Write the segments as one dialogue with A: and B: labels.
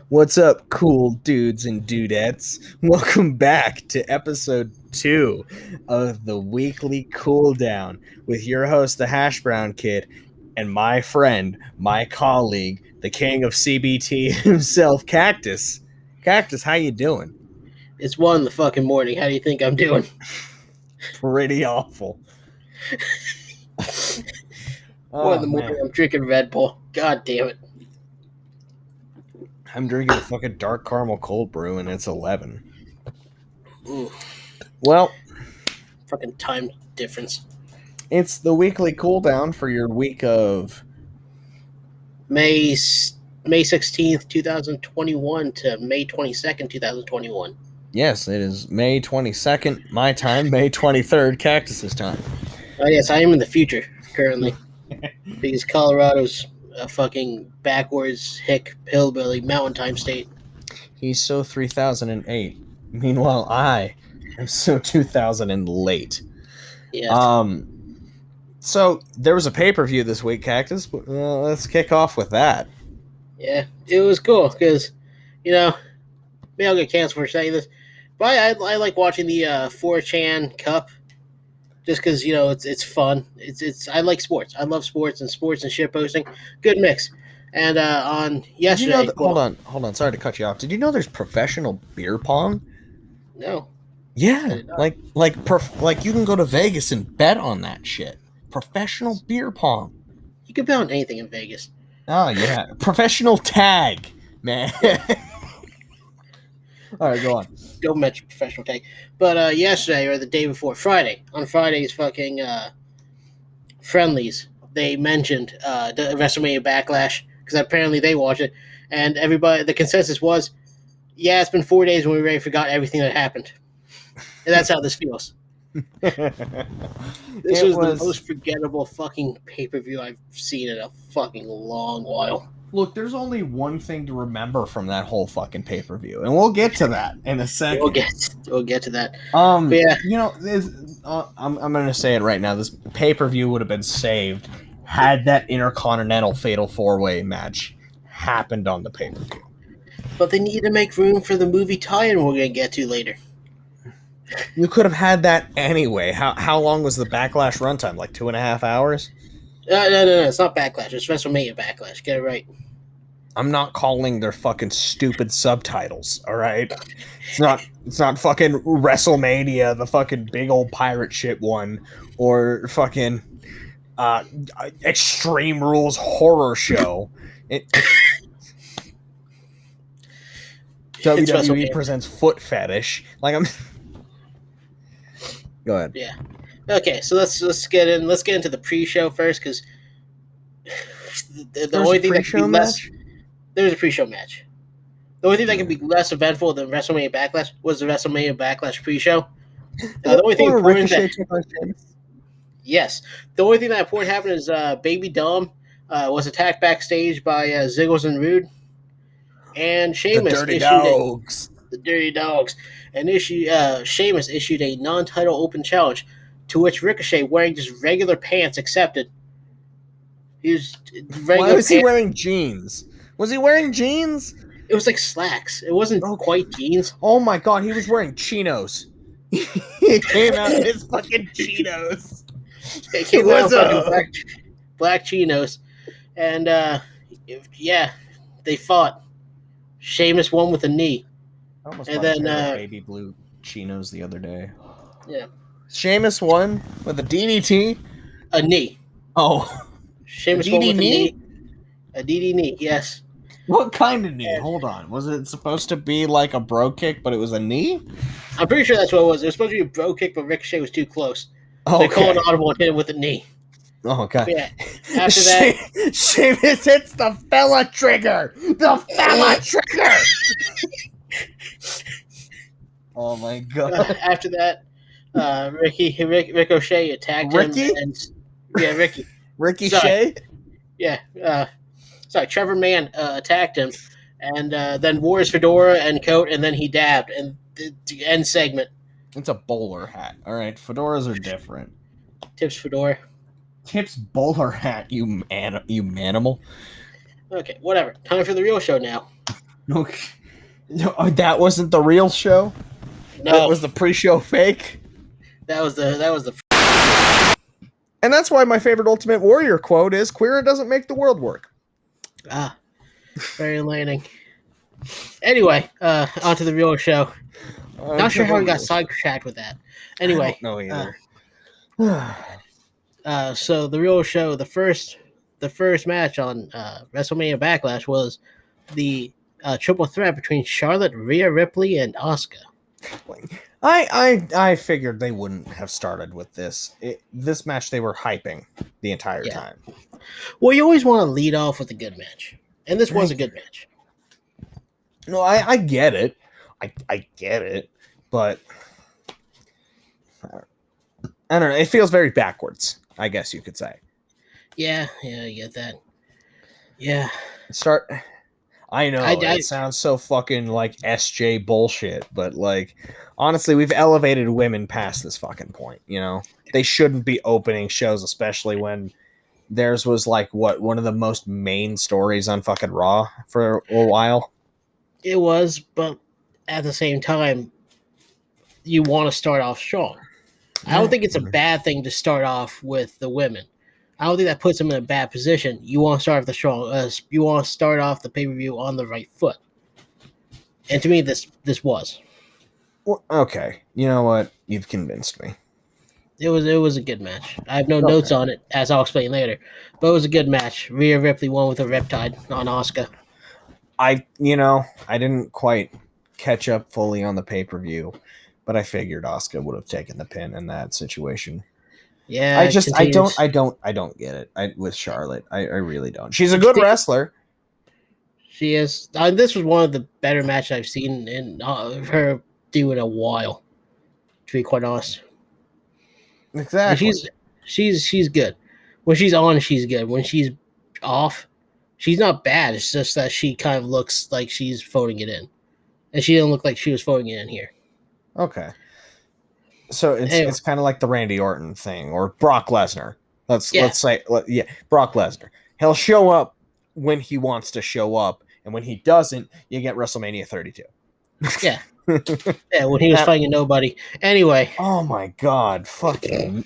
A: What's up, cool dudes and dudettes? Welcome back to episode 2 of the weekly cooldown with your host, the Hash Brown Kid, and my friend, my colleague, the king of CBT himself, Cactus. Cactus, how you doing?
B: It's 1 in the fucking morning. How do you think I'm doing?
A: Pretty awful.
B: 1 in the morning, I'm drinking Red Bull. God damn it.
A: I'm drinking a fucking dark caramel cold brew and it's 11.
B: Ooh,
A: Well,
B: fucking time difference.
A: it's the weekly cooldown for your week of
B: May 16th, 2021 to May 22nd, 2021.
A: Yes, it is May 22nd, my time, May 23rd, Cactus's time.
B: Oh, yes, I am in the future currently. Because Colorado's a fucking backwards, hick, hillbilly, mountain time state.
A: He's so 3008. Meanwhile, I am so 2000 and late.
B: Yes.
A: So there was a pay-per-view this week, Cactus. Let's kick off with that.
B: Yeah, it was cool because, maybe I'll get canceled for saying this, but I like watching the 4chan Cup just because it's fun. It's I like sports. I love sports and shit posting. Good mix. And on yesterday,
A: hold on. Sorry to cut you off. Did you know there's professional beer pong?
B: No.
A: Yeah, like you can go to Vegas and bet on that shit. Professional beer pong.
B: You can bet on anything in Vegas.
A: Oh yeah, professional tag, man. All right, go on.
B: Don't mention professional tag. But yesterday or the day before, on Friday's fucking friendlies, they mentioned the WrestleMania Backlash because apparently they watched it, and everybody, the consensus was, yeah, it's been 4 days and we already forgot everything that happened. And that's how this feels. This was the most forgettable fucking pay-per-view I've seen in a fucking long while.
A: Look, there's only one thing to remember from that whole fucking pay-per-view, and we'll get to that in a second.
B: We'll get to that.
A: But yeah, I'm gonna say it right now. This pay-per-view would have been saved had that Intercontinental Fatal 4-Way match happened on the pay-per-view.
B: But they need to make room for the movie tie-in we're gonna get to later.
A: You could have had that anyway. How long was the Backlash runtime? Like 2.5 hours?
B: No, it's not Backlash. It's WrestleMania Backlash. Get it right.
A: I'm not calling their fucking stupid subtitles, all right? It's not fucking WrestleMania, the fucking big old pirate shit one, or fucking Extreme Rules horror show. WWE presents Foot Fetish. Like I'm. Go ahead.
B: Yeah. Okay, so let's get into the pre-show first because the only thing that could be less. There's a pre-show match. The only thing that could be less eventful than WrestleMania Backlash was the WrestleMania Backlash pre-show. The only thing important yes, the only thing that important happened is Baby Dom was attacked backstage by Ziggles and Rude, and Sheamus
A: the Dirty Dogs,
B: and Sheamus issued a non-title open challenge, to which Ricochet, wearing just regular pants, accepted.
A: Why was he wearing jeans? Was he wearing jeans?
B: It was like slacks. It wasn't quite jeans.
A: Oh my god, he was wearing chinos. He came out in his fucking chinos.
B: He came out in black chinos. And, they fought. Sheamus won with a knee.
A: I almost bought a pair of baby blue chinos the other day.
B: Yeah.
A: Sheamus won with a DDT?
B: A knee.
A: Oh.
B: Sheamus won with a knee. A DD knee, yes.
A: What kind of knee? Hold on. Was it supposed to be like a bro kick, but it was a knee?
B: I'm pretty sure that's what it was. It was supposed to be a bro kick, but Ricochet was too close. So they called an audible and hit him with a knee.
A: Oh, okay.
B: Yeah. After that...
A: Sheamus hits the fella trigger! The fella trigger! Oh, my God.
B: After that, Ricochet attacked him. Ricky.
A: Ricky Shea?
B: Yeah. Trevor Mann attacked him, and then wore his fedora and coat, and then he dabbed, and the end segment.
A: It's a bowler hat. All right, fedoras are different.
B: Tips fedora.
A: Tips bowler hat, you manimal.
B: Okay, whatever. Time for the real show now.
A: Okay. No, that wasn't the real show. That
B: No,
A: was the pre-show fake.
B: that was the.
A: And that's why my favorite Ultimate Warrior quote is, "Queer doesn't make the world work."
B: Very enlightening. Anyway, on to the real show. Not sure how we got sidetracked with that. Anyway,
A: I don't know either.
B: so the real show, the first match on WrestleMania Backlash was the triple threat between Charlotte, Rhea Ripley, and Asuka.
A: I figured they wouldn't have started with this. This match they were hyping the entire time.
B: Well, you always want to lead off with a good match, and this was a good match.
A: No, I get it. I get it, but I don't know. It feels very backwards, I guess you could say.
B: Yeah, I get that. Yeah.
A: I know it sounds so fucking like SJ bullshit, but like honestly, we've elevated women past this fucking point, you know? They shouldn't be opening shows, especially when theirs was like one of the most main stories on fucking Raw for a while.
B: It was, but at the same time, you want to start off strong. I don't think it's a bad thing to start off with the women. I don't think that puts them in a bad position. You want to start off the strong. You want to start off the pay-per-view on the right foot. And to me, this was.
A: Well, okay, you know what? You've convinced me.
B: It was a good match. I have no notes on it, as I'll explain later. But it was a good match. Rhea Ripley won with a Riptide on Asuka.
A: I didn't quite catch up fully on the pay-per-view, but I figured Asuka would have taken the pin in that situation.
B: Yeah,
A: I don't get it with Charlotte. I really don't. She's a good wrestler.
B: She is. This was one of the better matches I've seen in her do in a while. To be quite honest.
A: Exactly.
B: And she's good. When she's on, she's good. When she's off, she's not bad. It's just that she kind of looks like she's phoning it in, and she didn't look like she was phoning it in here.
A: Okay. So it's kind of like the Randy Orton thing or Brock Lesnar. Let's say Brock Lesnar. He'll show up when he wants to show up, and when he doesn't, you get WrestleMania 32.
B: Yeah. Yeah, when he was fighting nobody. Anyway.
A: Oh my god, fucking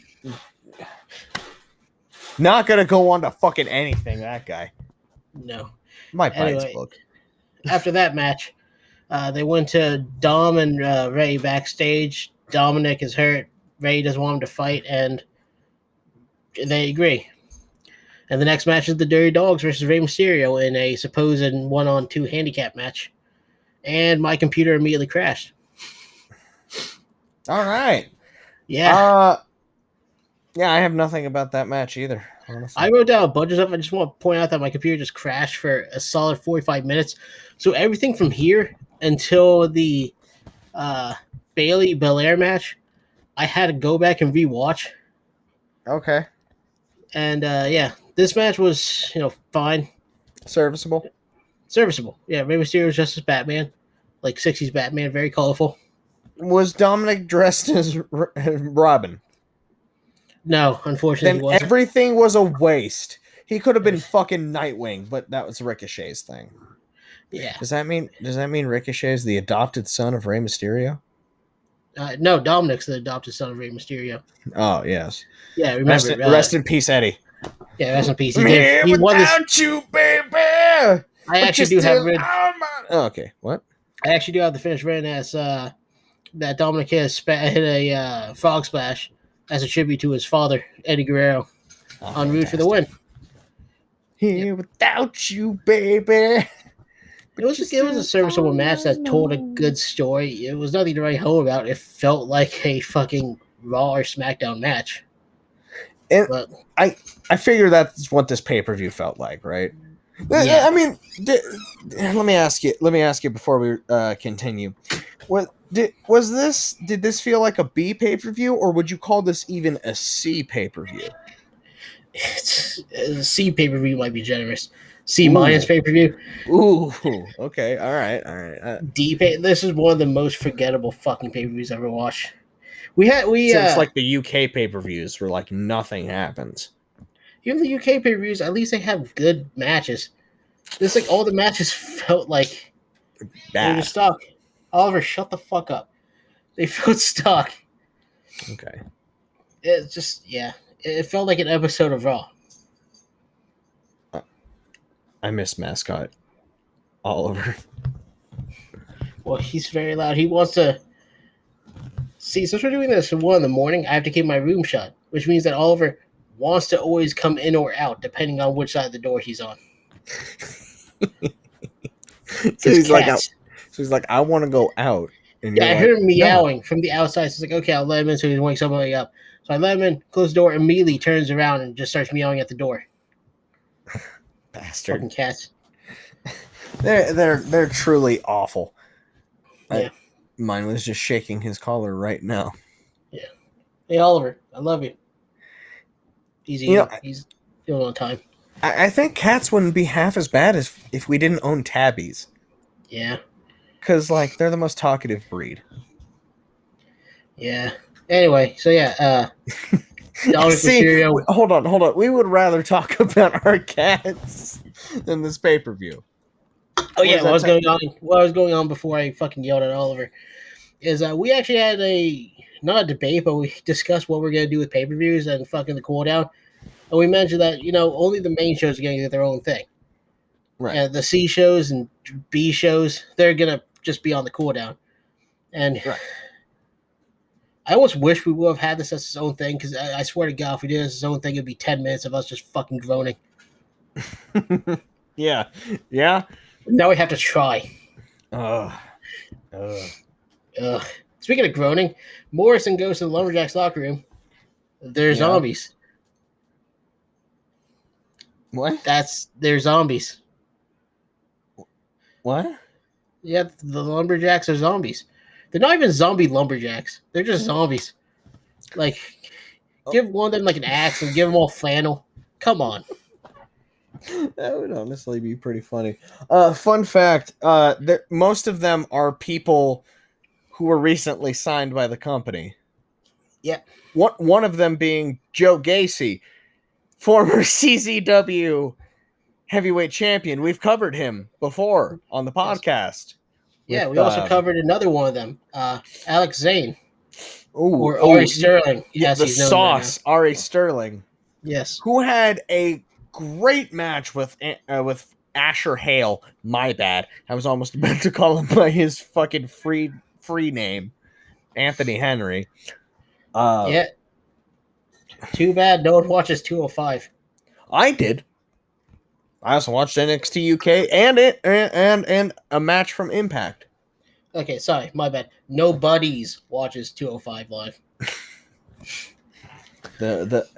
A: not gonna go on to fucking anything, that guy.
B: No.
A: Might buy his book.
B: After that match, they went to Dom and Ray backstage. Dominic is hurt. Ray doesn't want him to fight, and they agree. And the next match is the Dirty Dogs versus Rey Mysterio in a supposed 1-on-2 handicap match. And my computer immediately crashed.
A: All right.
B: Yeah.
A: Yeah, I have nothing about that match either, honestly.
B: I wrote down a bunch of stuff. I just want to point out that my computer just crashed for a solid 45 minutes. So everything from here until the Bailey Belair match, I had to go back and rewatch.
A: Okay.
B: And this match was, fine.
A: Serviceable.
B: Yeah, Rey Mysterio was just as Batman, like 60s Batman, very colorful.
A: Was Dominic dressed as Robin?
B: No, unfortunately,
A: then he wasn't. Everything was a waste. He could have been fucking Nightwing, but that was Ricochet's thing.
B: Yeah.
A: Does that mean Ricochet is the adopted son of Rey Mysterio?
B: No, Dominic's the adopted son of Rey Mysterio.
A: Oh yes.
B: Yeah, remember.
A: Rest in peace, Eddie.
B: Yeah, rest in peace.
A: He without you, baby.
B: I actually do have read.
A: Oh, okay, what?
B: I actually do have the finish written as that Dominic hit a frog splash as a tribute to his father, Eddie Guerrero, on route for the win.
A: Here without you, baby.
B: It was a serviceable match that told a good story. It was nothing to write home about. It felt like a fucking Raw or SmackDown match.
A: But I figure that's what this pay-per-view felt like, right?
B: Yeah.
A: I mean, let me ask you before we continue. Did this feel like a B pay-per-view, or would you call this even a C pay-per-view?
B: C pay-per-view might be generous. C minus pay-per-view.
A: Ooh, okay, all right.
B: D pay. This is one of the most forgettable fucking pay-per-views I've ever watched. Since
A: like the UK pay-per-views where like nothing happens.
B: Even the UK pay-per-views, at least they have good matches. This all the matches felt like They're
A: Bad.
B: just stuck. Oliver, shut the fuck up. They felt stuck.
A: Okay.
B: It's just, yeah. It felt like an episode of Raw.
A: I miss mascot Oliver.
B: Well, he's very loud. He wants to... See, since we're doing this at 1 in the morning, I have to keep my room shut, which means that Oliver wants to always come in or out, depending on which side of the door he's on.
A: So he's
B: cats.
A: like, I want to go out. And
B: Yeah, I
A: you're
B: heard
A: like,
B: him meowing from the outside. So it's like, okay, I'll let him in so he can wake somebody up. So I let him in, close the door, immediately turns around and just starts meowing at the door.
A: Bastard.
B: Fucking cats.
A: They're truly awful.
B: Yeah.
A: Mine was just shaking his collar right now.
B: Yeah. Hey, Oliver, I love you. He's feeling on time.
A: I think cats wouldn't be half as bad as if we didn't own tabbies.
B: Yeah.
A: Because, like, they're the most talkative breed.
B: Yeah. Anyway, so yeah,
A: See, hold on. We would rather talk about our cats than this pay-per-view.
B: Oh yeah, what was going on before I fucking yelled at Oliver is we actually had not a debate, but we discussed what we're gonna do with pay-per-views and fucking the cooldown. And we mentioned that, only the main shows are gonna get their own thing.
A: Right.
B: And the C shows and B shows, they're gonna just be on the cooldown. And
A: right.
B: I almost wish we would have had this as its own thing, because I swear to God, if we did this as its own thing, it'd be 10 minutes of us just fucking groaning.
A: Yeah.
B: Now we have to try.
A: Ugh.
B: Speaking of groaning, Morrison goes to the Lumberjacks locker room. They're zombies.
A: What?
B: They're zombies.
A: What?
B: Yeah, the Lumberjacks are zombies. They're not even zombie Lumberjacks. They're just zombies. Like, give one of them like an axe and give them all flannel. Come on.
A: That would honestly be pretty funny. Fun fact, most of them are people who were recently signed by the company.
B: Yeah.
A: One of them being Joe Gacy, former CZW heavyweight champion. We've covered him before on the podcast.
B: Yeah, we also covered another one of them, Alex Zane. Or Ari Sterling.
A: Yeah, the sauce, Ari Sterling.
B: Yes.
A: Who had a great match with Asher Hale. My bad. I was almost about to call him by his fucking free name, Anthony Henry.
B: Yeah. Too bad no one watches 205.
A: I did. I also watched NXT UK and a match from Impact.
B: Okay, sorry, my bad. Nobodies watches 205 live.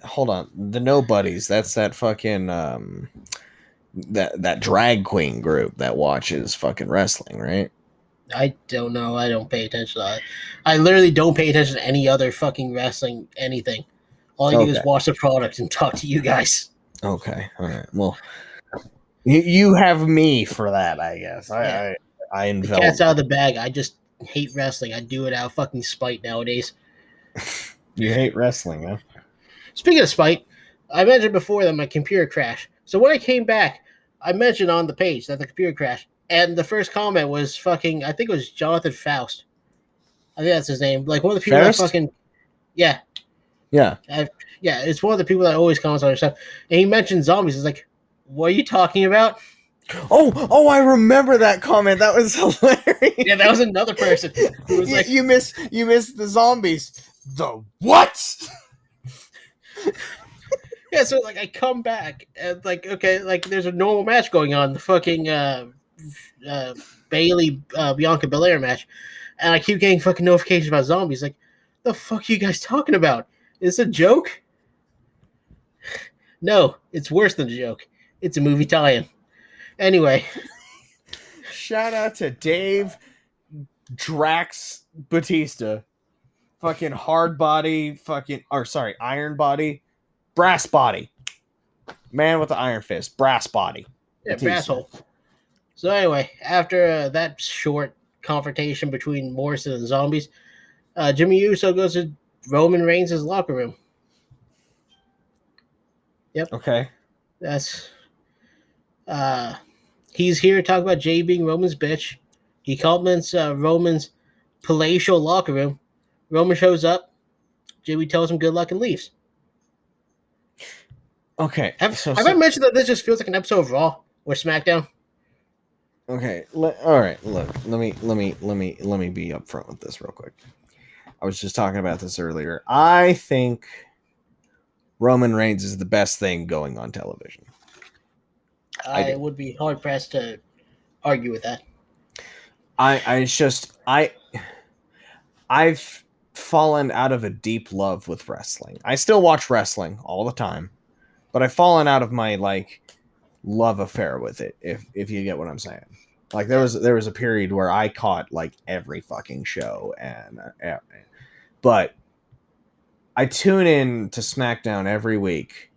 A: Hold on, the Nobodies. That's that fucking that drag queen group that watches fucking wrestling, right?
B: I don't know. I don't pay attention to that. I literally don't pay attention to any other fucking wrestling anything. All I do is watch the product and talk to you guys.
A: Okay, all right. Well, you have me for that, I guess.
B: Yeah.
A: I envelop.
B: The cat's out of the bag. I just hate wrestling. I do it out of fucking spite nowadays.
A: You hate wrestling, huh?
B: Speaking of spite, I mentioned before that my computer crashed. So when I came back, I mentioned on the page that the computer crashed. And the first comment was fucking, I think it was Jonathan Faust. I think that's his name. Like one of the people that fucking, yeah.
A: Yeah.
B: Yeah, it's one of the people that always comments on our stuff. And he mentioned zombies. It's like, what are you talking about?
A: Oh, I remember that comment. That was hilarious.
B: Yeah, that was another person who was like,
A: you missed the zombies. The what?
B: Yeah, so like I come back and like, okay, like there's a normal match going on, the fucking Bailey Bianca Belair match, and I keep getting fucking notifications about zombies. Like, the fuck are you guys talking about? Is this a joke? No, it's worse than a joke. It's a movie tie-in. Anyway,
A: shout out to Dave Drax Batista, fucking hard body, iron body, brass body, man with the iron fist, brass body.
B: Yeah, brass hole. So anyway, after that short confrontation between Morrison and zombies, Jimmy Uso goes to Roman Reigns' locker room. Yep.
A: Okay.
B: That's he's here to talk about Jay being Roman's bitch. He compliments Roman's palatial locker room. Roman shows up. Jimmy tells him good luck and leaves.
A: Okay.
B: Have I mentioned that this just feels like an episode of Raw or SmackDown?
A: Okay. All right. Look, let me be upfront with this real quick. I was just talking about this earlier. I think Roman Reigns is the best thing going on television.
B: I would be hard pressed to argue with that.
A: I've fallen out of a deep love with wrestling. I still watch wrestling all the time, but I've fallen out of my love affair with it. If you get what I'm saying. Like there was a period where I caught like every fucking show, but I tune in to SmackDown every week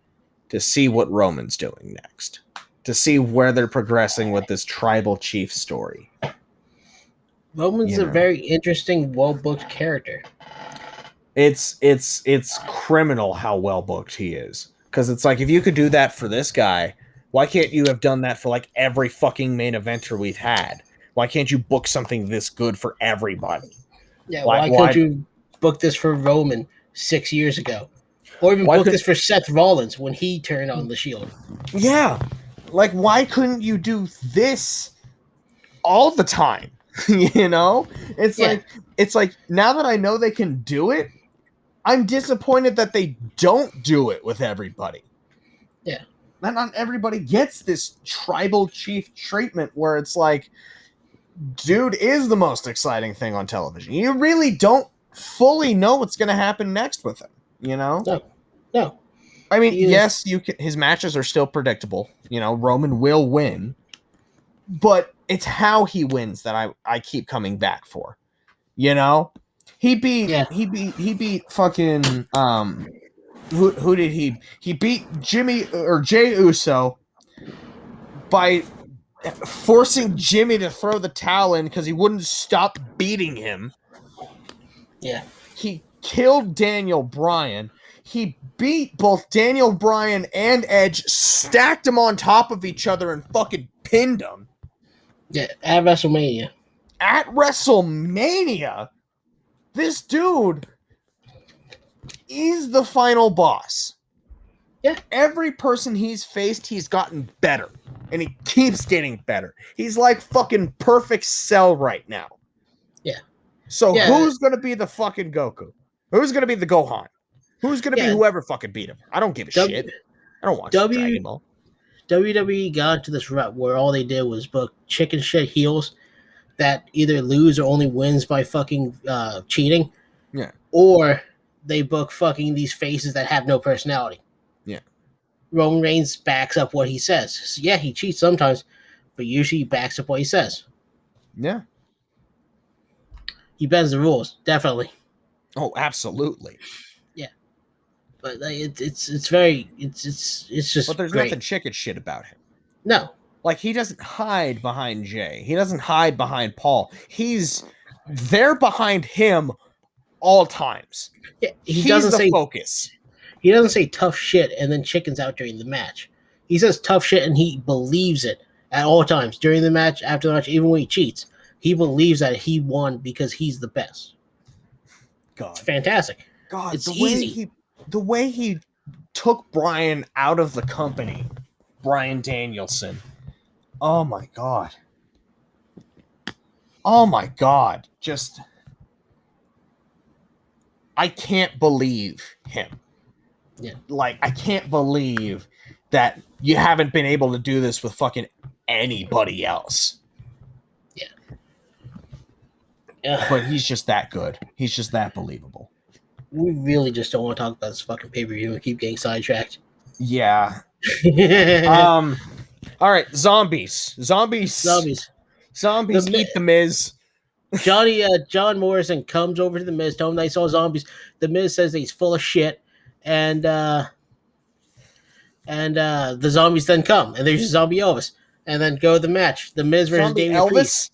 A: to see what Roman's doing next, to see where they're progressing with this tribal chief story.
B: Roman's a very interesting, well-booked character.
A: It's criminal how well booked he is. Because it's like, if you could do that for this guy, why can't you have done that for like every fucking main eventer we've had? Why can't you book something this good for everybody?
B: Yeah, why couldn't you book this for Roman 6 years ago? Or even book this for Seth Rollins when he turned on the Shield?
A: Yeah. Like, why couldn't you do this all the time? You know? It's like, now that I know they can do it, I'm disappointed that they don't do it with everybody.
B: Yeah.
A: Not everybody gets this tribal chief treatment where it's like, dude is the most exciting thing on television. You really don't fully know what's going to happen next with him, you know?
B: No.
A: I mean, yes, his matches are still predictable. You know, Roman will win. But it's how he wins that I keep coming back for. You know? He beat fucking who did he beat Jimmy or Jey Uso by forcing Jimmy to throw the towel in because he wouldn't stop beating him.
B: Yeah.
A: He killed Daniel Bryan. He beat both Daniel Bryan and Edge, stacked them on top of each other and fucking pinned them.
B: Yeah, at WrestleMania.
A: At WrestleMania, this dude is the final boss.
B: Yeah.
A: Every person he's faced, he's gotten better. And he keeps getting better. He's like fucking perfect Cell right now.
B: Yeah.
A: So who's going to be the fucking Goku? Who's going to be the Gohan? Who's going to be whoever fucking beat him? I don't give a shit. I don't watch Dragon Ball.
B: WWE got into this rut where all they did was book chicken shit heels that either lose or only wins by fucking cheating.
A: Yeah.
B: Or they book fucking these faces that have no personality.
A: Yeah.
B: Roman Reigns backs up what he says. So yeah, he cheats sometimes, but usually he backs up what he says.
A: Yeah.
B: He bends the rules, definitely.
A: Oh, absolutely.
B: Yeah. But it's just.
A: But there's
B: great.
A: nothing chicken shit about him.
B: No.
A: Like, he doesn't hide behind Jay. He doesn't hide behind Paul. He's there behind him all times.
B: Yeah,
A: He's the focus.
B: He doesn't say tough shit and then chickens out during the match. He says tough shit and he believes it at all times. During the match, after the match, even when he cheats. He believes that he won because he's the best.
A: God.
B: It's fantastic.
A: God,
B: it's easy.
A: The way he took Bryan out of the company, Bryan Danielson. Oh my God. Oh my God. Just, I can't believe him.
B: Yeah.
A: Like, I can't believe that you haven't been able to do this with fucking anybody else.
B: Yeah.
A: But he's just that good. He's just that believable.
B: We really just don't want to talk about this fucking pay-per-view and keep getting sidetracked.
A: Yeah. All right, zombies eat the Miz.
B: John Morrison comes over to the Miz, telling him they saw zombies. The Miz says that he's full of shit, and the zombies then come, and there's a zombie Elvis, and then go to the match. The Miz versus Damian Priest.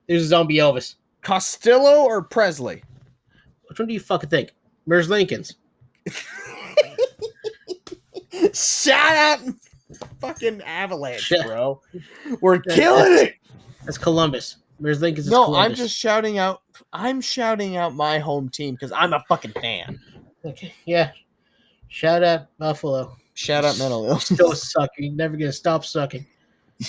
B: There's a zombie Elvis.
A: Costello or Presley?
B: Which one do you fucking think? Merz Lincoln's.
A: Shout out fucking Avalanche, bro. We're killing it.
B: That's Columbus. Whereas Lincoln's is
A: No,
B: Columbus.
A: I'm just shouting out. I'm shouting out my home team because I'm a fucking fan.
B: Okay, yeah. Shout out Buffalo.
A: Shout out mental illness.
B: Still suck. You're never gonna stop sucking.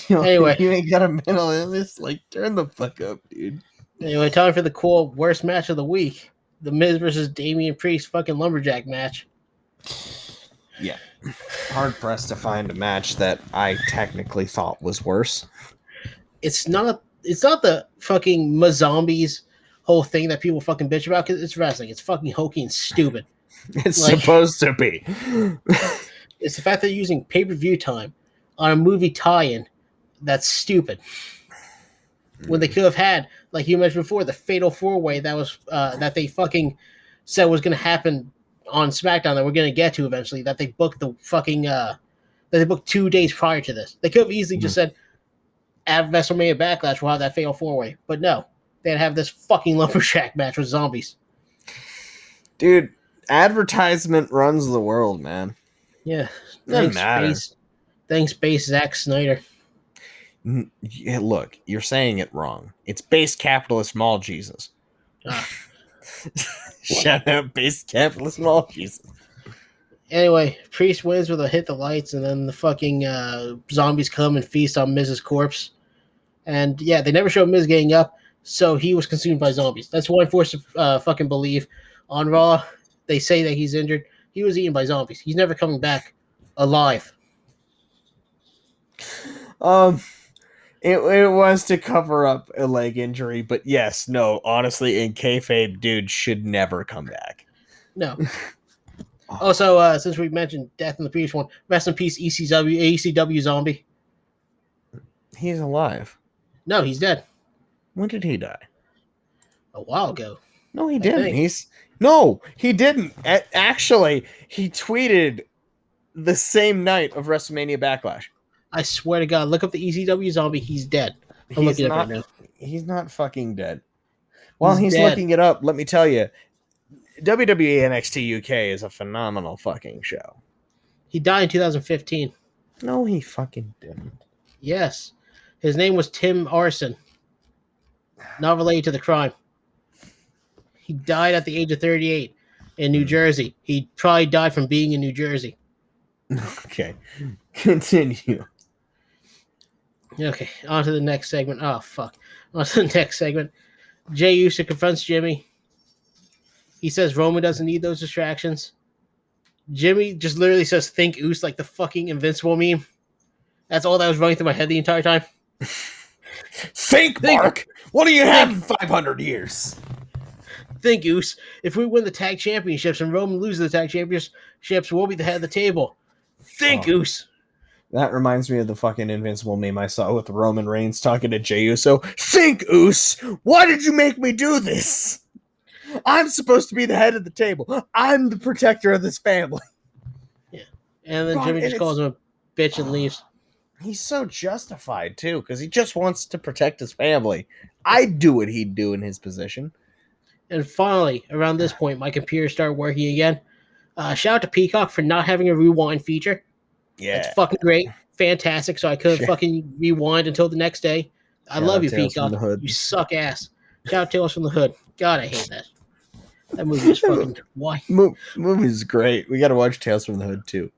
A: Yo,
B: Anyway.
A: you ain't got a mental illness. Like, turn the fuck up, dude.
B: Anyway, time for the cool worst match of the week: The Miz versus Damian Priest fucking lumberjack match.
A: Yeah, hard pressed to find a match that I technically thought was worse.
B: It's not the fucking Mazombies whole thing that people fucking bitch about because it's wrestling. It's fucking hokey and stupid.
A: It's like, supposed to be.
B: It's the fact that they're using pay-per-view time on a movie tie-in that's stupid. When they could have had, like you mentioned before, the Fatal 4-Way that was that they fucking said was going to happen on SmackDown that we're going to get to eventually. That they booked the fucking that they booked 2 days prior to this. They could have easily just said, at WrestleMania Backlash, we'll have that Fatal 4-Way. But no, they'd have this fucking lumberjack match with zombies.
A: Dude, advertisement runs the world, man.
B: Yeah.
A: Doesn't matter.
B: Thanks, base Zack Snyder.
A: Yeah, look, you're saying it wrong. It's base capitalist mall Jesus. Shout out base capitalist mall Jesus.
B: Anyway, Priest wins with a hit the lights, and then the fucking zombies come and feast on Miz's corpse. And yeah, they never show Miz getting up, so he was consumed by zombies. That's what I'm forced to fucking believe. On Raw, they say that he's injured. He was eaten by zombies. He's never coming back alive.
A: It was to cover up a leg injury, but yes, no, honestly, in kayfabe, dude should never come back.
B: No. Also, since we mentioned Death in the previous one, rest in peace, ECW Zombie.
A: He's alive.
B: No, he's dead.
A: When did he die?
B: A while ago.
A: No, he didn't. He didn't. Actually, he tweeted the same night of WrestleMania Backlash.
B: I swear to God, look up the ECW Zombie. He's dead. I'm looking at it right now.
A: He's not fucking dead. While he's looking it up, let me tell you, WWE NXT UK is a phenomenal fucking show.
B: He died in 2015.
A: No, he fucking didn't.
B: Yes. His name was Tim Arson. Not related to the crime. He died at the age of 38 in New Jersey. He probably died from being in New Jersey.
A: Okay. Continue.
B: Okay, on to the next segment. Oh, fuck. On to the next segment. Jey Uso confronts Jimmy. He says Roman doesn't need those distractions. Jimmy just literally says, think Oos, like the fucking Invincible meme. That's all that was running through my head the entire time.
A: Think, Mark! What do you have in 500 years?
B: Think, Oos. If we win the tag championships and Roman loses the tag championships, we'll be the head of the table. Think, Oos.
A: That reminds me of the fucking Invincible meme I saw with Roman Reigns talking to Jey Uso. Think, Oos! Why did you make me do this? I'm supposed to be the head of the table. I'm the protector of this family.
B: Yeah. And then Jimmy just calls him a bitch and leaves.
A: He's so justified, too, because he just wants to protect his family. I'd do what he'd do in his position.
B: And finally, around this point, my computer started working again. Shout out to Peacock for not having a rewind feature.
A: Yeah.
B: It's fucking great. Fantastic. So I could fucking rewind until the next day. I love you, Peacock. You suck ass. Shout out Tales from the Hood. God, I hate that. That movie is fucking... Why?
A: Movie's great. We got to watch Tales from the Hood, too.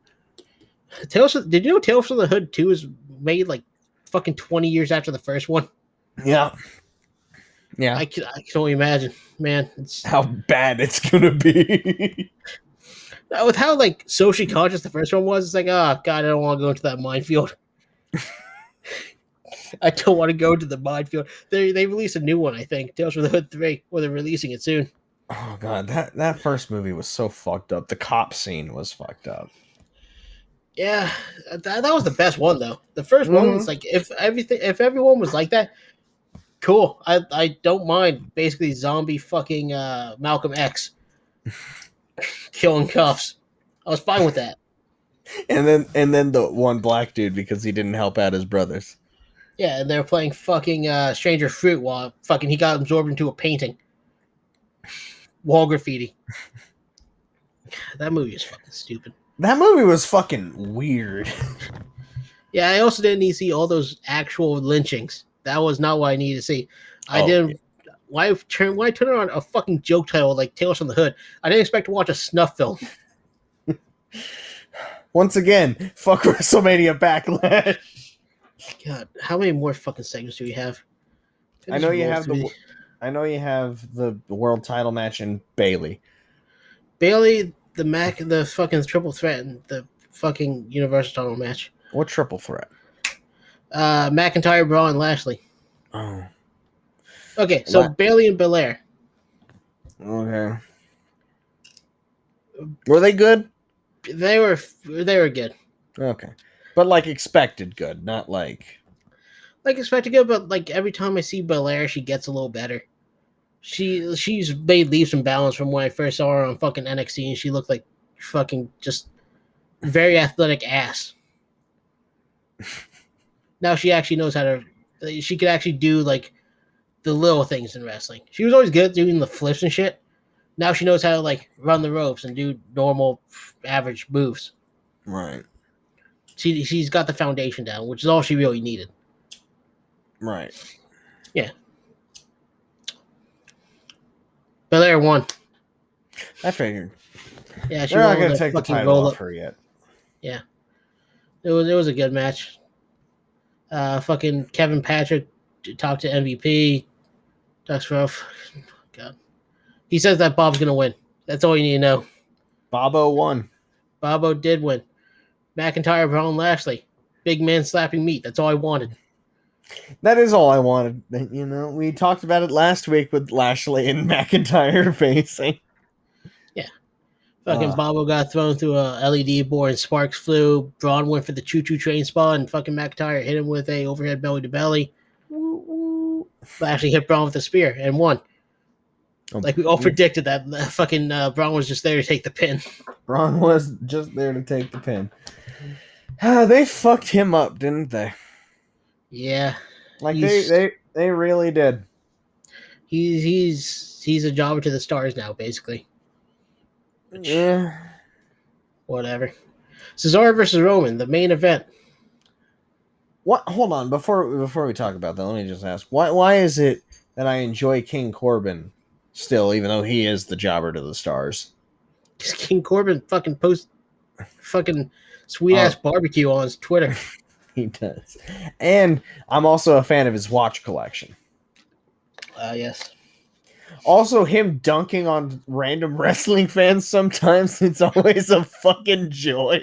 B: Did you know Tales from the Hood 2 is made like fucking 20 years after the first one?
A: Yeah. Yeah.
B: I can only imagine, man. It's
A: how bad it's gonna be.
B: With how like socially conscious the first one was, it's like, oh god, I don't want to go into that minefield. I don't want to go to the minefield. They released a new one, I think, Tales from the Hood 3, or they're releasing it soon.
A: Oh god, that first movie was so fucked up. The cop scene was fucked up.
B: Yeah, that was the best one though. The first one was like, if everyone was like that, cool. I don't mind basically zombie fucking Malcolm X killing cops. I was fine with that.
A: And then the one black dude because he didn't help out his brothers.
B: Yeah, and they were playing fucking Stranger Fruit while fucking he got absorbed into a painting. Wall graffiti. That movie is fucking stupid.
A: That movie was fucking weird.
B: Yeah, I also didn't need to see all those actual lynchings. That was not what I needed to see. I didn't. Why turn on a fucking joke title like Tales from the Hood? I didn't expect to watch a snuff film.
A: Once again, fuck WrestleMania Backlash.
B: God, how many more fucking segments do we have?
A: I know you have the world title match in Bailey.
B: Bailey, the fucking triple threat, and the fucking Universal title match.
A: What triple threat?
B: McIntyre, Braun, Lashley.
A: Oh.
B: Okay, so Bailey and Belair.
A: Okay. Were they good?
B: They were good.
A: Okay. But like expected good, not like
B: expected good, but like every time I see Belair, she gets a little better. She's made leaps and bounds from when I first saw her on fucking NXT, and she looked like fucking just very athletic ass. Now she actually knows how to. She could actually do like the little things in wrestling. She was always good at doing the flips and shit. Now she knows how to like run the ropes and do normal, average moves.
A: Right.
B: She's got the foundation down, which is all she really needed.
A: Right.
B: Yeah. Belair won.
A: I figured.
B: Yeah,
A: they're not gonna take the title off her yet.
B: Yeah. It was a good match. Fucking Kevin Patrick talked to MVP. Talks for God. He says that Bob's gonna win. That's all you need to know.
A: Bobo won.
B: Bobo did win. McIntyre, Braun, Lashley. Big man slapping meat. That's all I wanted.
A: That is all I wanted. You know, we talked about it last week with Lashley and McIntyre facing.
B: Yeah. Fucking Bobo got thrown through a LED board and sparks flew. Braun went for the choo-choo train spot and fucking McIntyre hit him with a overhead belly-to-belly. Lashley hit Braun with a spear and won. Like we all predicted that fucking Braun was just there to take the pin.
A: Braun was just there to take the pin. They fucked him up, didn't they?
B: Yeah.
A: Like they really did.
B: He's a jobber to the stars now, basically.
A: Yeah.
B: Whatever. Cesaro versus Roman, the main event.
A: What? Hold on, before we talk about that, let me just ask: why is it that I enjoy King Corbin still, even though he is the jobber to the stars?
B: Because King Corbin fucking posts fucking sweet ass barbecue on his Twitter.
A: He does, and I'm also a fan of his watch collection.
B: Yes.
A: Also, him dunking on random wrestling fans sometimes, it's always a fucking joy.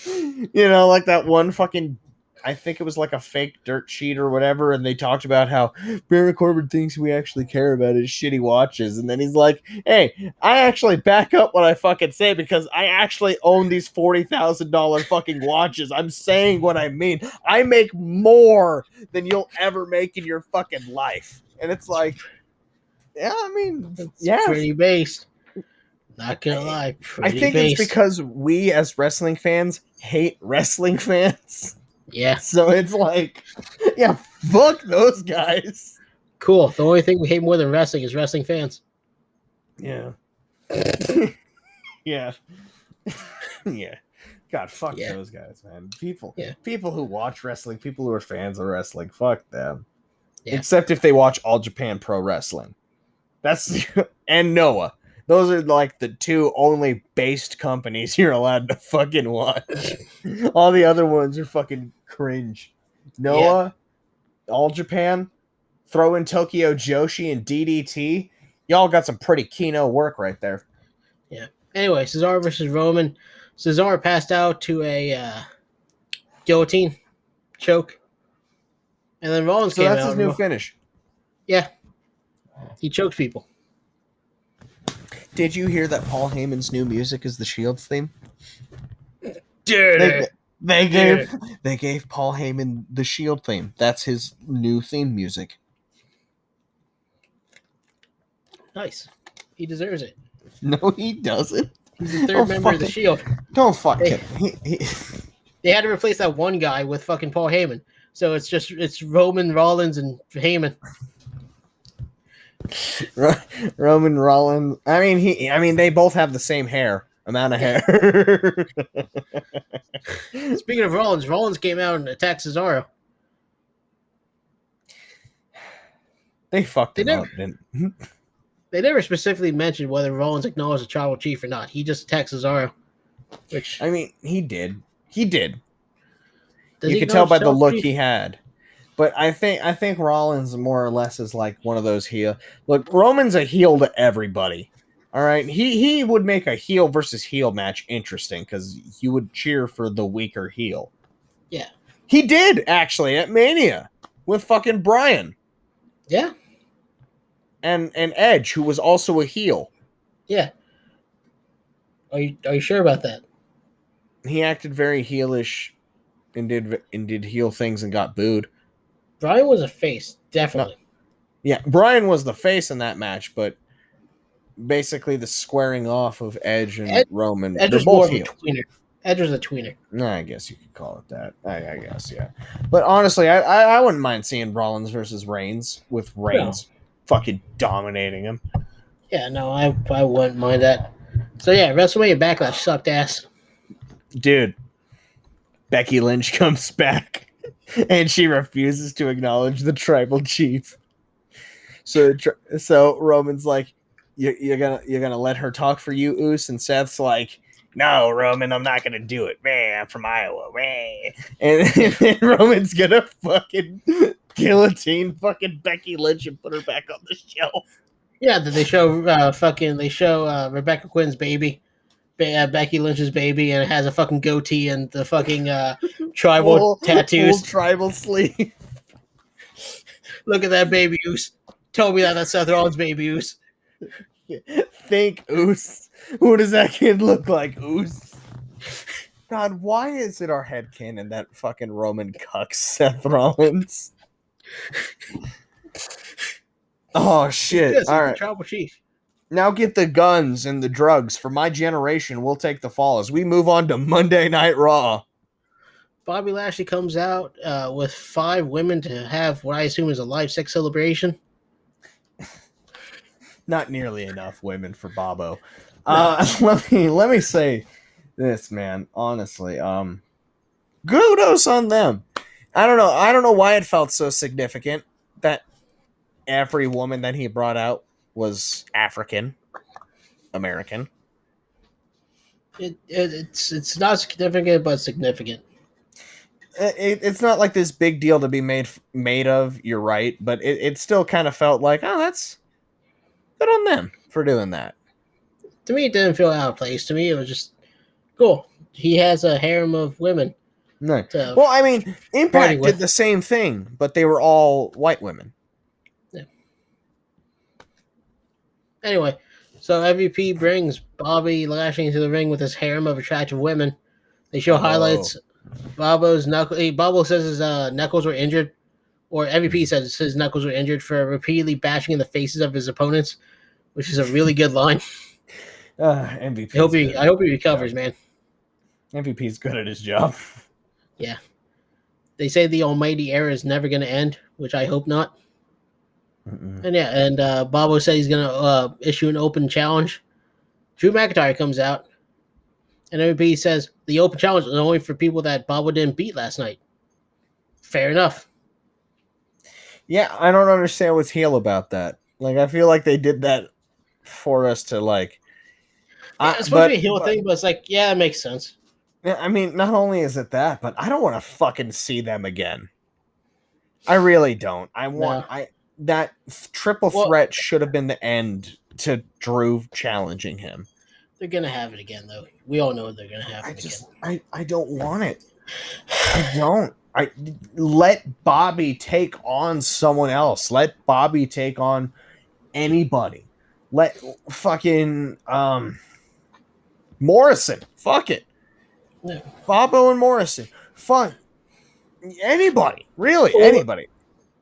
A: You know, like that one fucking, I think it was like a fake dirt sheet or whatever, and they talked about how Baron Corbin thinks we actually care about his shitty watches, and then he's like, hey, I actually back up what I fucking say because I actually own these $40,000 fucking watches. I'm saying what I mean. I make more than you'll ever make in your fucking life. And it's like, yeah, I mean,
B: it's pretty based. Not gonna lie,
A: I think it's because we as wrestling fans hate wrestling fans.
B: Yeah.
A: So it's like, yeah, fuck those guys.
B: Cool. The only thing we hate more than wrestling is wrestling fans.
A: Yeah. Yeah. Yeah. God, fuck those guys, man. People who watch wrestling, people who are fans of wrestling, fuck them. Yeah. Except if they watch All Japan Pro Wrestling. That's and Noah. Those are like the two only based companies you're allowed to fucking watch. All the other ones are fucking cringe. Noah, All Japan, throw in Tokyo Joshi and DDT. Y'all got some pretty kino work right there.
B: Yeah. Anyway, Cesaro versus Roman. Cesaro passed out to a guillotine choke. And then Rollins came out.
A: So that's his new finish.
B: Yeah. He chokes people.
A: Did you hear that Paul Heyman's new music is the Shield theme?
B: Dude,
A: they gave Paul Heyman the Shield theme. That's his new theme music.
B: Nice. He deserves it.
A: No, he doesn't.
B: He's the third member of the Shield.
A: Don't fuck him.
B: They had to replace that one guy with fucking Paul Heyman. So it's Roman, Rollins, and Heyman.
A: Roman Rollins. I mean, they both have the same amount of hair.
B: Speaking of Rollins came out and attacked Cesaro.
A: They fucked
B: They
A: him
B: never
A: up, didn't
B: they never specifically mentioned whether Rollins acknowledged the tribal chief or not. He just attacked Cesaro, which
A: I mean, he did. He did.
B: does
A: You
B: he
A: could tell
B: acknowledge
A: by
B: the
A: the
B: tribal
A: look
B: chief?
A: he had. But I think Rollins more or less is like one of those heel. Look, Roman's a heel to everybody. All right, he would make a heel versus heel match interesting because you would cheer for the weaker heel.
B: Yeah.
A: He did actually at Mania with fucking Bryan
B: Yeah.
A: and Edge, who was also a heel.
B: Yeah. Are you sure about that?
A: He acted very heelish and did heel things and got booed.
B: Bryan was a face,
A: No,
B: definitely.
A: yeah, Bryan was the face in that match, but basically the squaring off of Edge and
B: Ed,
A: Roman,
B: Edge
A: they're
B: was more
A: both
B: of a
A: heels.
B: tweener. Edge was a tweener.
A: I guess you could call it that. I guess, yeah. But honestly, I wouldn't mind seeing Rollins versus Reigns with
B: No.
A: Reigns fucking dominating him.
B: Yeah, no, I wouldn't mind that. So yeah, WrestleMania Backlash sucked ass.
A: Dude, Becky Lynch comes back and she refuses to acknowledge the tribal chief. So Roman's like, you're gonna let her talk for you, Oos, and Seth's like, no, Roman, I'm not gonna do it, man. I'm from Iowa, man. And Roman's gonna fucking guillotine fucking Becky Lynch and put her back on the shelf.
B: Yeah, they show Rebecca Quinn's baby, Becky Lynch's baby, and it has a fucking goatee and the fucking tribal
A: Full
B: tattoos.
A: tribal sleeve.
B: Look at that baby Oos. Told me that's Seth Rollins' baby Oos.
A: Think Oos. Who does that kid look like, Oos? God, why is it our headcanon that fucking Roman cucks Seth Rollins? Oh shit!
B: Yes,
A: All
B: he's the
A: right,
B: tribal chief.
A: now get the guns and the drugs. For my generation, we'll take the fall as we move on to Monday Night Raw.
B: Bobby Lashley comes out with 5 women to have what I assume is a live sex celebration.
A: Not nearly enough women for Bobo. Let me say this, man. Honestly, kudos on them. I don't know why it felt so significant that every woman that he brought out was African American.
B: It's not significant, but significant.
A: It's not like this big deal to be made of. You're right, but it still kind of felt like, oh, that's good on them for doing that.
B: To me, it didn't feel out of place. To me, it was just cool. He has a harem of women.
A: No, well, I mean, Impact
B: with.
A: did the same thing, but they were all white women.
B: Yeah. Anyway, so MVP brings Bobby Lashley into the ring with his harem of attractive women. They show highlights. Bobo says his knuckles were injured, or MVP says his knuckles were injured for repeatedly bashing in the faces of his opponents, which is a really good line.
A: MVP.
B: I hope he recovers, man.
A: MVP's good at his job.
B: Yeah. They say the almighty era is never going to end, which I hope not.
A: Mm-mm.
B: And yeah, and Bobo said he's going to issue an open challenge. Drew McIntyre comes out, and MVP says the open challenge is only for people that Bobo didn't beat last night. Fair enough.
A: Yeah, I don't understand what's heel about that. Like, I feel like they did that for us to like.
B: Yeah, it's supposed to be a heel thing, but it's like, yeah, it makes sense.
A: Yeah, I mean, not only is it that, but I don't want to fucking see them again. I really don't. That triple threat should have been the end to Drew challenging him.
B: They're gonna have it again, though. We all know they're gonna have it again.
A: I don't want it. I don't. I let Bobby take on someone else. Let Bobby take on anybody. Let fucking Morrison. Fuck it.
B: Yeah.
A: Bobo and Morrison. Fuck anybody. Really, anybody.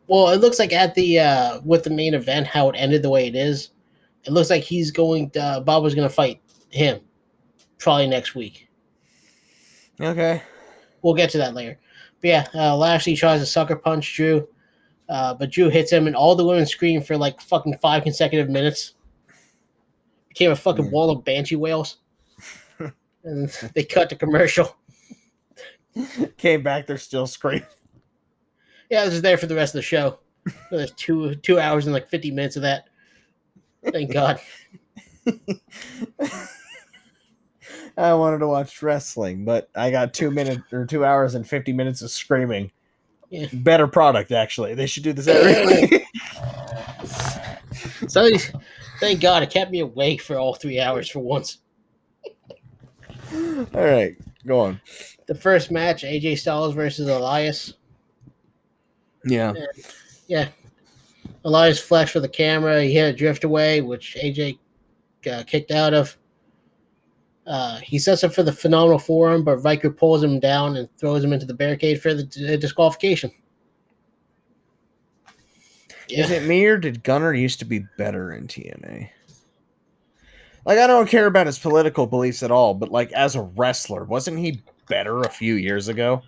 B: Well, it looks like at the with the main event, how it ended the way it is, it looks like Bobo's gonna fight him probably next week.
A: Okay.
B: We'll get to that later. But yeah, Lashley tries to sucker punch Drew, but Drew hits him, and all the women scream for like fucking 5 consecutive minutes. Became a fucking wall of banshee wails. And they cut to commercial.
A: Came back, they're still screaming.
B: Yeah, this is there for the rest of the show. There's 2 hours and like 50 minutes of that. Thank God.
A: I wanted to watch wrestling, but I got 2 hours and 50 minutes of screaming.
B: Yeah.
A: Better product, actually. They should do this every week.
B: So thank God it kept me awake for all 3 hours for once.
A: All right, go on.
B: The first match, AJ Styles versus Elias.
A: Yeah.
B: Yeah. Elias flashed for the camera. He had a drift away, which AJ kicked out of. He sets up for the phenomenal forearm, but Viker pulls him down and throws him into the barricade for the disqualification. Yeah.
A: Is it me or did Gunner used to be better in TNA? Like, I don't care about his political beliefs at all, but like as a wrestler, wasn't he better a few years ago?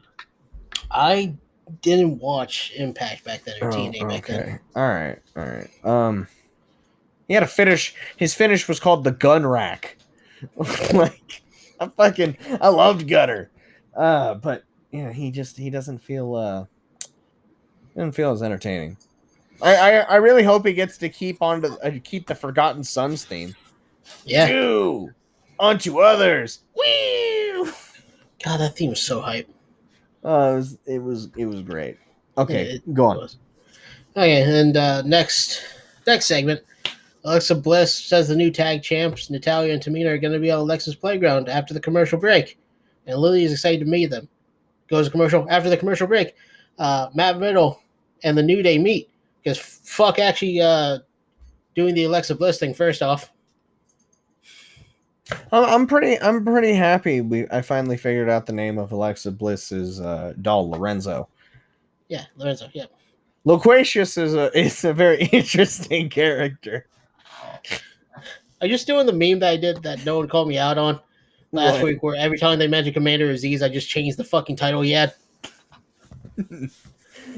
B: I didn't watch Impact back then or TNA back then.
A: All right. He had a finish. His finish was called the gun rack. Like, I loved Gunner. But yeah, he doesn't feel as entertaining. I really hope he gets to keep the Forgotten Sons theme.
B: Yeah.
A: Do unto others. Woo!
B: God, that theme was so hype.
A: It was great. Okay, go on.
B: Okay, and next segment, Alexa Bliss says the new tag champs, Natalya and Tamina, are going to be on Alexa's playground after the commercial break, and Lily is excited to meet them. Goes to commercial. After the commercial break, Matt Riddle and the New Day meet because fuck actually doing the Alexa Bliss thing first off.
A: I'm pretty happy. I finally figured out the name of Alexa Bliss's doll, Lorenzo.
B: Yeah, Lorenzo. Yeah.
A: Loquacious is a very interesting character.
B: Are you still doing the meme that I did that no one called me out on last week, where every time they mentioned Commander Aziz, I just changed the fucking title he had?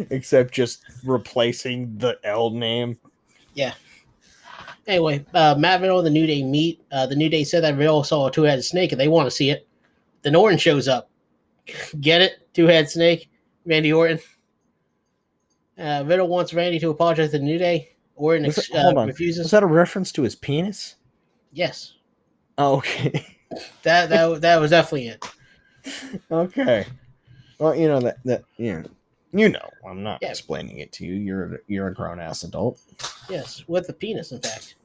A: Except just replacing the L name.
B: Yeah. Anyway, Matt Riddle and the New Day meet. The New Day said that Riddle saw a two-headed snake and they want to see it. Then Orton shows up. Get it? Two-headed snake. Randy Orton. Riddle wants Randy to apologize to the New Day. Orton refuses.
A: Was that a reference to his penis?
B: Yes.
A: Oh, okay.
B: That was definitely it.
A: Okay. Well, you know that you know. I'm not explaining it to you. You're a grown ass adult.
B: Yes, with a penis, in fact.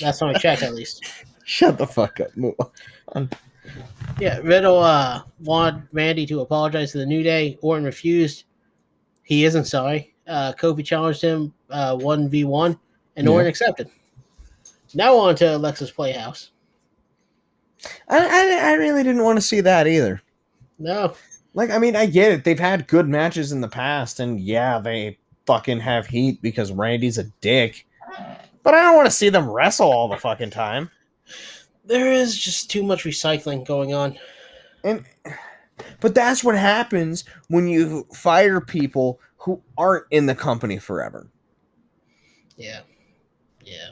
B: That's when I checked, at least.
A: Shut the fuck up. Move on.
B: Yeah, Riddle wanted Randy to apologize to the New Day. Orton refused. He isn't sorry. Kofi challenged him 1v1, and Orton accepted. Now on to Alexa's Playhouse.
A: I really didn't want to see that either.
B: No.
A: Like, I mean, I get it. They've had good matches in the past, and yeah, they fucking have heat because Randy's a dick. But I don't want to see them wrestle all the fucking time.
B: There is just too much recycling going on.
A: But that's what happens when you fire people who aren't in the company forever.
B: Yeah. Yeah.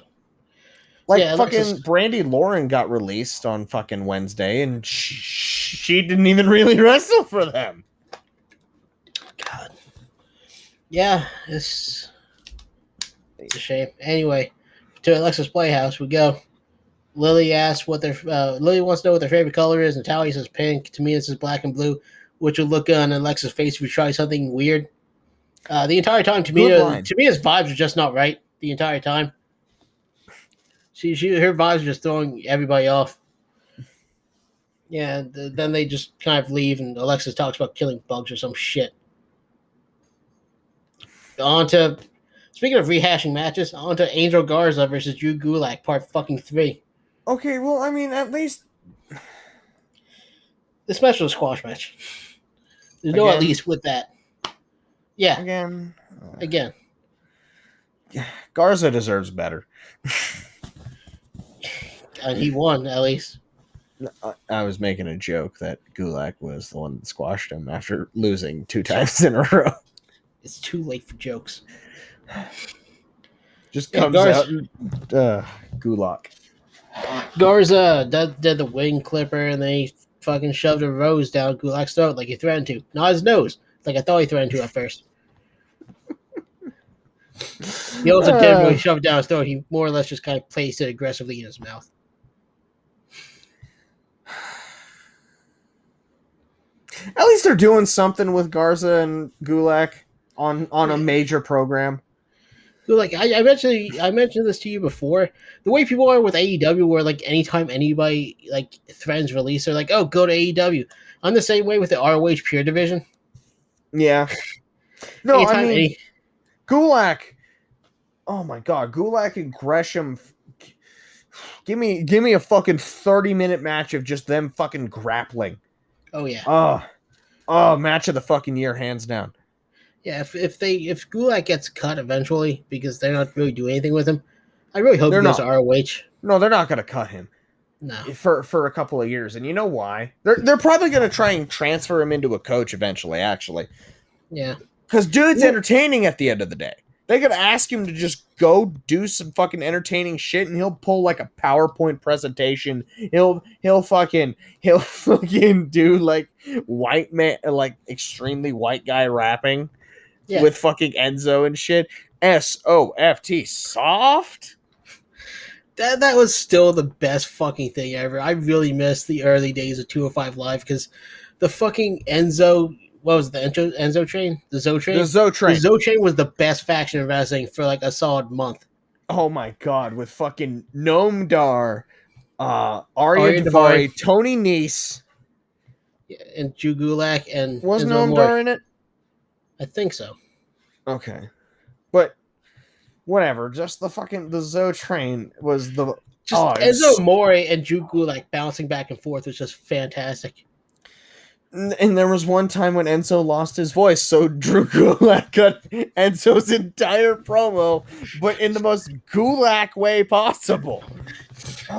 A: Like, fucking Brandy Lauren got released on fucking Wednesday, and she didn't even really wrestle for them.
B: God. Yeah, it's a shame. Anyway, to Alexa's Playhouse we go. Lily asks Lily wants to know what their favorite color is. Natalia says pink. Tamina says black and blue, which would look good on Alexa's face if we try something weird. The entire time, Tamina's vibes are just not right. The entire time. Her vibes are just throwing everybody off. Yeah, then they just kind of leave, and Alexa talks about killing bugs or some shit. Speaking of rehashing matches, on to Angel Garza versus Drew Gulak, part fucking 3.
A: Okay, well, I mean, at least
B: this match was a squash match. There's no at least with that. Yeah. Again.
A: Garza deserves better.
B: And he won, at least.
A: I was making a joke that Gulak was the one that squashed him after losing 2 times in a row.
B: It's too late for jokes.
A: Just comes out and Gulak.
B: Garza did the wing clipper, and then he fucking shoved a rose down Gulak's throat like he threatened to. Not his nose, like I thought he threatened to at first. He also didn't really shove it down his throat. He more or less just kind of placed it aggressively in his mouth.
A: At least they're doing something with Garza and Gulak on a major program.
B: Like I mentioned this to you before. The way people are with AEW, where like anytime anybody like threatens release, they're like, "Oh, go to AEW." I'm the same way with the ROH Pure division.
A: Yeah. No,
B: anytime
A: I mean Gulak. Oh my God, Gulak and Gresham. Give me a fucking 30-minute match of just them fucking grappling.
B: Oh yeah.
A: Match of the fucking year, hands down.
B: Yeah, if Gulak gets cut eventually because they're not really doing anything with him, I really hope he goes to ROH.
A: No, they're not gonna cut him.
B: No.
A: For a couple of years, and you know why? They're probably gonna try and transfer him into a coach eventually. Actually,
B: yeah,
A: because dude's entertaining at the end of the day. They could ask him to just go do some fucking entertaining shit, and he'll pull like a PowerPoint presentation. He'll fucking do like white man, like extremely white guy rapping with fucking Enzo and shit. SOFT soft.
B: That was still the best fucking thing ever. I really miss the early days of 205 Live because the fucking Enzo. What was it, the Enzo train? The Zo train?
A: The Zo train.
B: The Zo train was the best faction in wrestling for like a solid month.
A: Oh my God, with fucking Noam Dar, Arya Daivari, Tony Nese,
B: and Drew Gulak, and
A: was Noam Dar in it?
B: I think so.
A: Okay. But whatever, just the Zo train was the
B: Enzo Amore and Drew Gulak bouncing back and forth was just fantastic.
A: And there was one time when Enzo lost his voice, so Drew Gulak cut Enzo's entire promo, but in the most Gulak way possible.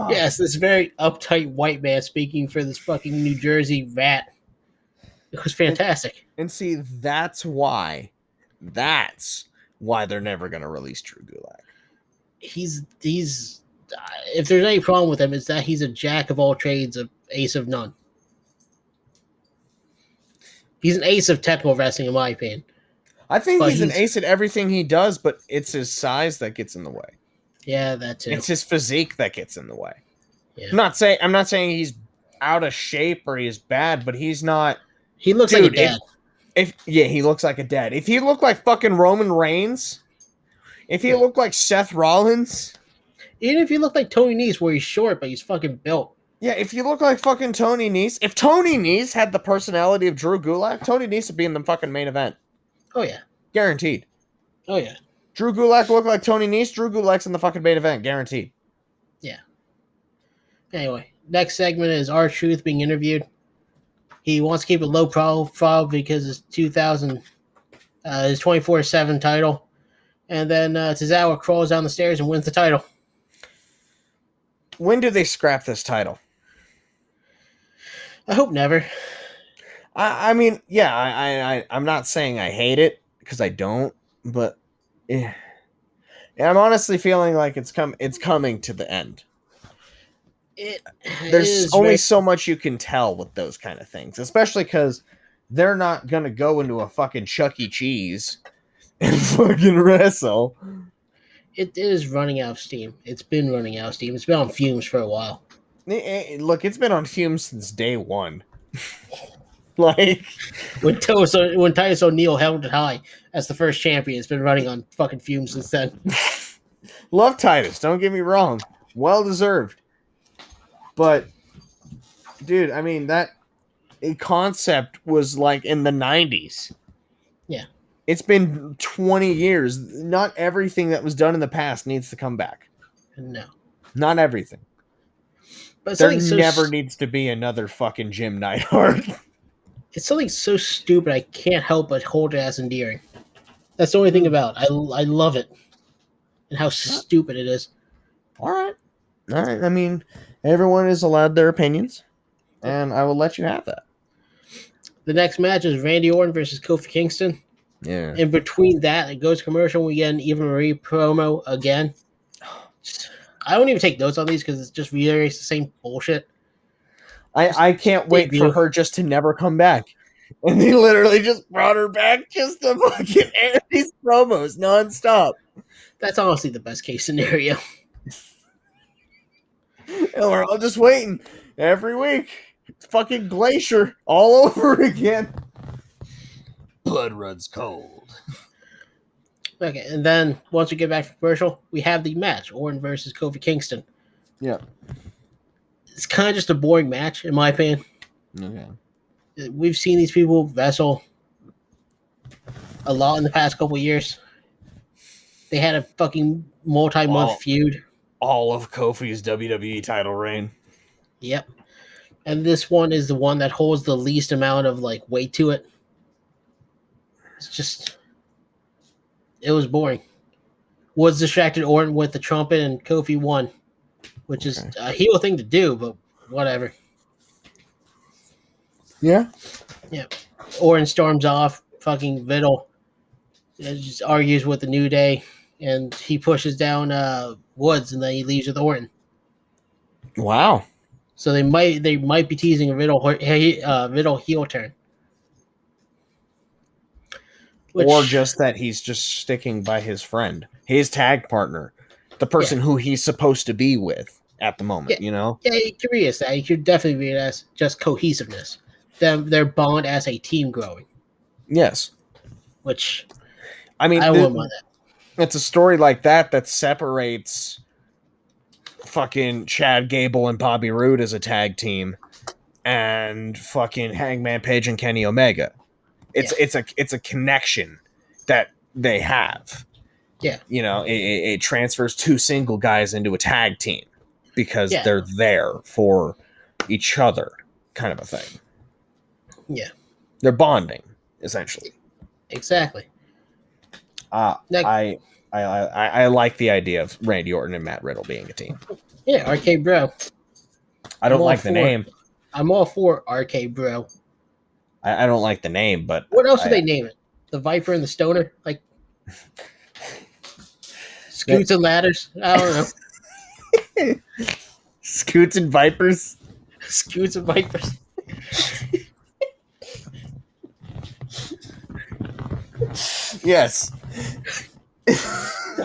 B: Yes, this very uptight white man speaking for this fucking New Jersey rat. It was fantastic.
A: And see, that's why they're never going to release Drew Gulak.
B: He's if there's any problem with him, it's that he's a jack of all trades, an ace of none. He's an ace of technical wrestling, in my opinion.
A: I think he's an ace at everything he does, but it's his size that gets in the way.
B: Yeah, that too.
A: It's his physique that gets in the way.
B: Yeah.
A: I'm not saying he's out of shape or he's bad, but he's not.
B: He looks like a dad.
A: He looks like a dad. If he looked like fucking Roman Reigns, if he looked like Seth Rollins,
B: even if he looked like Tony Nese, where he's short but he's fucking built.
A: Yeah, if you look like fucking Tony Nese, if Tony Nese had the personality of Drew Gulak, Tony Nese would be in the fucking main event.
B: Oh yeah,
A: guaranteed.
B: Oh yeah,
A: Drew Gulak looked like Tony Nese. Drew Gulak's in the fucking main event, guaranteed.
B: Yeah. Anyway, next segment is R-Truth being interviewed. He wants to keep it low profile because his 24/7 title, and then Tozawa crawls down the stairs and wins the title.
A: When do they scrap this title?
B: I hope never.
A: I mean, yeah, I'm not saying I hate it because I don't, but I'm honestly feeling like it's coming to the end. There's only so much you can tell with those kind of things, especially because they're not gonna go into a fucking Chuck E. Cheese and fucking wrestle.
B: It is running out of steam. It's been running out of steam. It's been on fumes for a while.
A: Look, it's been on fumes since day one. Like
B: when Titus O'Neil held it high as the first champion, it's been running on fucking fumes since then.
A: Love Titus, don't get me wrong. Well deserved. But dude, I mean that concept was like in the 90s.
B: Yeah.
A: It's been 20 years. Not everything that was done in the past needs to come back.
B: No.
A: Not everything. But there never needs to be another fucking Jim Neidhart.
B: It's something so stupid I can't help but hold it as endearing. That's the only thing about it. I love it. And how stupid it is.
A: All right. I mean, everyone is allowed their opinions. And I will let you have that. The
B: next match is Randy Orton versus Kofi Kingston.
A: Yeah.
B: In between that, it goes commercial. We get an Eva Marie promo again. I don't even take notes on these because it just reiterates the same bullshit.
A: I can't wait for her just to never come back. And they literally just brought her back just to fucking air these promos nonstop.
B: That's honestly the best case scenario.
A: And we're all just waiting every week. It's fucking Glacier all over again. Blood runs cold.
B: Okay, and then once we get back from commercial, we have the match: Orton versus Kofi Kingston.
A: Yeah.
B: It's kind of just a boring match, in my opinion.
A: Okay.
B: We've seen these people wrestle a lot in the past couple of years. They had a fucking multi-month feud.
A: All of Kofi's WWE title reign.
B: Yep. And this one is the one that holds the least amount of like weight to it. It's just, it was boring. Woods distracted Orton with the trumpet and Kofi won, which is a heel thing to do, but whatever.
A: Yeah.
B: Yeah. Orton storms off. Fucking Viddle just argues with the New Day, and he pushes down Woods, and then he leaves with Orton.
A: Wow.
B: So they might be teasing a Viddle heel turn.
A: Or just that he's just sticking by his friend, his tag partner, the person who he's supposed to be with at the moment, you know?
B: Yeah, you can read it as that. You could definitely read it as just cohesiveness. Their bond as a team growing.
A: Yes.
B: Which,
A: I mean,
B: I wouldn't mind that.
A: It's a story like that separates fucking Chad Gable and Bobby Roode as a tag team and fucking Hangman Page and Kenny Omega. It's a connection that they have.
B: Yeah.
A: You know, it transfers two single guys into a tag team because they're there for each other, kind of a thing.
B: Yeah.
A: They're bonding, essentially.
B: Exactly.
A: I like the idea of Randy Orton and Matt Riddle being a team.
B: Yeah, RK Bro.
A: I don't like the name.
B: I'm all for RK Bro.
A: I don't like the name, but
B: what else do they name it? The Viper and the Stoner? Like Scoots and Ladders? I don't know.
A: Scoots and Vipers?
B: Scoots and Vipers.
A: Yes.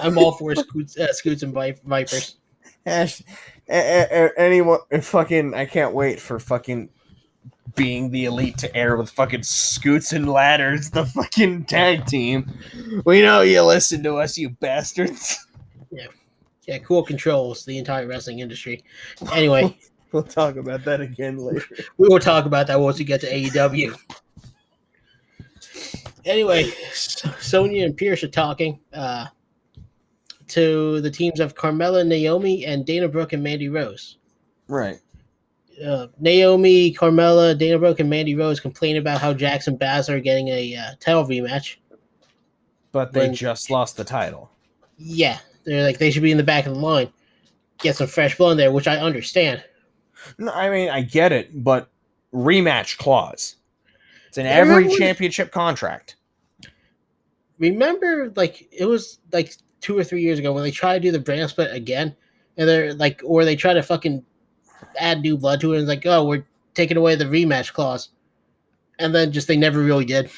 B: I'm all for Scoots and Vipers.
A: Anyone fucking I can't wait for fucking being the Elite to air with fucking Scoots and Ladders, the fucking tag team. We know you listen to us, you bastards.
B: Yeah, cool controls the entire wrestling industry. Anyway.
A: We'll talk about that again later.
B: We will talk about that once we get to AEW. Anyway, Sonya and Pierce are talking to the teams of Carmella, Naomi, and Dana Brooke and Mandy Rose.
A: Right.
B: Naomi, Carmella, Dana Brooke, and Mandy Rose complain about how Jax and Baszler are getting a title rematch.
A: But they just lost the title.
B: Yeah. They're like, they should be in the back of the line. Get some fresh blood in there, which I understand.
A: No, I mean, I get it, but rematch clause. It's in every championship contract.
B: Remember, like, it was like 2 or 3 years ago when they tried to do the brand split again, and they're like, or they try to fucking add new blood to it, and it's like, oh, we're taking away the rematch clause, and then just they never really did.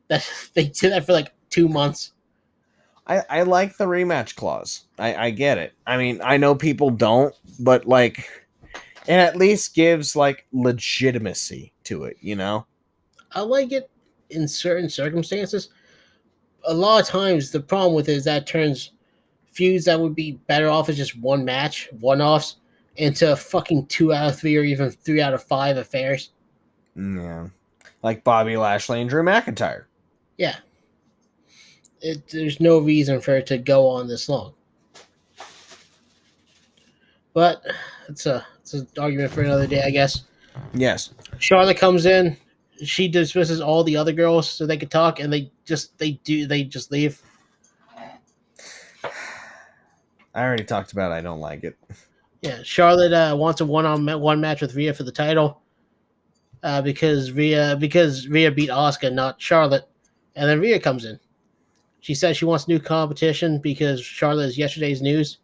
B: That they did that for like 2 months.
A: I like the rematch clause. I get it. I mean, I know people don't, but like, it at least gives like legitimacy to it, you know?
B: I like it in certain circumstances. A lot of times, the problem with it is that turns feuds that would be better off as just one match, one-offs, into fucking 2 out of 3 or even 3 out of 5 affairs.
A: Yeah. Like Bobby Lashley and Drew McIntyre.
B: Yeah. There's no reason for it to go on this long. But it's an argument for another day, I guess.
A: Yes.
B: Charlotte comes in. She dismisses all the other girls so they could talk, and they just leave.
A: I already talked about it. I don't like it.
B: Yeah, Charlotte wants a one-on-one match with Rhea for the title because Rhea beat Asuka, not Charlotte. And then Rhea comes in. She says she wants new competition because Charlotte is yesterday's news.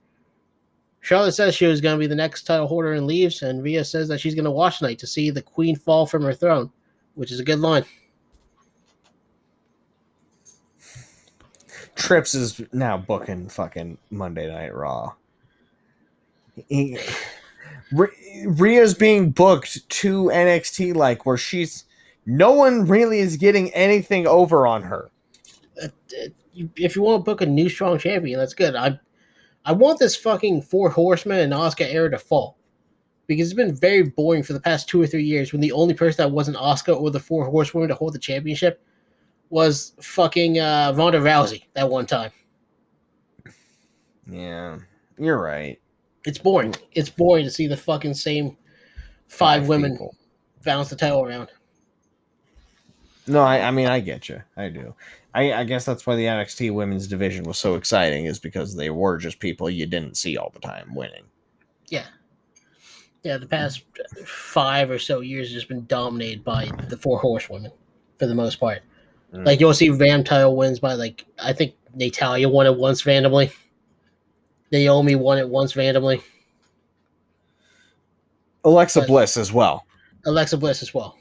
B: Charlotte says she was going to be the next title holder and leaves, and Rhea says that she's going to watch tonight to see the queen fall from her throne, which is a good line.
A: Trips is now booking fucking Monday Night Raw. Rhea's being booked to NXT like where no one really is getting anything over on her.
B: If you want to book a new strong champion, that's good. I want this fucking Four Horsemen and Asuka era to fall. Because it's been very boring for the past 2 or 3 years when the only person that wasn't Asuka or the Four Horsewomen to hold the championship was fucking Ronda Rousey that one time.
A: Yeah, you're right.
B: It's boring. It's boring to see the fucking same five women
A: people
B: bounce the title around.
A: No, I mean, I get you. I do. I guess that's why the NXT women's division was so exciting, is because they were just people you didn't see all the time winning.
B: Yeah. Yeah, the past 5 or so years has just been dominated by the Four Horsewomen for the most part. Like, you'll see Ram title wins by, like, I think Natalya won it once randomly. Naomi won it once randomly.
A: Alexa Bliss as well.
B: Alexa Bliss as well.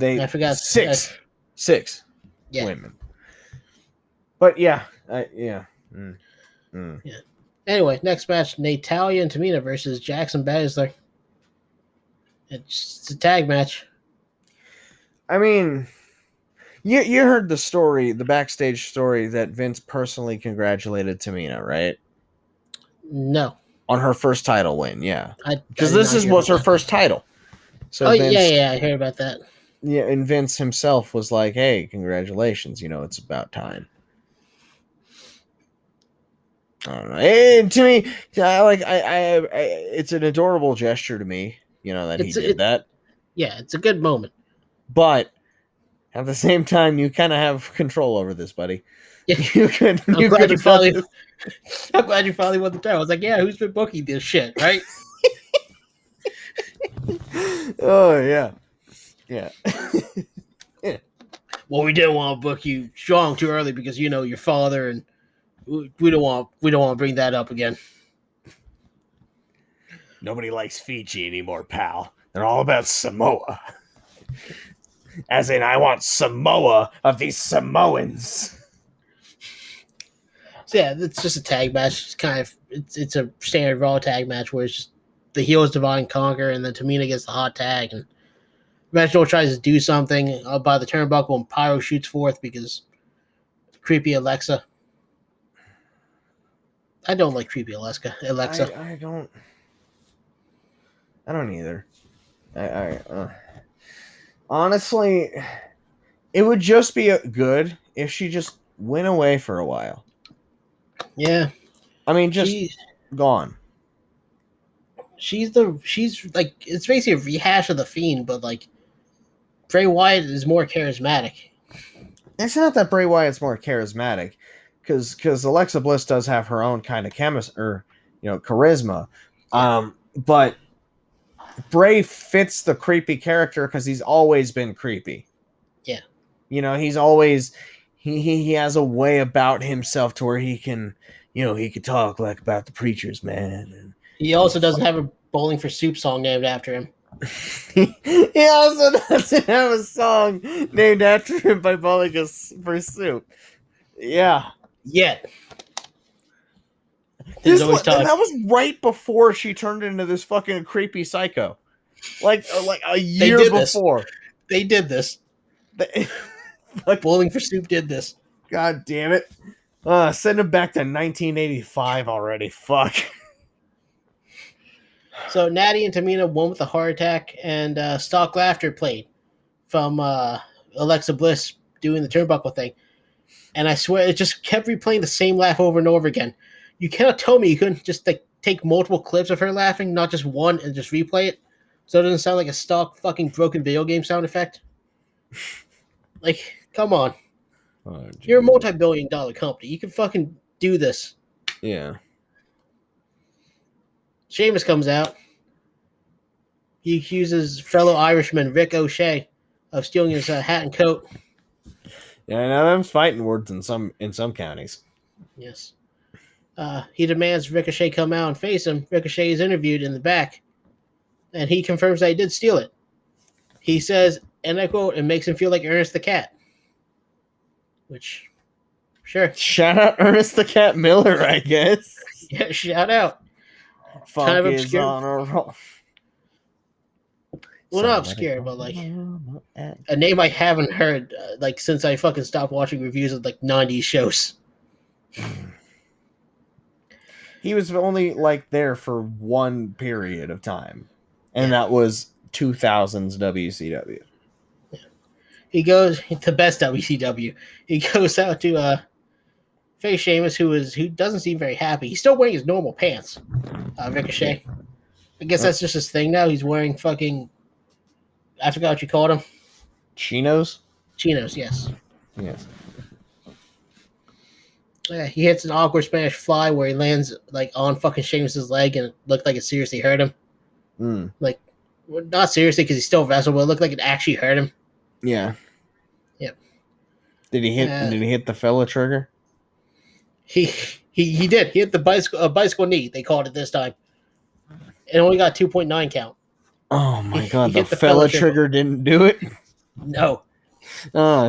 B: I forgot
A: six women. But yeah, yeah.
B: Yeah. Anyway, next match: Natalya and Tamina versus Jackson Baszler. It's a tag match.
A: I mean, you heard the story, the backstage story that Vince personally congratulated Tamina, right?
B: No.
A: On her first title win, yeah. Because this was her first title. So Vince,
B: yeah, I heard about that.
A: Yeah, and Vince himself was like, "Hey, congratulations! It's about time." I don't know. And to me, it's an adorable gesture to me, that he did that.
B: Yeah, it's a good moment.
A: But at the same time, you kind of have control over this, buddy.
B: Yeah. I'm glad you finally won the title. I was like, yeah, who's been booking this shit, right?
A: Oh yeah. Yeah.
B: Yeah. Well, we didn't want to book you strong too early because your father, and we don't want to bring that up again.
A: Nobody likes Fiji anymore, pal. They're all about Samoa. As in, I want Samoa of these Samoans.
B: So yeah, it's just a tag match. It's kind of it's a standard Raw tag match where it's just the heels divide and conquer, and then Tamina gets the hot tag, and Reginald tries to do something by the turnbuckle, and Pyro shoots forth because creepy Alexa. I don't like creepy Alexa.
A: I don't either. Honestly, it would just be good if she just went away for a while.
B: Yeah,
A: I mean, just gone.
B: She's like, it's basically a rehash of the Fiend, but like Bray Wyatt is more charismatic.
A: It's not that Bray Wyatt's more charismatic, because Alexa Bliss does have her own kind of charisma. But Bray fits the creepy character because he's always been creepy.
B: Yeah.
A: He's always he has a way about himself to where he can, he could talk like about the preachers, man. And
B: he also doesn't have a Bowling for Soup song named after him.
A: He also doesn't have a song named after him by Bowling for Soup. Yeah.
B: Yet.
A: And that was right before she turned into this fucking creepy psycho. Like a year before.
B: They did this. Bowling for Soup did this.
A: God damn it. Send him back to 1985 already. Fuck.
B: So Natty and Tamina won with a heart attack, and stock laughter played from Alexa Bliss doing the turnbuckle thing. And I swear it just kept replaying the same laugh over and over again. You cannot tell me you couldn't just take multiple clips of her laughing, not just one, and just replay it, so it doesn't sound like a stock fucking broken video game sound effect. Like, come on. Oh, you're a multi-billion-dollar company. You can fucking do this.
A: Yeah.
B: Sheamus comes out. He accuses fellow Irishman Rick O'Shea of stealing his hat and coat.
A: Yeah, now them fighting words in some counties.
B: Yes. He demands Ricochet come out and face him. Ricochet is interviewed in the back, and he confirms that he did steal it. He says, and I quote, "It makes him feel like Ernest the Cat," which Sure.
A: Shout out Ernest the Cat Miller, I guess.
B: Yeah, shout out.
A: Funk
B: Kind of
A: is
B: obscure.
A: on a roll.
B: Well, not obscure, but like a name I haven't heard like since I fucking stopped watching reviews of like 90s shows.
A: He was only like there for one period of time, and that was 2000s WCW.
B: He goes to best WCW. He goes out to face Sheamus, who doesn't seem very happy. He's still wearing his normal pants. Ricochet. Yeah. I guess that's just his thing now. He's wearing fucking. I forgot what you called him.
A: Chinos?
B: Chinos, yes.
A: Yes.
B: Yeah, he hits an awkward Spanish fly where he lands like on fucking Sheamus's leg and it looked like it seriously hurt him. Like, well, not seriously because he still wrestled, but it looked like it actually hurt him.
A: Yeah.
B: Yep.
A: Did he hit the fella trigger?
B: He did. He hit the bicycle knee. They called it this time. It only got 2.9 count.
A: Oh my god, the fella trigger didn't do it?
B: No.
A: Oh,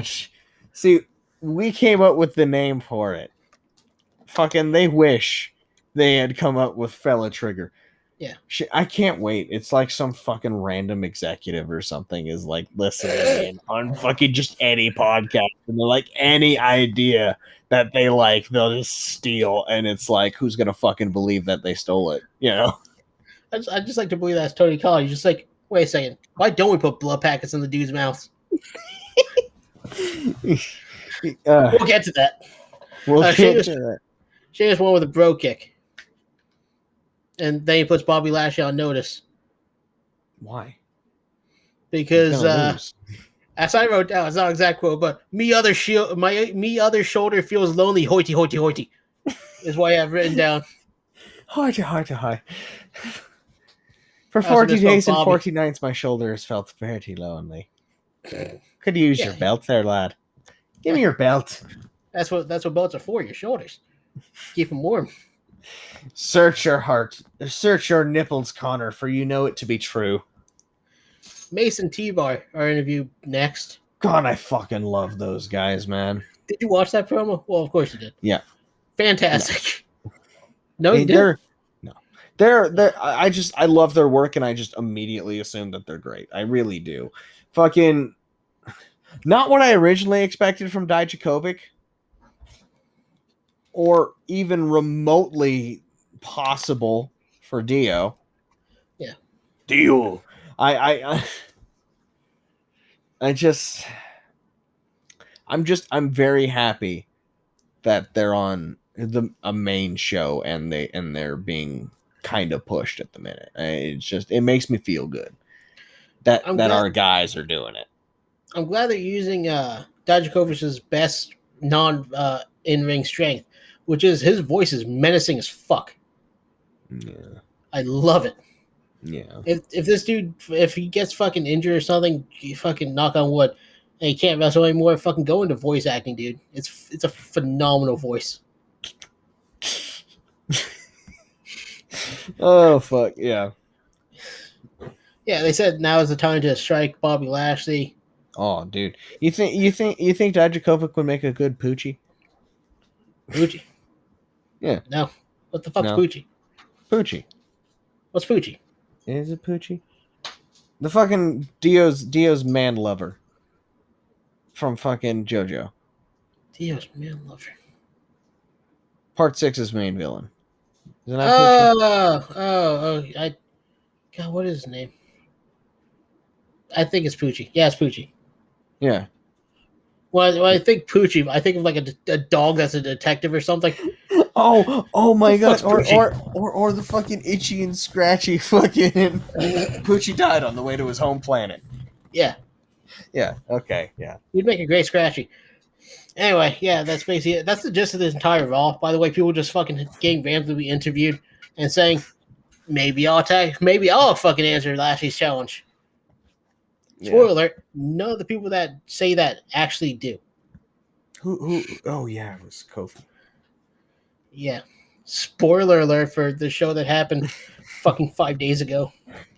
A: see, we came up with the name for it. Fucking, they wish they had come up with fella trigger.
B: Yeah.
A: I can't wait. It's like some fucking random executive or something is like listening in on fucking just any podcast, and they're like, any idea that they like, they'll just steal, and it's like, who's gonna fucking believe that they stole it? You know?
B: I just like to believe that's Tony Khan. He's just like, wait a second, why don't we put blood packets in the dude's mouth? We'll get to that. Sheamus won with a bro kick. And then he puts Bobby Lashley on notice.
A: Why?
B: Because as I wrote down, it's not an exact quote, but me other shoulder feels lonely, hoity hoity hoity. Is why I've written down.
A: Hoity hoity hoity. For 40 days and 40 nights, my shoulders felt very lonely. Could use your belt there, lad. Give me your belt.
B: That's what belts are for, your shoulders. Keep them warm.
A: Search your heart. Search your nipples, Connor, for you know it to be true.
B: Mason T-Bar, our interview next.
A: God, I fucking love those guys, man.
B: Did you watch that promo? Well, of course you did.
A: Yeah.
B: Fantastic. No, you didn't?
A: I love their work, and I just immediately assume that they're great. I really do. Fucking not what I originally expected from Dijakovic, or even remotely possible for Dio.
B: Yeah.
A: Dio. I'm very happy that they're on a main show and they're being kind of pushed at the minute. It makes me feel good that our guys are doing it.
B: I'm glad they're using Dijakovic's best in-ring strength, which is his voice is menacing as fuck.
A: Yeah.
B: I love it.
A: Yeah.
B: If this dude, if he gets fucking injured or something, you fucking knock on wood, and he can't wrestle anymore, fucking go into voice acting, dude. It's a phenomenal voice.
A: Oh fuck yeah.
B: Yeah, they said now is the time to strike Bobby Lashley.
A: Oh, dude, you think Dijakovic would make a good Poochie?
B: Poochie?
A: Yeah.
B: No. What the fuck's Poochie?
A: Poochie.
B: What's Poochie?
A: Is it Poochie? The fucking Dio's man lover from fucking JoJo.
B: Dio's man lover.
A: Part 6's main villain. Isn't that Poochie?
B: God, what is his name? I think it's Poochie. Yeah, it's Poochie.
A: Yeah.
B: Well, I think Poochie, I think of like a dog that's a detective or something.
A: Oh my god! Or the fucking itchy and scratchy fucking Poochie died on the way to his home planet.
B: Yeah.
A: Yeah. Okay. Yeah.
B: You'd make a great scratchy. Anyway, yeah, that's basically it. That's the gist of this entire Raw. By the way, people just fucking getting randomly interviewed and saying, maybe I'll fucking answer Lashley's challenge. Spoiler alert, none of the people that say that actually do.
A: Who? Oh, yeah, it was Kofi.
B: Yeah. Spoiler alert for the show that happened fucking 5 days ago.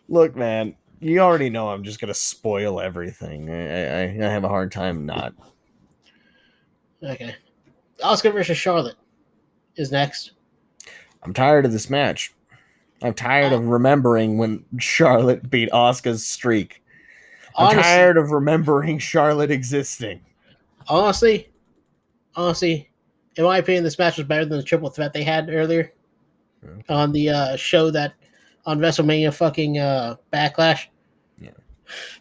A: Look, man, you already know I'm just going to spoil everything. I have a hard time not.
B: Okay. Asuka versus Charlotte is next.
A: I'm tired of this match. I'm tired of remembering when Charlotte beat Asuka's streak. I'm tired of remembering Charlotte existing.
B: Honestly, in my opinion, this match was better than the triple threat they had earlier on the show that on WrestleMania fucking Backlash.
A: Yeah.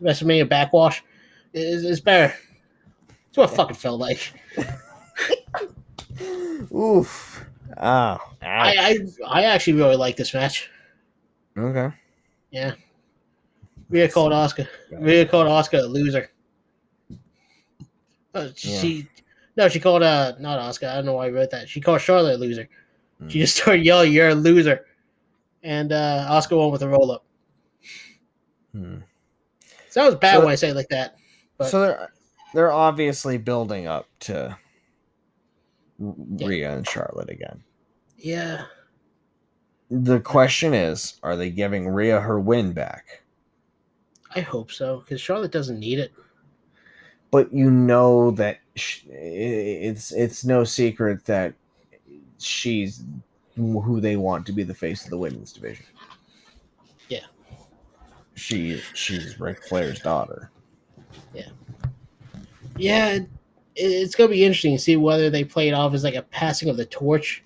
B: WrestleMania Backwash is better. It's what it fucking felt like.
A: Oof. Oh,
B: I actually really like this match.
A: Okay.
B: Yeah. Rhea called Asuka a loser. She called not Asuka. I don't know why I wrote that. She called Charlotte a loser. She just started yelling, "You're a loser," and Asuka won with a roll up. So that was bad when I say it like that. But
A: so they're obviously building up to Rhea and Charlotte again.
B: Yeah.
A: The question is, are they giving Rhea her win back?
B: I hope so, because Charlotte doesn't need it.
A: But you know that it's no secret that she's who they want to be the face of the women's division.
B: Yeah.
A: She's Ric Flair's daughter.
B: Yeah. Yeah, it's going to be interesting to see whether they play it off as like a passing of the torch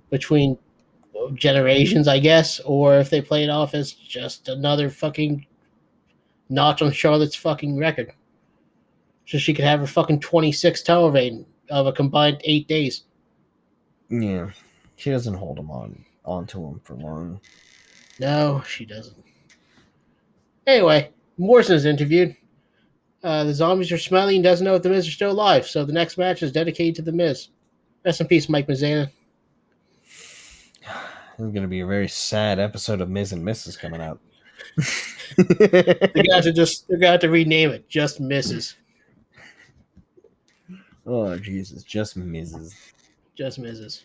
B: between generations, I guess, or if they play it off as just another fucking notch on Charlotte's fucking record. So she could have her fucking 26 title reign of a combined 8 days.
A: Yeah. She doesn't hold him onto him for long.
B: No, she doesn't. Anyway, Morrison is interviewed. The zombies are smiling and doesn't know if the Miz are still alive, so the next match is dedicated to the Miz. Rest in peace, Mike Mizanin.
A: This is going to be a very sad episode of Miz and Mrs. coming out.
B: They're gonna have to rename it. Just Mrs.
A: Oh Jesus, just Mrs.
B: Just Mrs.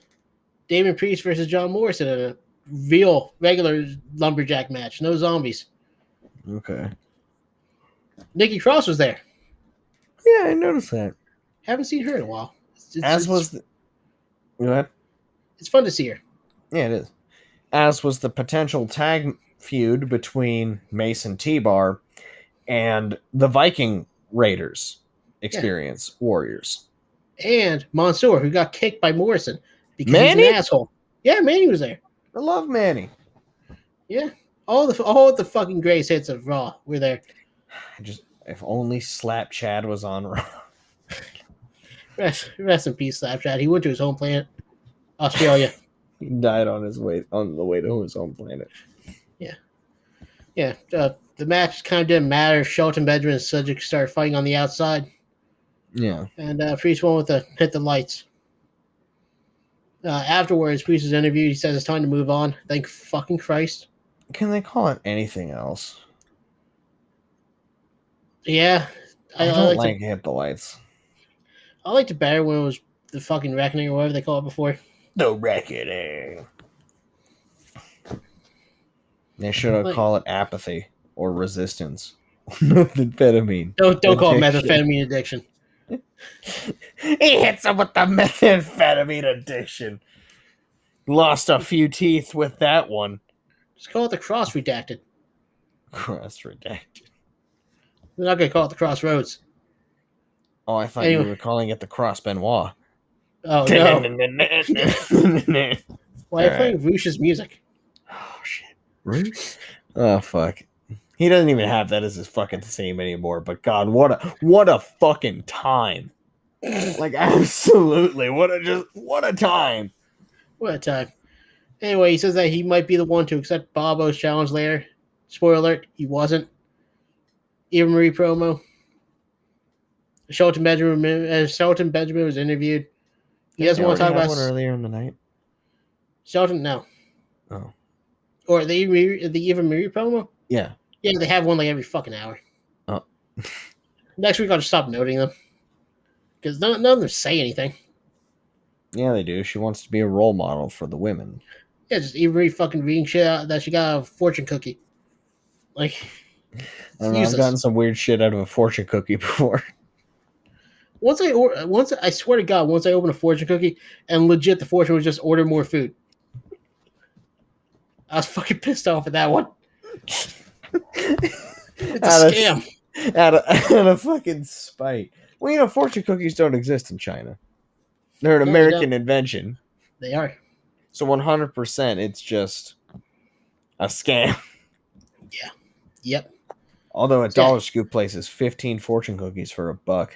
B: Damon Priest versus John Morrison in a real regular lumberjack match. No zombies.
A: Okay.
B: Nikki Cross was there.
A: Yeah, I noticed that.
B: Haven't seen her in a while.
A: Go ahead.
B: It's fun to see her.
A: Yeah, it is. As was the potential tag feud between Mason T-Bar and the Viking Raiders Experience Warriors.
B: And Mansoor, who got kicked by Morrison because
A: Manny?
B: he's an asshole. Yeah, Manny was there.
A: I love Manny.
B: Yeah. All the fucking greatest hits of Raw were there.
A: If only Slap Chad was on Raw.
B: Rest in peace, Slap Chad. He went to his home planet, Australia.
A: He died on the way to his home planet.
B: Yeah. The match kind of didn't matter. Shelton Benjamin and Cedric started fighting on the outside.
A: Yeah.
B: And Priest won with hit the lights. Afterwards, Priest was interviewed. He says it's time to move on. Thank fucking Christ.
A: Can they call it anything else?
B: Yeah.
A: I don't like hit the lights.
B: I liked it better when it was the fucking Reckoning or whatever they call it before.
A: The Reckoning. They should have called it apathy or resistance. Methamphetamine.
B: Don't call it methamphetamine addiction.
A: He hits him with the methamphetamine addiction. Lost a few teeth with that one.
B: Just call it the Cross Redacted.
A: Cross Redacted.
B: We're not going to call it the Crossroads.
A: Oh, I thought you were calling it the Cross Benoit.
B: Oh, no. Why are you playing Roosh's music?
A: Oh, shit. Roosh? Oh, fuck. He doesn't even have that as his fucking theme anymore, but God, what a fucking time. Like, absolutely. What a time.
B: What a time. Anyway, he says that he might be the one to accept Bobo's challenge later. Spoiler alert, he wasn't. Eva Marie promo. Shelton Benjamin was interviewed. He doesn't want to talk about
A: one earlier in the night.
B: Shelton, no.
A: Oh.
B: Or the Eva Marie promo?
A: Yeah.
B: Yeah, they have one like every fucking hour.
A: Oh.
B: Next week I'll just stop noting them. Because none of them say anything.
A: Yeah, they do. She wants to be a role model for the women.
B: Yeah, just Eva Marie fucking reading shit out that she got out of a fortune cookie. Like,
A: I don't know, I've gotten some weird shit out of a fortune cookie before.
B: Once I swear to God, once I opened a fortune cookie and legit the fortune was just order more food. I was fucking pissed off at that one. It's a scam.
A: Out of fucking spite. Well, fortune cookies don't exist in China. They're an
B: No, they
A: American
B: don't.
A: invention.
B: They are.
A: So 100% it's just a scam.
B: Yeah. Yep.
A: Although at
B: Yeah.
A: Dollar Scoop places 15 fortune cookies for $1.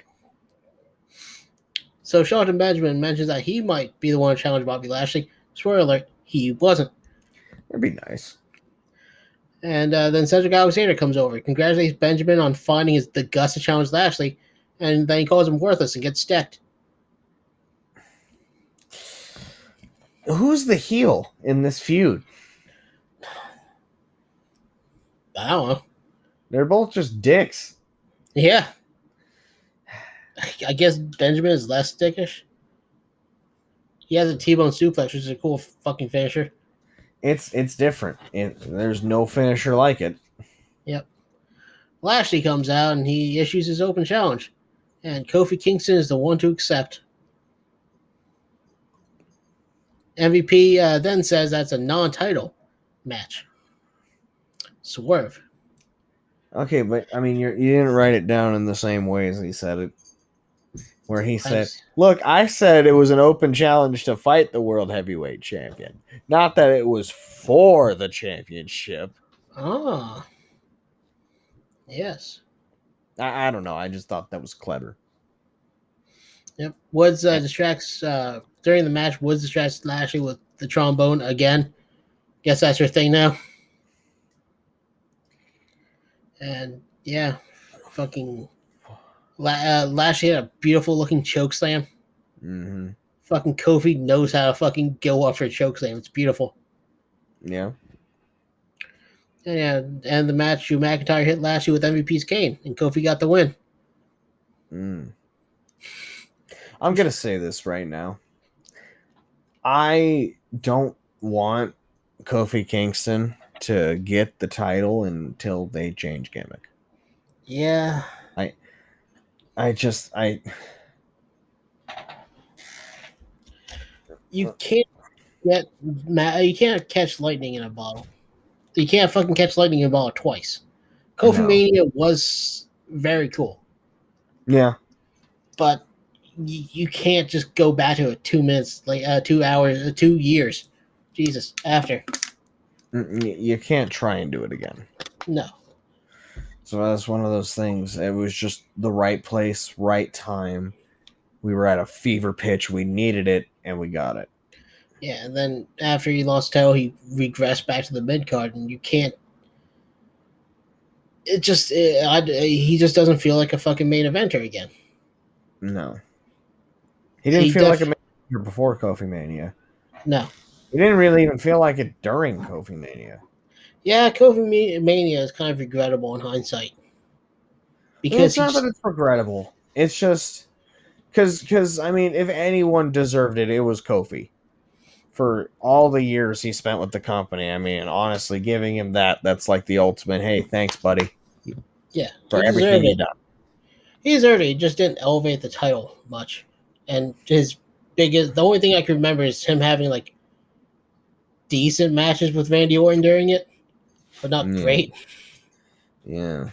B: So Shelton Benjamin mentions that he might be the one to challenge Bobby Lashley. Spoiler alert, he wasn't.
A: That'd be nice.
B: And then Cedric Alexander comes over, congratulates Benjamin on finding the guts to challenge Lashley, and then he calls him worthless and gets stacked.
A: Who's the heel in this feud?
B: I don't know.
A: They're both just dicks.
B: Yeah. I guess Benjamin is less dickish. He has a T-bone suplex, which is a cool fucking finisher.
A: It's different. There's no finisher like it.
B: Yep. Lashley comes out and he issues his open challenge. And Kofi Kingston is the one to accept. MVP then says that's a non-title match. Swerve.
A: Okay, but I mean, you didn't write it down in the same way as he said it. Where he said, look, I said it was an open challenge to fight the World Heavyweight Champion. Not that it was for the championship.
B: Ah. Yes.
A: I don't know. I just thought that was clever.
B: Yep. Woods distracts, during the match, Woods distracts Lashley with the trombone again. Guess that's her thing now. And, yeah, fucking Lashley had a beautiful looking choke slam.
A: Mm-hmm.
B: Fucking Kofi knows how to fucking go up for a choke slam. It's beautiful.
A: Yeah.
B: And, yeah, and the match, Drew McIntyre hit Lashley with MVP's cane, and Kofi got the win.
A: I'm going to say this right now. I don't want Kofi Kingston to get the title until they change gimmick.
B: Yeah. You can't catch lightning in a bottle. You can't fucking catch lightning in a bottle twice. Kofi Mania was very cool.
A: Yeah.
B: But you can't just go back to it 2 minutes, 2 hours, 2 years. Jesus, after.
A: You can't try and do it again.
B: No.
A: So that's one of those things. It was just the right place, right time. We were at a fever pitch. We needed it, and we got it.
B: Yeah, and then after he lost title, he regressed back to the mid card, and you can't. He just doesn't feel like a fucking main eventer again.
A: No. He didn't feel like a main eventer before Kofi Mania.
B: No.
A: He didn't really even feel like it during Kofi Mania.
B: Yeah, Kofi Mania is kind of regrettable in hindsight.
A: Because it's not that it's regrettable. It's just because I mean, if anyone deserved it, it was Kofi. For all the years he spent with the company, I mean, honestly, giving him that's like the ultimate. Hey, thanks, buddy.
B: Yeah,
A: for everything you've done.
B: He deserved it. He just didn't elevate the title much, and the only thing I can remember is him having like decent matches with Randy Orton during it, but not great.
A: Yeah.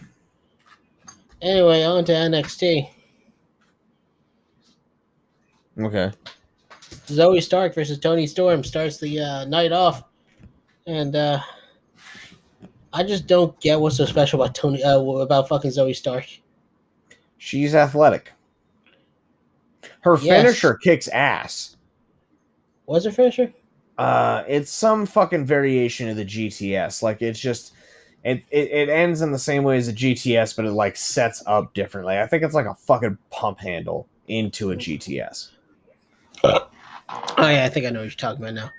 B: Anyway, on to NXT.
A: Okay.
B: Zoe Stark versus Toni Storm starts the night off, and I just don't get what's so special about about fucking Zoe Stark.
A: She's athletic. Her finisher kicks ass.
B: What's her finisher?
A: It's some fucking variation of the GTS. Like it's just it ends in the same way as a GTS, but it like sets up differently. I think it's like a fucking pump handle into a GTS.
B: Oh yeah, I think I know what you're talking about now.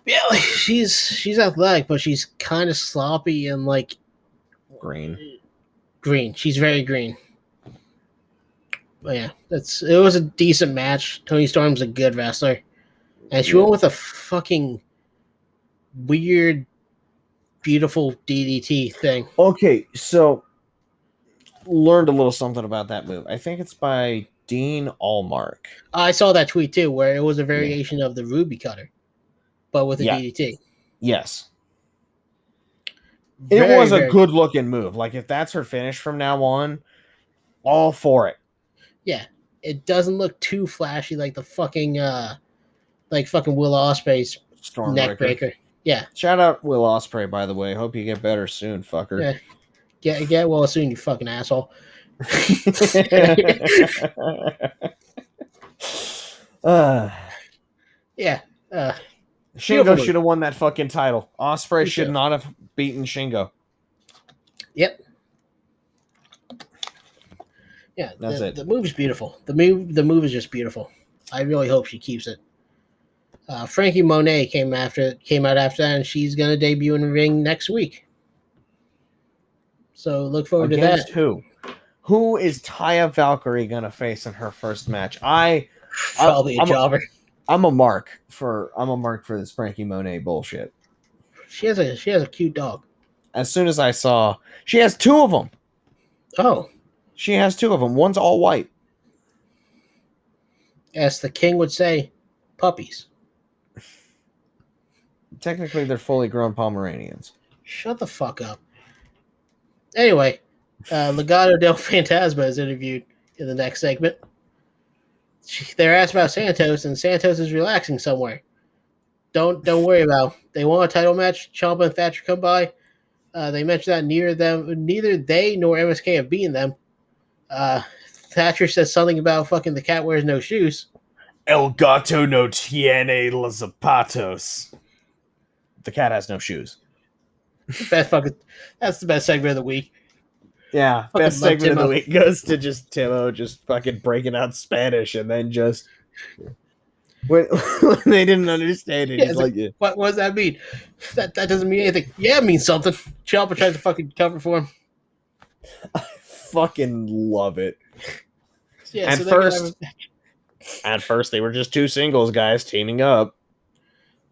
B: Yeah, like, she's athletic, but she's kind of sloppy and like
A: green.
B: She's very green. But yeah, it was a decent match. Toni Storm's a good wrestler, and she went with a fucking weird, beautiful DDT thing.
A: Okay, so learned a little something about that move. I think it's by Dean Allmark.
B: I saw that tweet too, where it was a variation of the Ruby Cutter, but with a DDT.
A: Yes.
B: Very,
A: it was a
B: very
A: good looking move. Like, if that's her finish from now on, all for it.
B: Yeah. It doesn't look too flashy like the fucking Will Ospreay's neck breaker. Yeah.
A: Shout out Will Ospreay, by the way. Hope you get better soon, fucker.
B: Yeah. Get well soon, you fucking asshole. Yeah.
A: Shingo should have won that fucking title. Ospreay should not have beaten Shingo.
B: Yep. Yeah, that's it. The move is beautiful. The move is just beautiful. I really hope she keeps it. Frankie Monet came out after that, and she's gonna debut in the ring next week. So look forward to that.
A: Against who? Who is Taya Valkyrie gonna face in her first match?
B: Probably a jobber.
A: I'm a mark for this Frankie Monet bullshit.
B: She has a cute dog.
A: As soon as I saw, she has two of them.
B: Oh.
A: She has two of them. One's all white.
B: As the king would say, puppies.
A: Technically, they're fully grown Pomeranians.
B: Shut the fuck up. Anyway, Legado del Fantasma is interviewed in the next segment. They're asked about Santos, and Santos is relaxing somewhere. Don't worry about him. They want a title match. Ciampa and Thatcher come by. They mentioned that neither they nor MSK have beaten them. Thatcher says something about fucking the cat wears no shoes.
A: El gato no tiene los zapatos. The cat has no shoes.
B: That's the best segment of the week.
A: Yeah, best segment of the week goes to just Timo just fucking breaking out Spanish, and then just when they didn't understand it, he's like, yeah.
B: What does that mean? That doesn't mean anything. Yeah, it means something. Ciampa tries to fucking cover for him.
A: I fucking love it.
B: Yeah,
A: at first they were just two singles guys teaming up,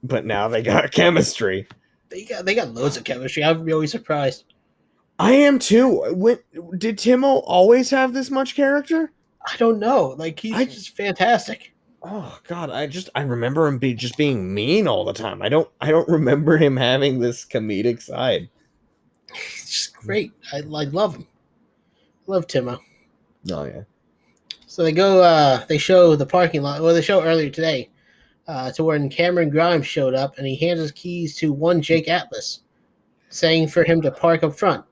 A: but now they got chemistry.
B: They got loads of chemistry. I'm really surprised.
A: I am too. Did Timo always have this much character?
B: I don't know. Like, he's just fantastic.
A: Oh God, I remember him just being mean all the time. I don't remember him having this comedic side.
B: He's just great. I love him. Love Timo.
A: Oh yeah.
B: So they go. They show the parking lot. Well, they show earlier today, to when Cameron Grimes showed up, and he hands his keys to one Jake Atlas, saying for him to park up front.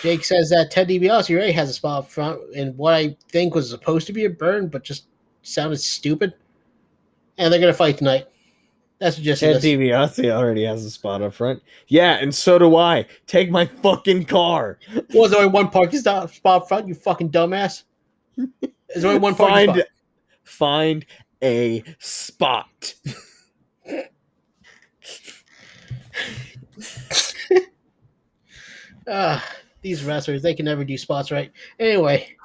B: Jake says that Ted DiBiase already has a spot up front, and what I think was supposed to be a burn, but just sounded stupid. And they're gonna fight tonight. That's just
A: Ted DiBiase already has a spot up front. Yeah, and so do I. Take my fucking car.
B: Was there only one parking spot up front? You fucking dumbass. Is there only one parking spot?
A: Find a spot.
B: These wrestlers, they can never do spots right. Anyway,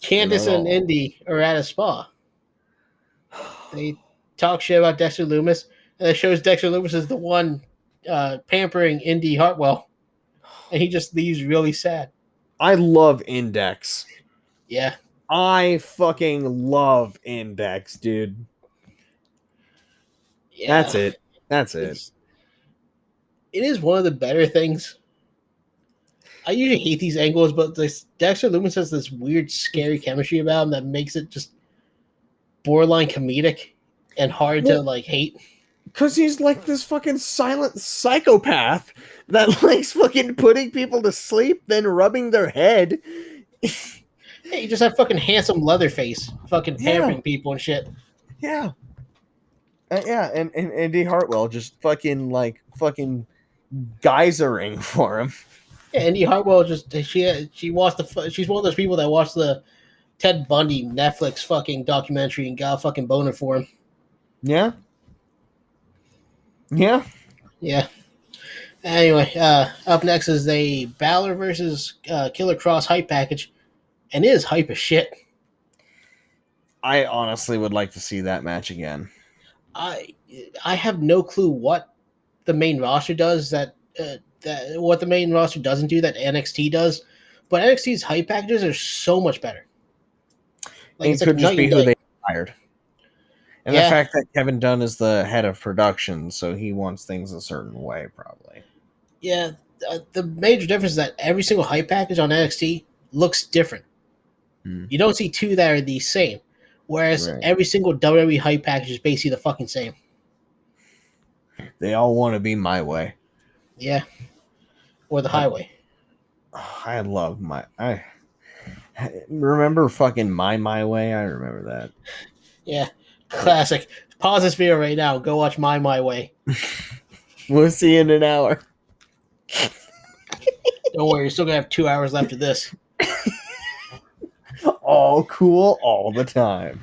B: Candice and Indy are at a spa. They talk shit about Dexter Lumis, and it shows Dexter Lumis is the one pampering Indy Hartwell, and he just leaves really sad.
A: I love Index.
B: Yeah.
A: I fucking love Index, dude.
B: Yeah.
A: That's it.
B: It is one of the better things. I usually hate these angles, but Dexter Lumis has this weird, scary chemistry about him that makes it just borderline comedic and hard to hate.
A: Because he's like this fucking silent psychopath that likes fucking putting people to sleep, then rubbing their head.
B: Hey, you just have fucking handsome Leatherface, fucking pampering people and shit.
A: Yeah. And Indy Hartwell just fucking geysering for him.
B: Yeah, Indy Hartwell she's one of those people that watched the Ted Bundy Netflix fucking documentary and got a fucking boner for him.
A: Yeah. Yeah.
B: Yeah. Anyway, up next is a Balor versus Killer Cross hype package, and it is hype as shit.
A: I honestly would like to see that match again.
B: I have no clue what the main roster does what the main roster doesn't do that NXT does, but NXT's hype packages are so much better. Like
A: It
B: it's like
A: could just
B: night
A: be
B: and
A: who
B: day.
A: they hired. And the
B: Yeah,
A: fact that Kevin Dunn is the head of production, so he wants things a certain way, probably.
B: yeah. The major difference is that every single hype package on NXT looks different.
A: Hmm.
B: You don't see two that are the same, whereas
A: Right.
B: every single WWE hype package is basically the fucking same.
A: They all want to be my way.
B: Yeah, or the
A: I,
B: highway.
A: I love I remember fucking my way. I remember that.
B: Yeah, classic. Pause this video right now. Go watch My Way.
A: We'll see you in an hour.
B: Don't worry, you're still gonna have 2 hours left of this.
A: All cool all the time.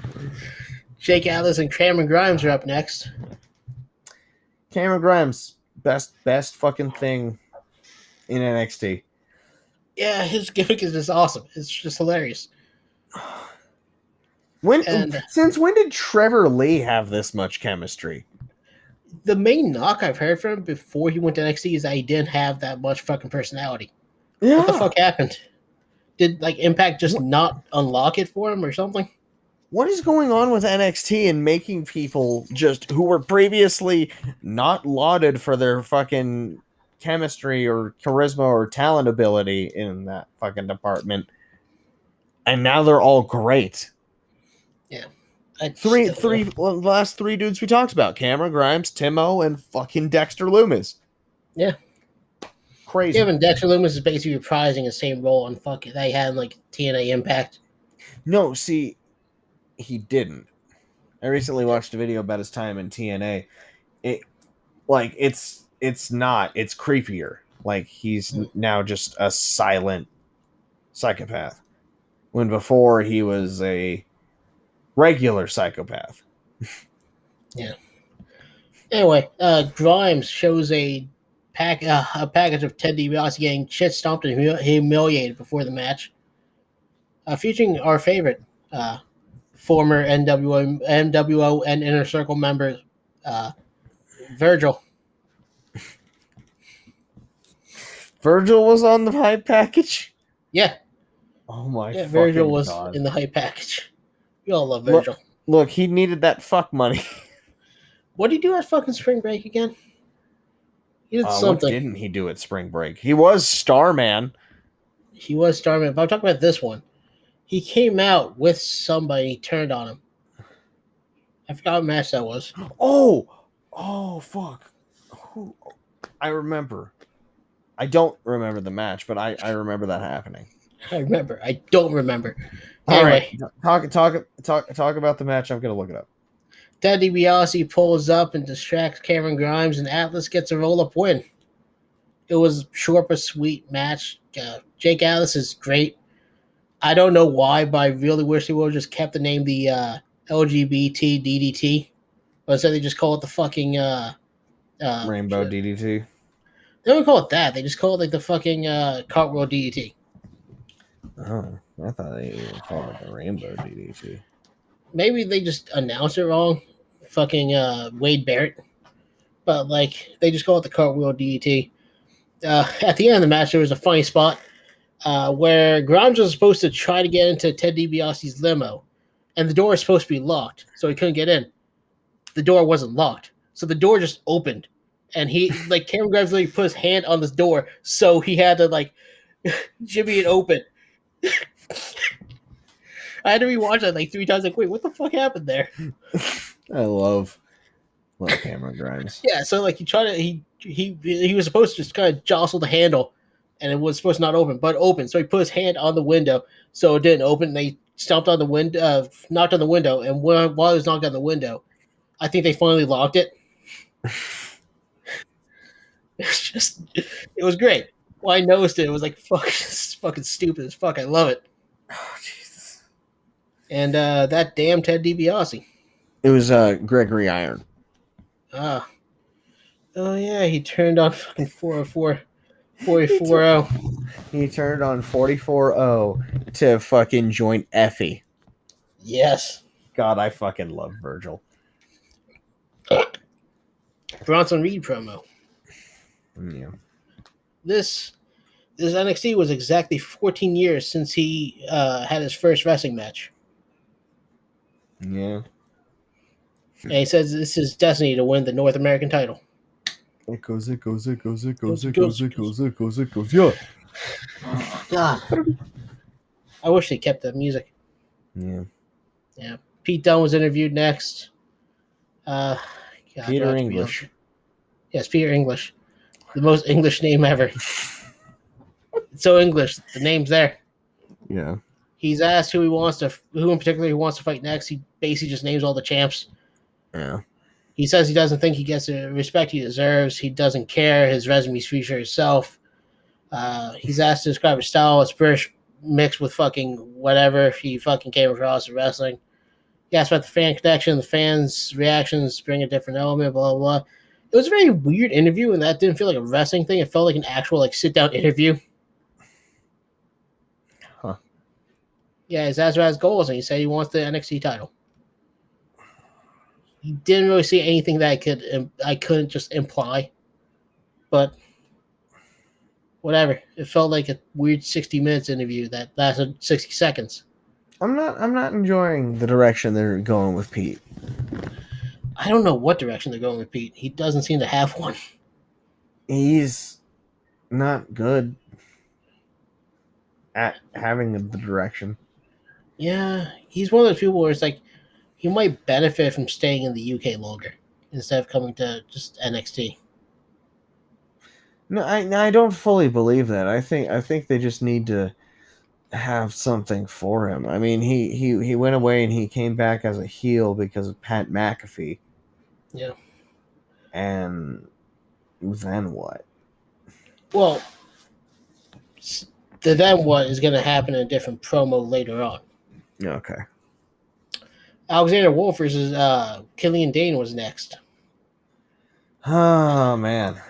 B: Jake Atlas and Cameron Grimes are up next.
A: Cameron Grimes, best fucking thing in NXT.
B: Yeah, his gimmick is just awesome. It's just hilarious.
A: Since when did Trevor Lee have this much chemistry?
B: The main knock I've heard from him before he went to NXT is that he didn't have that much fucking personality.
A: Yeah.
B: What the fuck happened? Did like Impact just not unlock it for him or something?
A: What is going on with NXT and making people just who were previously not lauded for their fucking chemistry or charisma or talent ability in that fucking department, and now they're all great.
B: Yeah.
A: The last three dudes we talked about: Cameron Grimes, Timo, and fucking Dexter Loomis.
B: Yeah.
A: Crazy.
B: Given Dexter Loomis is basically reprising the same role on fucking they had in like TNA Impact.
A: No, see, he didn't. I recently watched a video about his time in TNA. It's creepier. Like he's now just a silent psychopath. When before he was a regular psychopath.
B: Yeah. Anyway, Grimes shows a package of Ted DiBiase getting shit stomped and humiliated before the match, featuring our favorite former NWO and Inner Circle member, Virgil.
A: Virgil was on the hype package.
B: Yeah,
A: Oh my
B: yeah.
A: fucking
B: Virgil was
A: God.
B: in the hype package. We all love Virgil.
A: Look, he needed that fuck money.
B: What did he do at fucking Spring Break again? He did
A: What
B: something.
A: didn't he do at Spring Break? He was Starman.
B: He was Starman, but I'm talking about this one. He came out with somebody. He turned on him. I forgot what match that was.
A: Oh, fuck. I remember. I don't remember the match, but I remember that happening.
B: I remember. I don't remember.
A: All
B: Anyway,
A: right, talk about the match. I'm gonna look it up.
B: Ted DiBiase pulls up and distracts Cameron Grimes, and Atlas gets a roll-up win. It was a short but sweet match. Jake Atlas is great. I don't know why, but I really wish they would have just kept the name the LGBT DDT. But instead they just call it the fucking
A: Rainbow DDT.
B: They don't call it that. They just call it like the fucking cartwheel DDT.
A: Oh, I thought they called it the Rainbow DDT.
B: Maybe they just announced it wrong. Fucking Wade Barrett. But like they just call it the cartwheel DDT. At the end of the match, there was a funny spot where Grimes was supposed to try to get into Ted DiBiase's limo, and the door was supposed to be locked, so he couldn't get in. The door wasn't locked, so the door just opened, and he like Cameron Grimes really put his hand on this door, so he had to like jimmy it open. I had to rewatch that like 3 times. Like, wait, what the fuck happened there?
A: I love Cameron Grimes.
B: Yeah, so like he was supposed to just kind of jostle the handle, and it was supposed to not open, but open. So he put his hand on the window, so it didn't open. And they stomped on the window, knocked on the window, and while it was knocked on the window, I think they finally locked it. It was great. Well, I noticed it. It was like fuck, this is fucking stupid as fuck. I love it.
A: Oh Jesus!
B: And that damn Ted DiBiase.
A: It was Gregory Iron.
B: Oh yeah, he turned on fucking 404, 440.
A: He turned on 44-0 to fucking join Effie.
B: Yes.
A: God, I fucking love Virgil.
B: Bronson Reed promo.
A: Yeah.
B: This NXT was exactly 14 years since he had his first wrestling match.
A: Yeah.
B: And he says this is destiny to win the North American title.
A: It goes, it goes, it goes, it goes,
B: It
A: it
B: goes,
A: goes, it goes, it goes, it goes. Yeah.
B: God, I wish they kept that music.
A: Yeah.
B: Yeah. Pete Dunne was interviewed next. God,
A: Peter English.
B: Yes, Peter English. The most English name ever. It's so English. The name's there.
A: Yeah.
B: He's asked who in particular he wants to fight next. He basically just names all the champs.
A: Yeah.
B: He says he doesn't think he gets the respect he deserves. He doesn't care. His resume speaks for itself. He's asked to describe his style. It's British mixed with fucking whatever he fucking came across in wrestling. He asked about the fan connection, the fans' reactions, bring a different element, blah, blah, blah. It was a very weird interview, and that didn't feel like a wrestling thing. It felt like an actual like sit-down interview.
A: Huh.
B: Yeah, he's asked about his goals, and he said he wants the NXT title. He didn't really see anything that I couldn't just imply, but whatever. It felt like a weird 60 minutes interview that lasted 60 seconds.
A: I'm not enjoying the direction they're going with Pete.
B: I don't know what direction they're going with Pete. He doesn't seem to have one.
A: He's not good at having the direction.
B: Yeah, he's one of those people where it's like he might benefit from staying in the UK longer instead of coming to just NXT.
A: No, I don't fully believe that. I think they just need to have something for him. I mean, he went away and he came back as a heel because of Pat McAfee.
B: Yeah.
A: And then what?
B: Well, the then what is going to happen in a different promo later on.
A: Okay.
B: Alexander Wolf versus Killian Dane was next.
A: Oh man.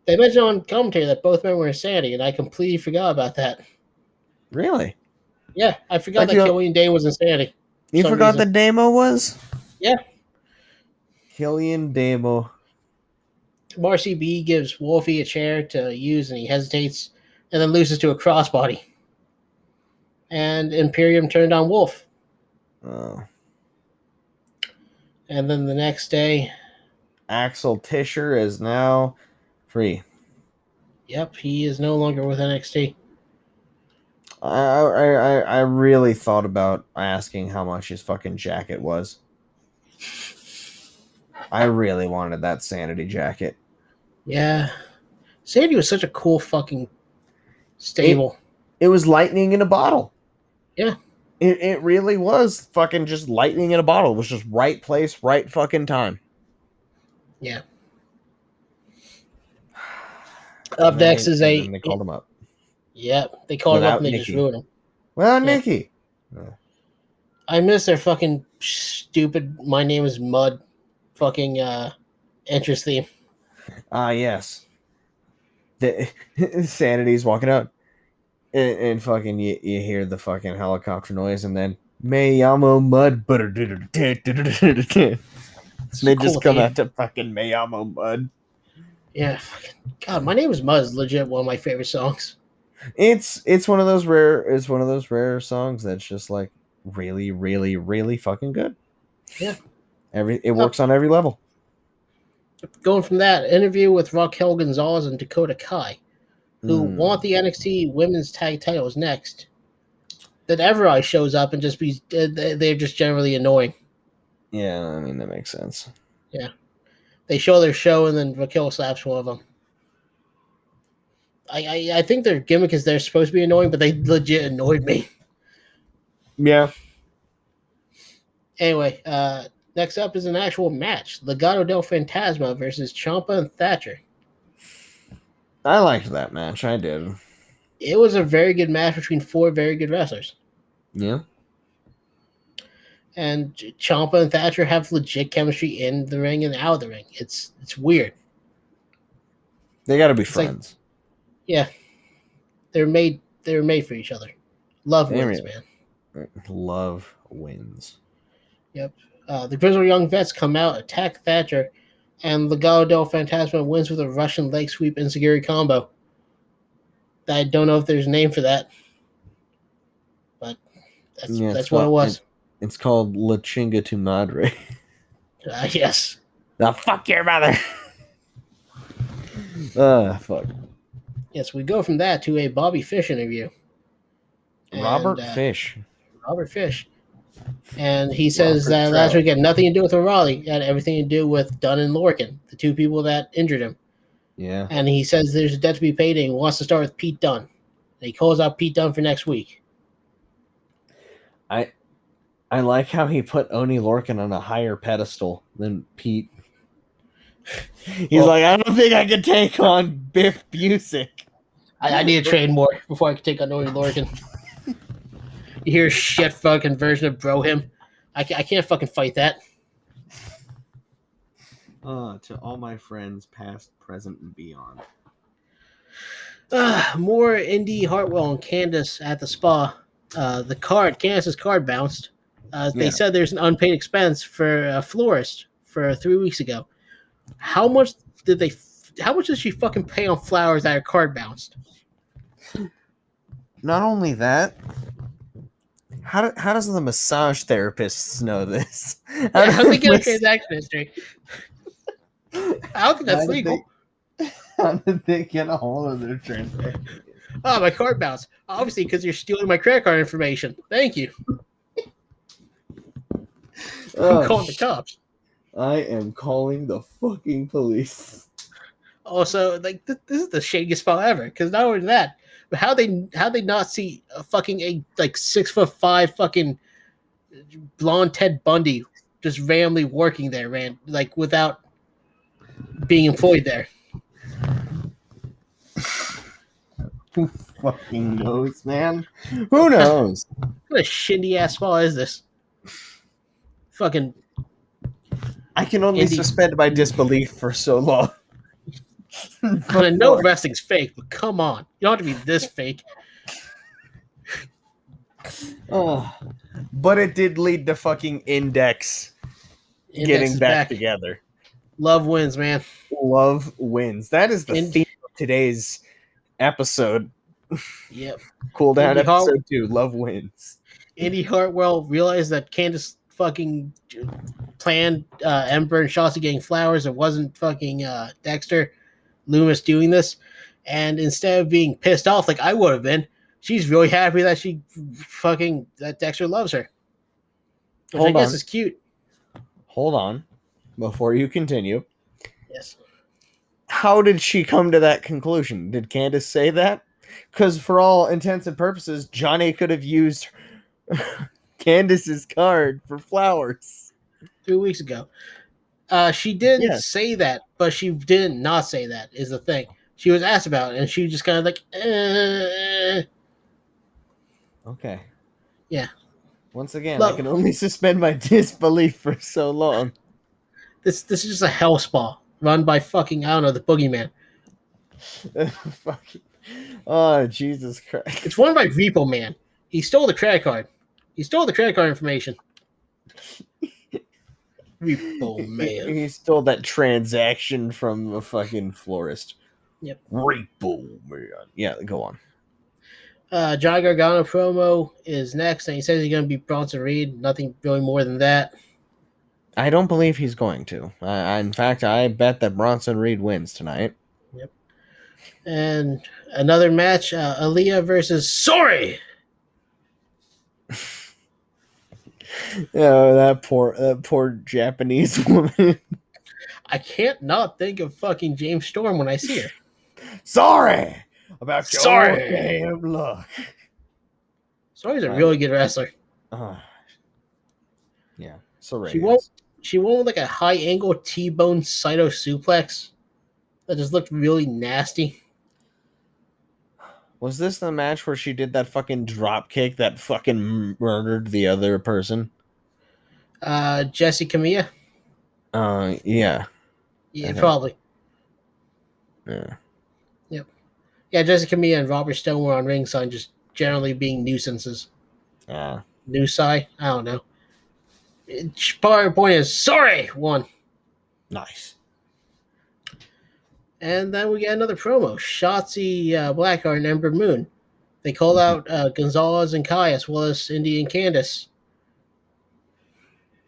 B: They mentioned on commentary that both men were insanity, and I completely forgot about that.
A: Really?
B: Yeah, I forgot that Killian Dane was insanity.
A: You forgot that Damo was?
B: Yeah.
A: Killian Damo.
B: Marcy B gives Wolfie a chair to use, and he hesitates, and then loses to a crossbody. And Imperium turned on Wolf.
A: Oh.
B: And then the next day,
A: Axel Tischer is now free.
B: Yep, he is no longer with NXT.
A: I really thought about asking how much his fucking jacket was. I really wanted that Sanity jacket.
B: Yeah. Sanity was such a cool fucking stable.
A: It was lightning in a bottle.
B: Yeah.
A: It really was fucking just lightning in a bottle. It was just right place, right fucking time.
B: Yeah. Up next is
A: they called him up.
B: Yep. They called him up and they just ruined him.
A: Well, Nikki.
B: I miss their fucking stupid My Name is Mud fucking entrance theme.
A: Yes. The Sanity's walking out. And fucking you hear the fucking helicopter noise and then Mayamo Mud. They just come out to fucking Mayamo Mud.
B: Yeah, fucking God, My Name is Mud is legit one of my favorite songs.
A: It's one of those rare songs that's just like really, really, really fucking good.
B: Yeah.
A: It works on every level.
B: Going from that, interview with Raquel Gonzalez and Dakota Kai, who want the NXT Women's Tag Titles next. Then Evereye shows up and they're just generally annoying.
A: Yeah, I mean, that makes sense.
B: Yeah. They show their show and then Raquel slaps one of them. I think their gimmick is they're supposed to be annoying, but they legit annoyed me.
A: Yeah.
B: Anyway, next up is an actual match. Legado del Fantasma versus Ciampa and Thatcher.
A: I liked that match. I did.
B: It was a very good match between four very good wrestlers.
A: Yeah.
B: And Ciampa and Thatcher have legit chemistry in the ring and out of the ring. It's weird.
A: They got to be friends.
B: Yeah. They're made for each other. Love wins, man.
A: Love wins.
B: Yep. The Grizzled Young Vets come out, attack Thatcher, and Legado del Fantasma wins with a Russian leg sweep enziguri combo. I don't know if there's a name for that, but that's what it was.
A: It's called La Chinga tu Madre.
B: Yes.
A: Now fuck your mother. Fuck.
B: Yes, we go from that to a Bobby Fish interview.
A: Robert Fish.
B: Robert Fish. And he says that last week had nothing to do with O'Reilly. It had everything to do with Dunn and Lorcan, the two people that injured him.
A: Yeah.
B: And he says there's a debt to be paid and he wants to start with Pete Dunne. And he calls out Pete Dunne for next week.
A: I like how he put Oni Lorcan on a higher pedestal than Pete. He's like, I don't think I can take on Biff Busick.
B: I need to train more before I can take on Oni Lorcan. You hear a shit fucking version of Bro Him. I can't fucking fight that.
A: To all my friends, past, present, and beyond.
B: More Indy Hartwell and Candace at the spa. Candace's card bounced. They said there's an unpaid expense for a florist for 3 weeks ago. How much did she fucking pay on flowers that her card bounced?
A: Not only that, how does the massage therapists know this?
B: How do they get a transaction history? I don't think that's legal.
A: How did they get a hold of their transaction?
B: Oh, my card bounced. Obviously, because you're stealing my credit card information. Thank you. I'm calling the cops.
A: I am calling the fucking police.
B: Also, like this is the shadiest spot ever. Because not only that, but how they not see a fucking 6'5" fucking blonde Ted Bundy just randomly working there, man, like without being employed there.
A: Who fucking knows, man? Who knows?
B: What a shindy ass spa is this? Fucking.
A: I can only suspend my disbelief for so long.
B: I know wrestling's fake, but come on. You don't have to be this fake.
A: But it did lead to fucking Index getting back together.
B: Love wins, man.
A: Love wins. That is the theme of today's episode.
B: Yep.
A: Cool down episode 2. Love wins.
B: Indy Hartwell realized that Candace fucking planned Ember and Shotzi getting flowers. It wasn't fucking Dexter Loomis doing this. And instead of being pissed off like I would have been, she's really happy that that Dexter loves her. Which I guess is cute.
A: Hold on. Before you continue.
B: Yes.
A: How did she come to that conclusion? Did Candace say that? Because for all intents and purposes, Johnny could have used Candace's card for flowers
B: 2 weeks ago. She didn't say that, but she did not say that is the thing. She was asked about it, and she was just kind of like,
A: Okay.
B: Yeah.
A: Once again, I can only suspend my disbelief for so long.
B: This is just a hell spa run by fucking, I don't know, the Boogeyman.
A: Oh, Jesus Christ.
B: It's run by Repo Man. He stole the credit card. He stole the credit card information. Repo Man.
A: He stole that transaction from a fucking florist.
B: Yep.
A: Repo Man. Yeah, go on.
B: Johnny Gargano promo is next, and he says he's going to beat Bronson Reed. Nothing really more than that.
A: I don't believe he's going to. In fact, I bet that Bronson Reed wins tonight.
B: Yep. And another match, Aaliyah versus Sorry.
A: Oh, that poor Japanese woman.
B: I can't not think of fucking James Storm when I see her.
A: Sorry about your damn luck.
B: Sorry's a really good wrestler.
A: Yeah, so
B: she won with like a high angle T-bone Saito suplex that just looked really nasty.
A: Was this the match where she did that fucking drop kick that fucking murdered the other person?
B: Jesse Camilla?
A: Yeah.
B: Yeah, probably.
A: Yeah.
B: Yep. Yeah, Jesse Camilla and Robert Stone were on ringside just generally being nuisances. Newsai? I don't know. Point is, Sorry won.
A: Nice.
B: And then we get another promo. Shotzi Blackheart and Ember Moon. They call out Gonzalez and Kai as well as Indy and Candace.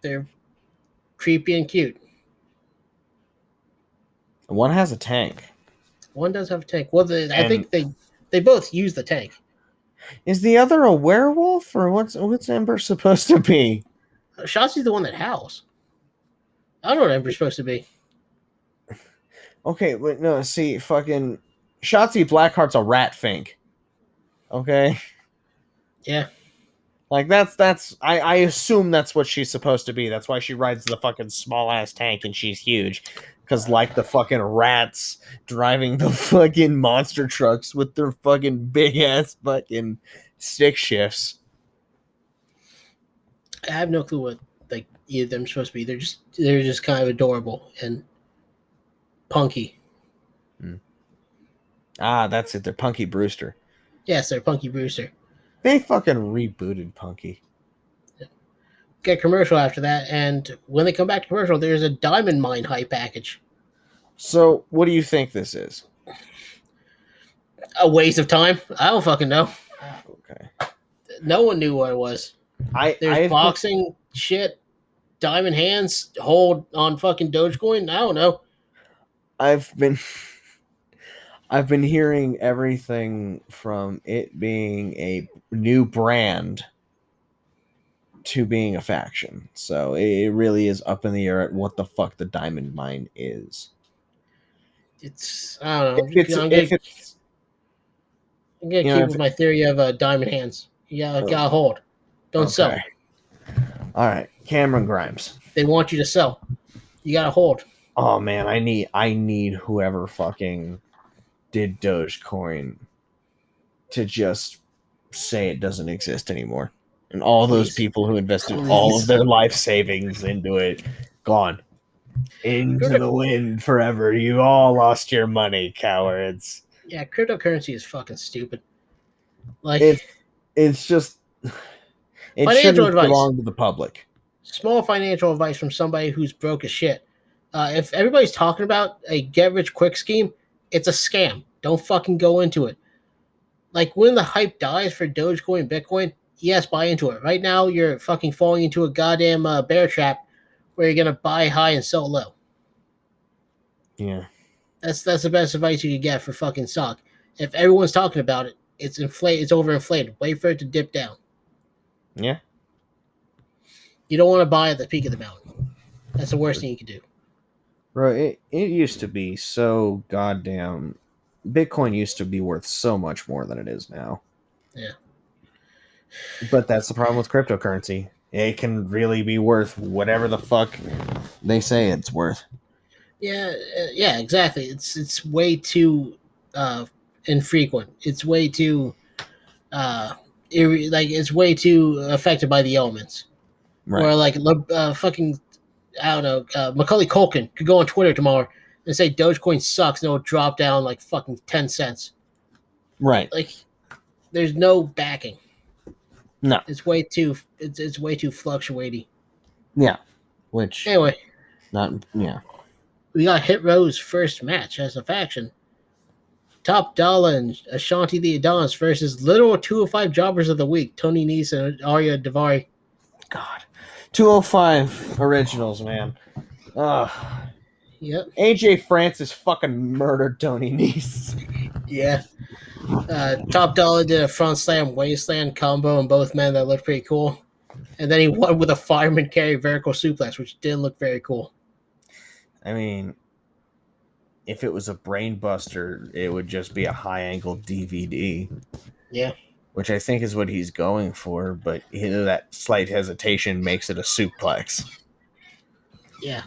B: They're creepy and cute.
A: One has a tank.
B: One does have a tank. Well, I think they both use the tank.
A: Is the other a werewolf, or what's Ember supposed to be?
B: Shotzi's the one that howls. I don't know what Ember's supposed to be.
A: Okay, wait, no, see, fucking Shotzi Blackheart's a rat fink. Okay?
B: Yeah.
A: Like, that's I assume that's what she's supposed to be. That's why she rides the fucking small-ass tank and she's huge. Because, like, the fucking rats driving the fucking monster trucks with their fucking big-ass fucking stick shifts.
B: I have no clue what, like, either of them are supposed to be. They're just kind of adorable and punky.
A: Ah, that's it. They're Punky Brewster.
B: Yes, they're Punky Brewster.
A: They fucking rebooted Punky.
B: Get a commercial after that, and when they come back to commercial, there's a diamond mine hype package.
A: So, what do you think this is?
B: A waste of time? I don't fucking know.
A: Okay.
B: No one knew what it was. There's boxing shit, diamond hands, hold on fucking Dogecoin. I don't know.
A: I've been hearing everything from it being a new brand to being a faction. So it really is up in the air at what the fuck the diamond mine is.
B: It's, I don't know. I'm gonna keep with my theory of diamond hands. You gotta hold. Don't sell.
A: All right, Cameron Grimes.
B: They want you to sell. You gotta hold.
A: Oh man, I need whoever fucking did Dogecoin to just say it doesn't exist anymore. And all those people who invested all of their life savings into it, gone. Into the wind forever. You all lost your money, cowards.
B: Yeah, cryptocurrency is fucking stupid. Like,
A: it's just it
B: financial
A: shouldn't belong to the public.
B: Small financial advice from somebody who's broke as shit. If everybody's talking about a get-rich-quick scheme, it's a scam. Don't fucking go into it. Like, when the hype dies for Dogecoin, Bitcoin, yes, buy into it. Right now, you're fucking falling into a goddamn bear trap where you're gonna buy high and sell low.
A: Yeah,
B: that's the best advice you could get for fucking stock. If everyone's talking about it, it's inflated. It's overinflated. Wait for it to dip down.
A: Yeah.
B: You don't want to buy at the peak of the mountain. That's the worst thing you could do.
A: Bro, it used to be so goddamn. Bitcoin used to be worth so much more than it is now.
B: Yeah.
A: But that's the problem with cryptocurrency. It can really be worth whatever the fuck they say it's worth.
B: Yeah, exactly. It's way too infrequent. It's way too it's way too affected by the elements. Right. Or like fucking, I don't know, Macaulay Culkin could go on Twitter tomorrow and say Dogecoin sucks and it'll drop down like fucking 10 cents.
A: Right.
B: Like, there's no backing.
A: No.
B: It's way too fluctuating.
A: Yeah. Which
B: anyway.
A: Yeah.
B: We got Hit Row's first match as a faction. Top Dollar and Ashanti the Adonis versus literal 205 jobbers of the week, Tony Nese and Arya Daivari.
A: God. 205 originals, man.
B: Yep.
A: AJ Francis fucking murdered Tony Nese.
B: Yeah. Top Dollar did a front slam wasteland combo on both men that looked pretty cool. And then he won with a fireman carry vertical suplex, which didn't look very cool.
A: I mean, if it was a brain buster, it would just be a high angle DVD.
B: Yeah.
A: Which I think is what he's going for, but that slight hesitation makes it a suplex.
B: Yeah.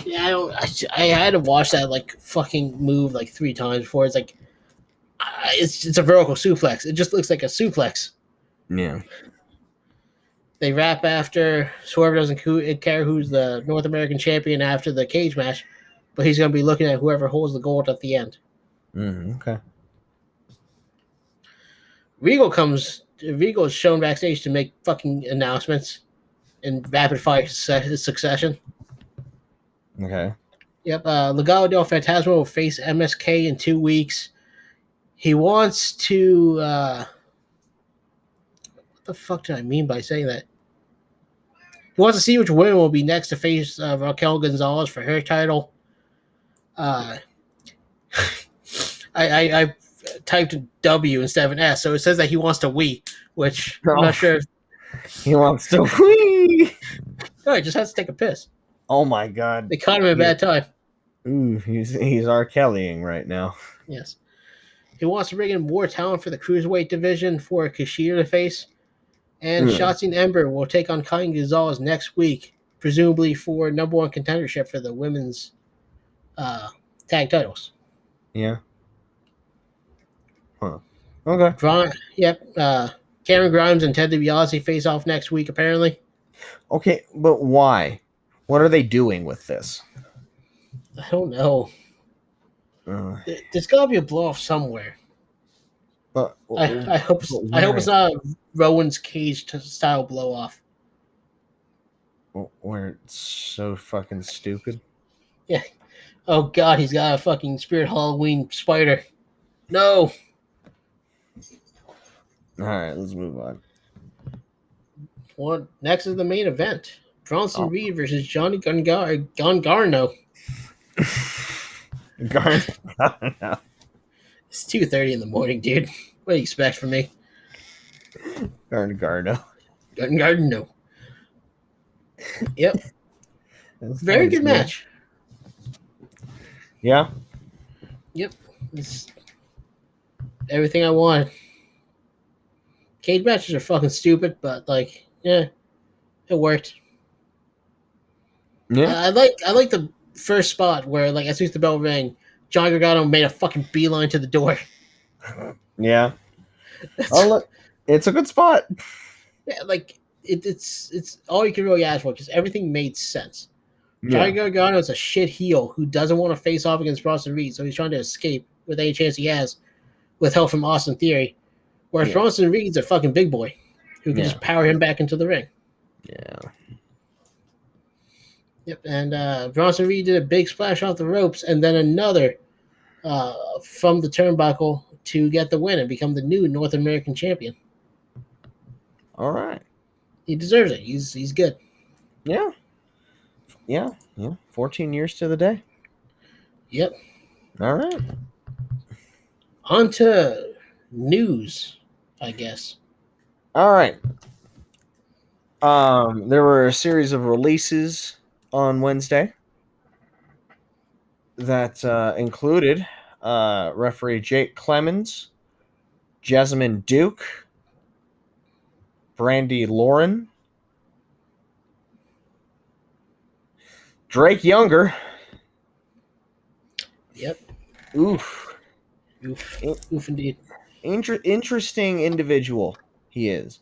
B: Yeah, I had to watch that like fucking move like 3 times before. It's like it's a vertical suplex. It just looks like a suplex.
A: Yeah.
B: They wrap after Swerve doesn't care who's the North American champion after the cage match, but he's going to be looking at whoever holds the gold at the end.
A: Okay.
B: Regal is shown backstage to make fucking announcements in rapid fire succession.
A: Okay.
B: Yep. Legado del Fantasma will face MSK in 2 weeks. He wants to. What the fuck did I mean by saying that? He wants to see which women will be next to face Raquel Gonzalez for her title. I typed W instead of an S, so it says that he wants to wee, which I'm not sure.
A: He wants to wee.
B: No, he just has to take a piss.
A: Oh my god!
B: They caught him at a bad time.
A: Ooh, he's R. Kellying right now.
B: Yes. He wants to bring in more talent for the cruiserweight division for Kushida to face. And Shotzi and Ember will take on Kai Gonzalez next week, presumably for number one contendership for the women's tag titles.
A: Yeah. Huh. Okay.
B: Cameron Grimes and Ted DiBiase face off next week, apparently.
A: Okay, but why? What are they doing with this?
B: I don't know. There's got to be a blow off somewhere.
A: But
B: I hope it's not a Rowan's Cage style blow off.
A: Where it's so fucking stupid.
B: Yeah. Oh god, he's got a fucking Spirit Halloween spider. No.
A: All right, let's move on.
B: Well, next is the main event: Bronson Reed versus Johnny Gargano.
A: Gargano.
B: It's 2:30 in the morning, dude. What do you expect from me?
A: Gargano.
B: Gargano. Yep. Very good match.
A: Yeah.
B: Yep. It's everything I wanted. Cage matches are fucking stupid, but like, yeah, it worked.
A: Yeah.
B: I like the first spot where, like, as soon as the bell rang, John Gargano made a fucking beeline to the door.
A: Yeah. Oh look, it's a good spot.
B: Yeah, like it's all you can really ask for because everything made sense.
A: Yeah.
B: Johnny Gargano is a shit heel who doesn't want to face off against Bronson Reed, so he's trying to escape with any chance he has, with help from Austin Theory. Whereas Bronson Reed's a fucking big boy who can just power him back into the ring.
A: Yeah.
B: Yep, and Bronson Reed did a big splash off the ropes and then another from the turnbuckle to get the win and become the new North American champion.
A: All right.
B: He deserves it. He's good.
A: Yeah. 14 years to the day.
B: Yep.
A: All right.
B: On to news, I guess.
A: All right. There were a series of releases on Wednesday that included referee Jake Clemens, Jessamine Duke, Brandy Lauren, Drake Younger.
B: Yep.
A: Oof,
B: indeed.
A: Interesting individual he is.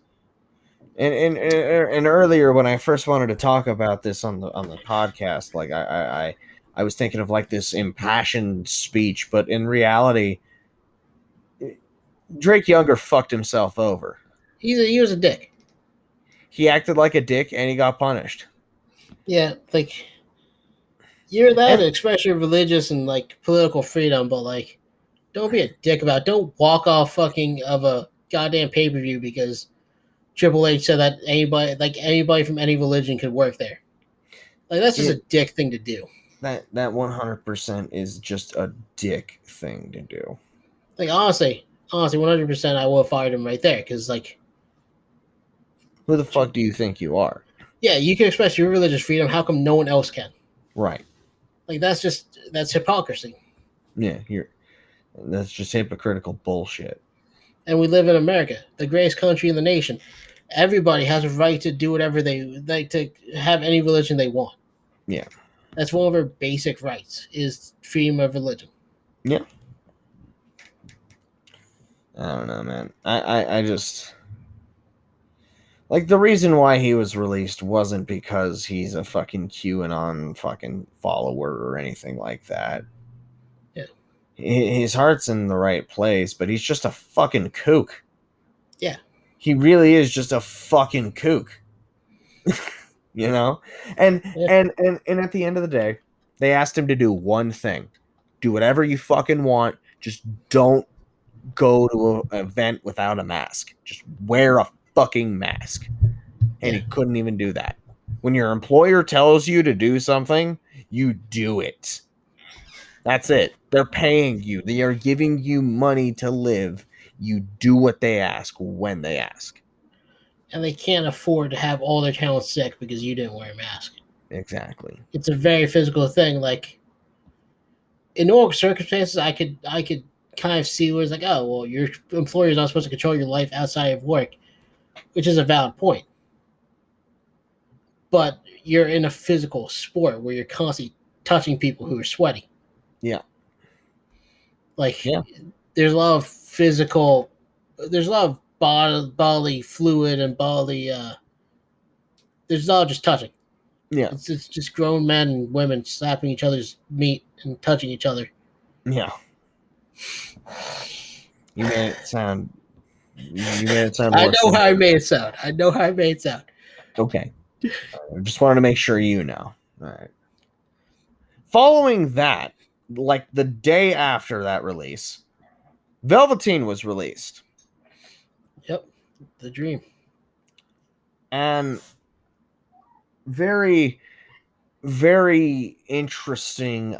A: And earlier when I first wanted to talk about this on the podcast, like I was thinking of like this impassioned speech, but in reality, Drake Younger fucked himself over.
B: He was a dick.
A: He acted like a dick and he got punished.
B: Yeah, like you're that to express your religious and like political freedom, but like don't be a dick about it. Don't walk off fucking of a goddamn pay-per-view because Triple H said that anybody from any religion could work there. Like that's just a dick thing to do.
A: That 100% is just a dick thing to do.
B: Like honestly, 100% I would have fired him right there because like,
A: who the fuck do you think you are?
B: Yeah, you can express your religious freedom. How come no one else can?
A: Right.
B: Like that's hypocrisy.
A: Yeah, that's just hypocritical bullshit.
B: And we live in America, the greatest country in the nation. Everybody has a right to do whatever they like, to have any religion they want.
A: Yeah.
B: That's one of our basic rights, is freedom of religion.
A: Yeah. I don't know, man. I just... Like, the reason why he was released wasn't because he's a fucking QAnon fucking follower or anything like that.
B: Yeah.
A: His heart's in the right place, but he's just a fucking kook.
B: Yeah.
A: He really is just a fucking kook. You know? And at the end of the day, they asked him to do one thing. Do whatever you fucking want. Just don't go to an event without a mask. Just wear a fucking mask. And he couldn't even do that. When your employer tells you to do something, you do it. That's it. They're paying you. They are giving you money to live. You do what they ask when they ask.
B: And they can't afford to have all their talent sick because you didn't wear a mask.
A: Exactly.
B: It's a very physical thing. Like, in normal circumstances, I could kind of see where it's like, oh, well, your employer is not supposed to control your life outside of work, which is a valid point. But you're in a physical sport where you're constantly touching people who are sweaty.
A: Yeah.
B: Like, there's a lot of there's a lot of bodily fluid and bodily, there's a lot of just touching.
A: Yeah.
B: It's just grown men and women slapping each other's meat and touching each other.
A: Yeah. You made it sound more
B: I know
A: simple.
B: how I made it sound.
A: Okay. I just wanted to make sure you know. All right. Following that, like the day after that release, Velveteen was released.
B: Yep. The dream.
A: And very, very interesting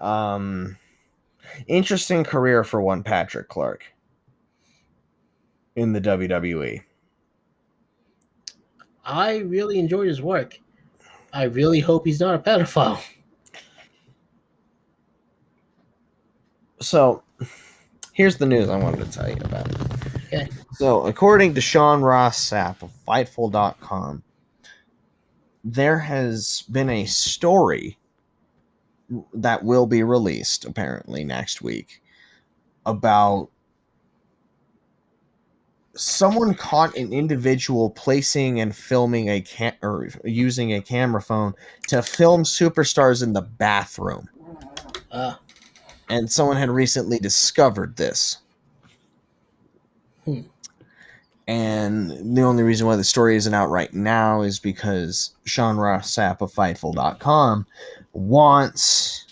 A: interesting career for one Patrick Clark in the WWE.
B: I really enjoyed his work. I really hope he's not a pedophile.
A: So, here's the news I wanted to tell you about it.
B: Okay.
A: So, according to Sean Ross Sapp of Fightful.com, there has been a story that will be released apparently next week about someone caught an individual placing and filming or using a camera phone to film superstars in the bathroom. And someone had recently discovered this. And the only reason why the story isn't out right now is because Sean Ross Sapp of Fightful.com wants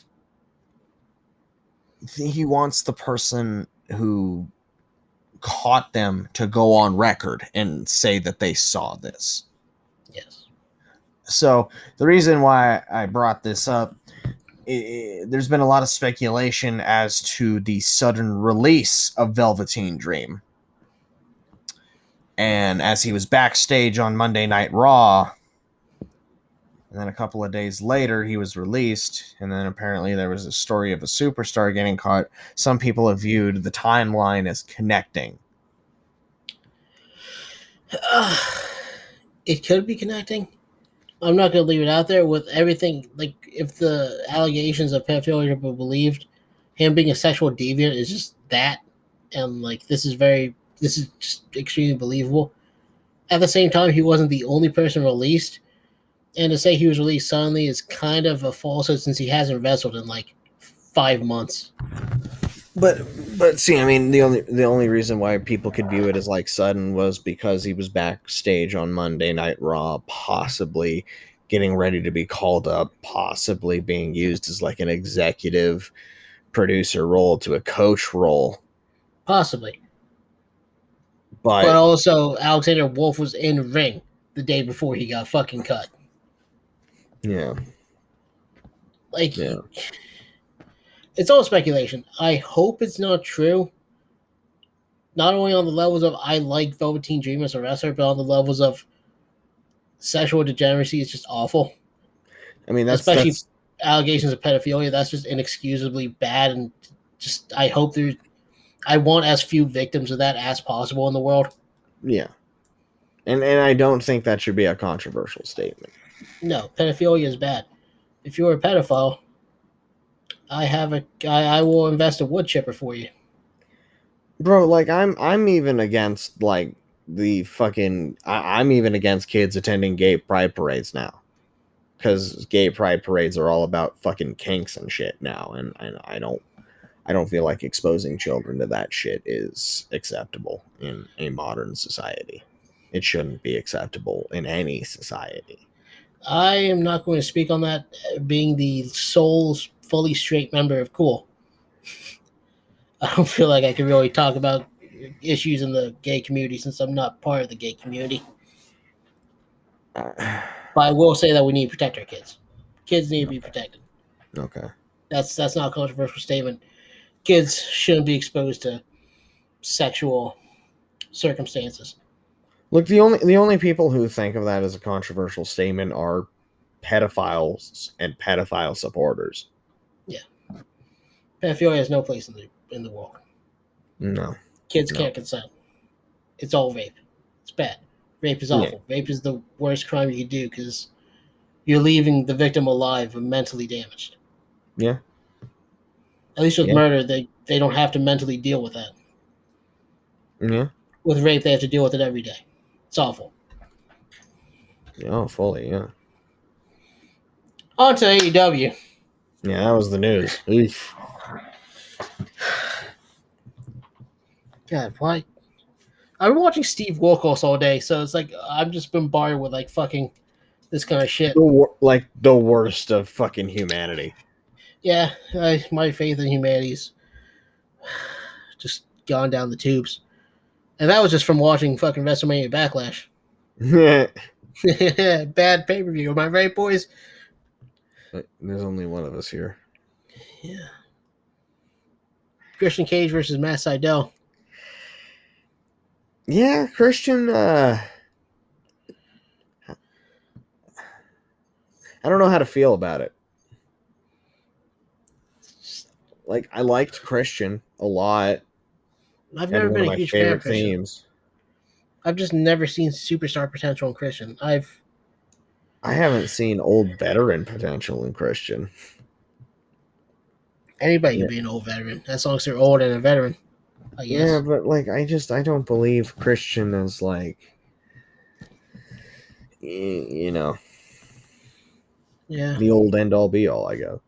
A: the person who caught them to go on record and say that they saw this.
B: Yes.
A: So the reason why I brought this up, there's been a lot of speculation as to the sudden release of Velveteen Dream. And as he was backstage on Monday Night Raw, and then a couple of days later, he was released. And then apparently there was a story of a superstar getting caught. Some people have viewed the timeline as connecting.
B: It could be connecting. I'm not going to leave it out there with everything. Like, if the allegations of pedophilia were believed, him being a sexual deviant is just that. And, like, this is just extremely believable. At the same time, he wasn't the only person released. And to say he was released suddenly is kind of a falsehood since he hasn't wrestled in like 5 months.
A: But see, I mean, the only reason why people could view it as like sudden was because he was backstage on Monday Night Raw, possibly getting ready to be called up, possibly being used as like an executive producer role to a coach role.
B: Possibly.
A: But
B: also, Alexander Wolf was in ring the day before he got fucking cut.
A: Yeah.
B: Like, yeah. It's all speculation. I hope it's not true. Not only on the levels of I like Velveteen Dream as a wrestler, but on the levels of sexual degeneracy is just awful.
A: I mean,
B: especially allegations of pedophilia. That's just inexcusably bad, and just I want as few victims of that as possible in the world.
A: Yeah. And I don't think that should be a controversial statement.
B: No, pedophilia is bad. If you're a pedophile, I will invest a wood chipper for you.
A: Bro, like I'm even against like the fucking I'm even against kids attending gay pride parades now. Cuz gay pride parades are all about fucking kinks and shit now, and I don't feel like exposing children to that shit is acceptable in a modern society. It shouldn't be acceptable in any society.
B: I am not going to speak on that, being the sole fully straight member of KEWL. I don't feel like I can really talk about issues in the gay community since I'm not part of the gay community. But I will say that we need to protect our kids. Kids need to be protected.
A: Okay.
B: That's not a controversial statement. Kids shouldn't be exposed to sexual circumstances.
A: Look, the only people who think of that as a controversial statement are pedophiles and pedophile supporters.
B: Yeah. Pedophilia has no place in the world.
A: No.
B: Kids can't consent. It's all rape. It's bad. Rape is awful. Yeah. Rape is the worst crime you can do because you're leaving the victim alive and mentally damaged.
A: Yeah.
B: At least with murder, they don't have to mentally deal with that.
A: Yeah.
B: With rape, they have to deal with it every day. It's awful.
A: Oh, fully, yeah.
B: On to AEW.
A: Yeah, that was the news. Oof.
B: God, why? I've been watching Steve Wilkos all day, so it's like I've just been bombarded with like fucking this kind of shit.
A: Like the worst of fucking humanity.
B: Yeah, my faith in humanity's just gone down the tubes. And that was just from watching fucking WrestleMania Backlash. Bad pay-per-view. Am I right, boys?
A: There's only one of us here.
B: Yeah. Christian Cage versus Matt Sydal.
A: Yeah, Christian, I don't know how to feel about it. Like, I liked Christian a lot.
B: I've never been a huge fan of Christian. I've just never seen superstar potential in Christian. I
A: haven't seen old veteran potential in Christian.
B: Anybody can be an old veteran, as long as they're old and a veteran. I guess.
A: Yeah, but like I don't believe Christian is like, you know, the old end all be all. I go.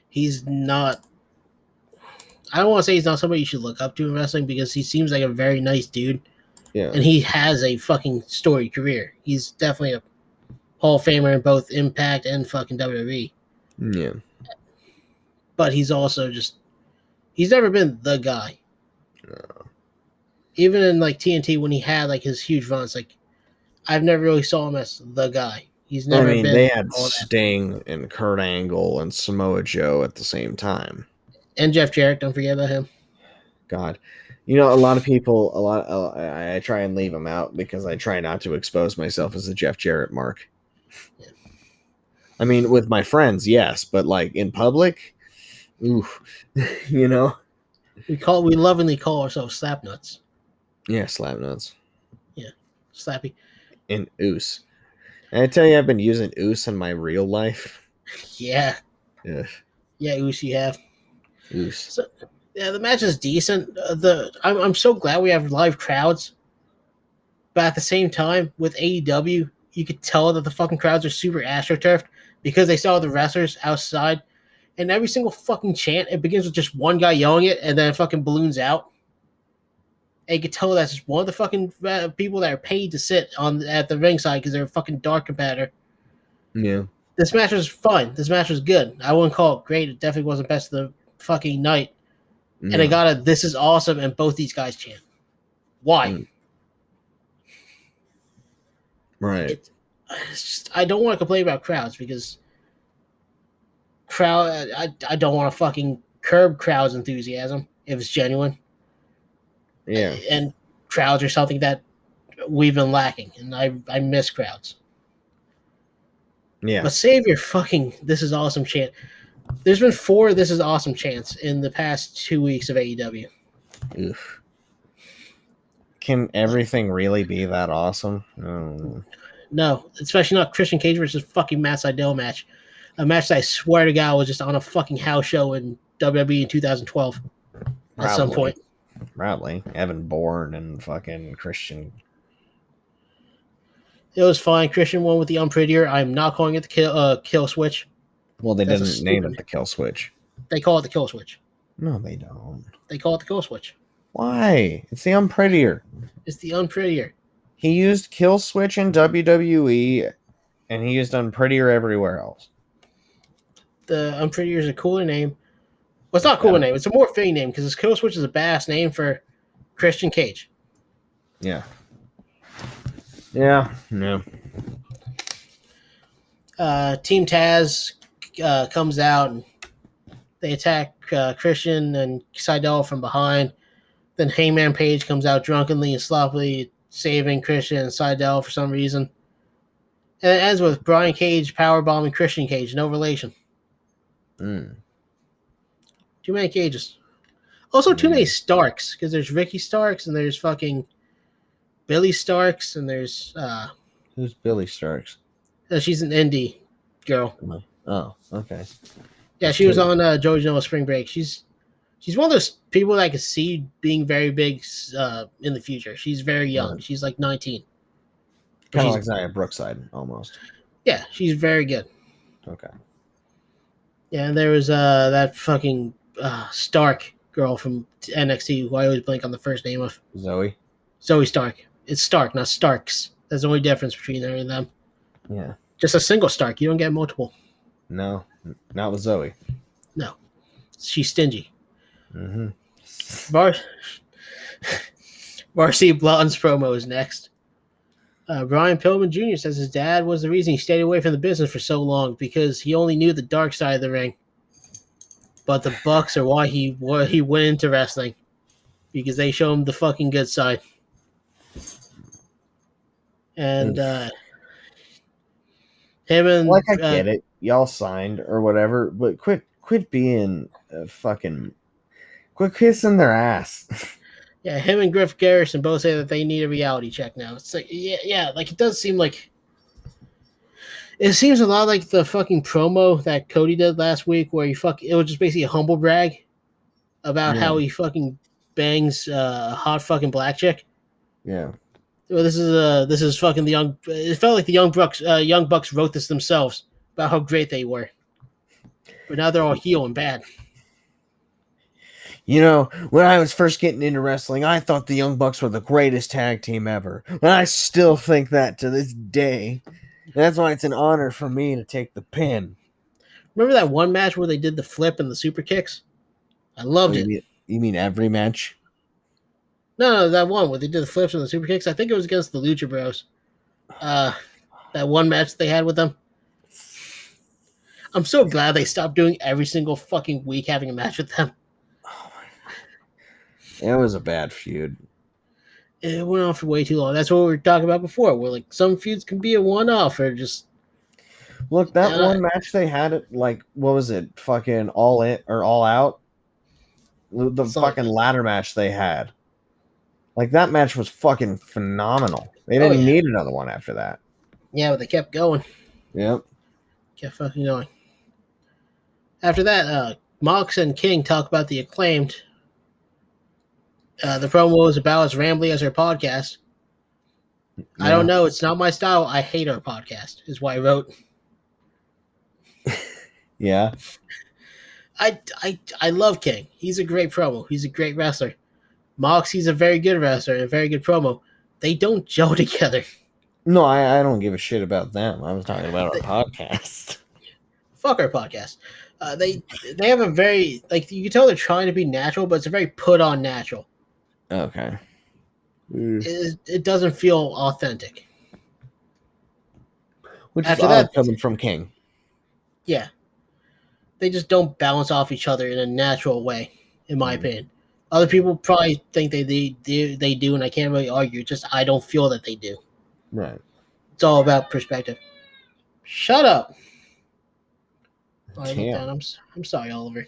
B: He's not. I don't want to say he's not somebody you should look up to in wrestling because he seems like a very nice dude.
A: Yeah.
B: And he has a fucking storied career. He's definitely a Hall of Famer in both Impact and fucking WWE.
A: Yeah.
B: But he's also just, he's never been the guy.
A: No.
B: Even in like TNT when he had like his huge runs, like I've never really saw him as the guy. He's never been.
A: They had Sting and Kurt Angle and Samoa Joe at the same time.
B: And Jeff Jarrett, don't forget about him.
A: God. You know, a lot of people, I try and leave them out because I try not to expose myself as a Jeff Jarrett mark. Yeah. I mean, with my friends, yes, but like in public, oof, you know.
B: We lovingly call ourselves Slapnuts.
A: Yeah, Slapnuts.
B: Yeah, Slappy.
A: And Oos. And I tell you, I've been using Oos in my real life.
B: Yeah.
A: Yeah.
B: Yeah, Oos, you have.
A: Oos.
B: So, yeah, the match is decent. I'm so glad we have live crowds. But at the same time, with AEW, you could tell that the fucking crowds are super astroturfed because they saw the wrestlers outside. And every single fucking chant, it begins with just one guy yelling it, and then it fucking balloons out. And you could tell that's just one of the fucking people that are paid to sit at the ringside because they're a fucking dark competitor.
A: Yeah.
B: This match was fun. This match was good. I wouldn't call it great. It definitely wasn't best of the fucking night. No. And I got a "this is awesome" and both these guys chant. Why?
A: Right.
B: It's just, I don't want to complain about crowds because I don't want to fucking curb crowds' enthusiasm if it's genuine.
A: Yeah.
B: And crowds are something that we've been lacking, and I miss crowds.
A: Yeah.
B: But save your fucking "this is awesome" chant. There's been 4 "this is awesome" chants in the past 2 weeks of AEW.
A: Oof. Can everything really be that awesome?
B: No, especially not Christian Cage versus fucking Matt Sydal match. A match that I swear to God was just on a fucking house show in WWE in 2012 at some point.
A: Probably. Evan Bourne and fucking Christian.
B: It was fine. Christian won with the unprettier. I'm not calling it the kill switch.
A: Well, they didn't name it the kill switch.
B: They call it the kill switch.
A: No, they don't.
B: They call it the kill switch.
A: Why? It's the unprettier.
B: It's the unprettier.
A: He used kill switch in WWE, and he used unprettier everywhere else.
B: The unprettier is a cooler name. Well, it's not a cooler name. It's a more fitting name because kill switch is a badass name for Christian Cage.
A: Yeah. Yeah. No.
B: Team Taz comes out and they attack Christian and Seidel from behind. Then Hangman Page comes out drunkenly and sloppily saving Christian and Seidel for some reason. And it ends with Brian Cage powerbombing Christian Cage. No relation.
A: Mm.
B: Too many Cages. Also, too many Starks, because there's Ricky Starks and there's fucking Billy Starks and there's
A: Who's Billy Starks?
B: she's an indie girl.
A: Oh, okay.
B: Yeah, she was on George Noah Spring Break. She's one of those people that I could see being very big in the future. She's very young. She's like 19.
A: Kind of like Zaya Brookside, almost.
B: Yeah, she's very good.
A: Okay.
B: Yeah, and there was that fucking Stark girl from NXT who I always blank on the first name of.
A: Zoe
B: Stark. It's Stark, not Starks. That's the only difference between her and them.
A: Yeah.
B: Just a single Stark. You don't get multiple.
A: No, not with Zoe.
B: No. She's stingy.
A: Mm-hmm.
B: Marcy Blonde's promo is next. Brian Pillman Jr. says his dad was the reason he stayed away from the business for so long because he only knew the dark side of the ring. But the Bucks are why he went into wrestling because they show him the fucking good side. And him and
A: like I get it, y'all signed or whatever, but quit being fucking quit kissing their ass.
B: Yeah, him and Griff Garrison both say that they need a reality check now. It's like, yeah, like it does seem like it seems a lot like the fucking promo that Cody did last week, where it was just basically a humble brag about how he fucking bangs a hot fucking black chick.
A: Yeah.
B: Well, this is fucking the young. It felt like the young Bucks wrote this themselves about how great they were, but now they're all heel and bad.
A: You know, when I was first getting into wrestling, I thought the Young Bucks were the greatest tag team ever. And I still think that to this day. That's why it's an honor for me to take the pin.
B: Remember that one match where they did the flip and the super kicks? I loved it.
A: You mean every match?
B: No, that one where they did the flips and the super kicks. I think it was against the Lucha Bros. That one match they had with them. I'm so glad they stopped doing every single fucking week having a match with them.
A: It was a bad feud.
B: It went on for way too long. That's what we were talking about before. Where like some feuds can be a one-off or just.
A: Look, that one match they had it like what was it? Fucking All In or All Out. The fucking ladder match they had. Like that match was fucking phenomenal. They didn't need another one after that.
B: Yeah, but they kept going.
A: Yep.
B: Kept fucking going. After that, Mox and King talk about the Acclaimed. The promo was about as rambly as our podcast. Yeah. I don't know. It's not my style. I hate our podcast, is what I wrote.
A: Yeah.
B: I love King. He's a great promo. He's a great wrestler. Mox, he's a very good wrestler and a very good promo. They don't gel together.
A: No, I don't give a shit about them. I was talking about our podcast. Fuck
B: our podcast. They have a very, like, you can tell they're trying to be natural, but it's a very put on natural.
A: Okay.
B: It doesn't feel authentic.
A: Which after is that coming from King.
B: Yeah. They just don't balance off each other in a natural way, in my opinion. Other people probably think they do, and I can't really argue. Just I don't feel that they do.
A: Right.
B: It's all about perspective. Shut up.
A: Damn.
B: I'm sorry, Oliver.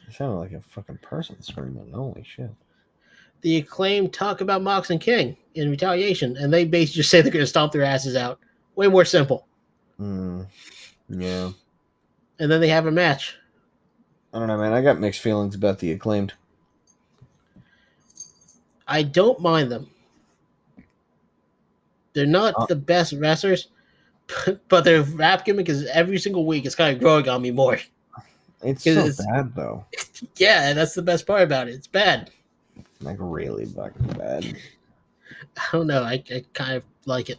A: You sounded like a fucking person screaming. Holy shit.
B: The Acclaimed talk about Mox and King in retaliation, and they basically just say they're going to stomp their asses out. Way more simple.
A: Yeah.
B: And then they have a match.
A: I don't know, man. I got mixed feelings about the Acclaimed.
B: I don't mind them. They're not the best wrestlers, but their rap gimmick is every single week. It's kind of growing on me more.
A: It's so bad, though.
B: Yeah, that's the best part about it. It's bad.
A: Like, really fucking bad.
B: I don't know. I kind of like it.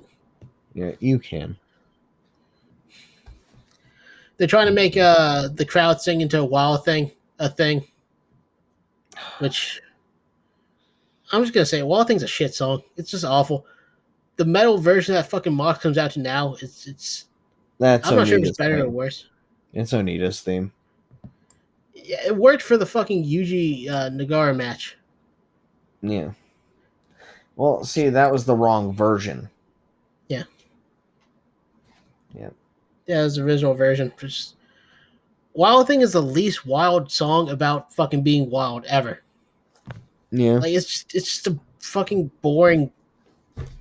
A: Yeah, you can.
B: They're trying to make the crowd sing into a thing. Which, I'm just going to say, Wild Thing's a shit song. It's just awful. The metal version that fucking Mox comes out to now, it's
A: That's
B: I'm not sure if it's
A: Onita's
B: better or
A: theme.
B: worse.
A: It's Onita's theme.
B: Yeah, it worked for the fucking Yuji Nagara match.
A: Yeah. Well, see, that was the wrong version.
B: Yeah.
A: Yeah.
B: Yeah, it was the original version. Just, Wild Thing is the least wild song about fucking being wild ever.
A: Yeah.
B: Like it's just a fucking boring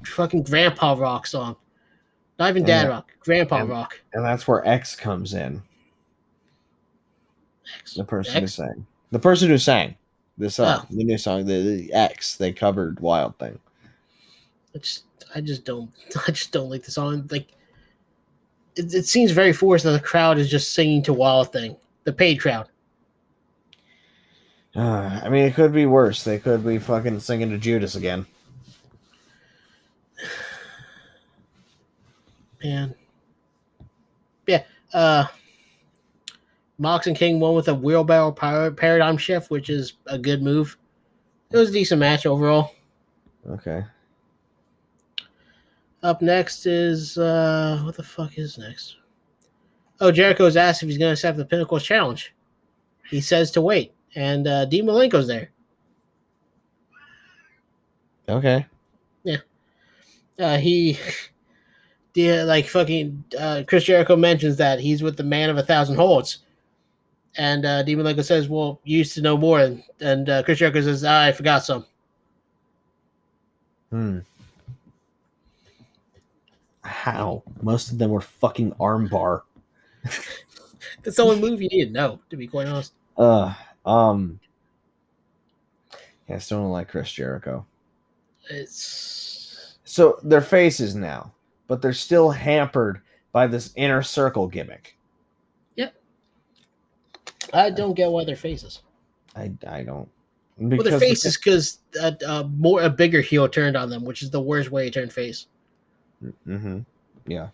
B: fucking grandpa rock song. Not even dad
A: And
B: rock, grandpa
A: and
B: rock.
A: and that's where X comes in.
B: X.
A: The person who
B: X?
A: sang. The person who sang the
B: Oh,
A: song, the new song, the X. They covered Wild Thing.
B: I just don't I just don't like the song. Like it seems very forced that the crowd is just singing to Wild Thing. The paid crowd.
A: I mean, it could be worse. They could be fucking singing to Judas again.
B: Man. Yeah. Mox and King won with a wheelbarrow paradigm shift, which is a good move. It was a decent match overall.
A: Okay.
B: Up next is what the fuck is next? Oh, Jericho's asked if he's going to accept the Pinnacle's challenge. He says to wait, and Dean Malenko's there.
A: Okay.
B: Yeah, he, like fucking Chris Jericho mentions that he's with the man of 1,000 holds, and Dean Malenko says, "Well, you used to know more," and Chris Jericho says, "I forgot some."
A: How? Most of them were fucking armbar.
B: That's the only move you need to know, to be quite honest.
A: Uh, um. Yeah, I still don't like Chris Jericho.
B: It's
A: So they're faces now, but they're still hampered by this inner circle gimmick.
B: Yep. I don't get why they're faces.
A: I don't.
B: Well, they're faces because a bigger heel turned on them, which is the worst way to turn face.
A: Mm-hmm. Yeah.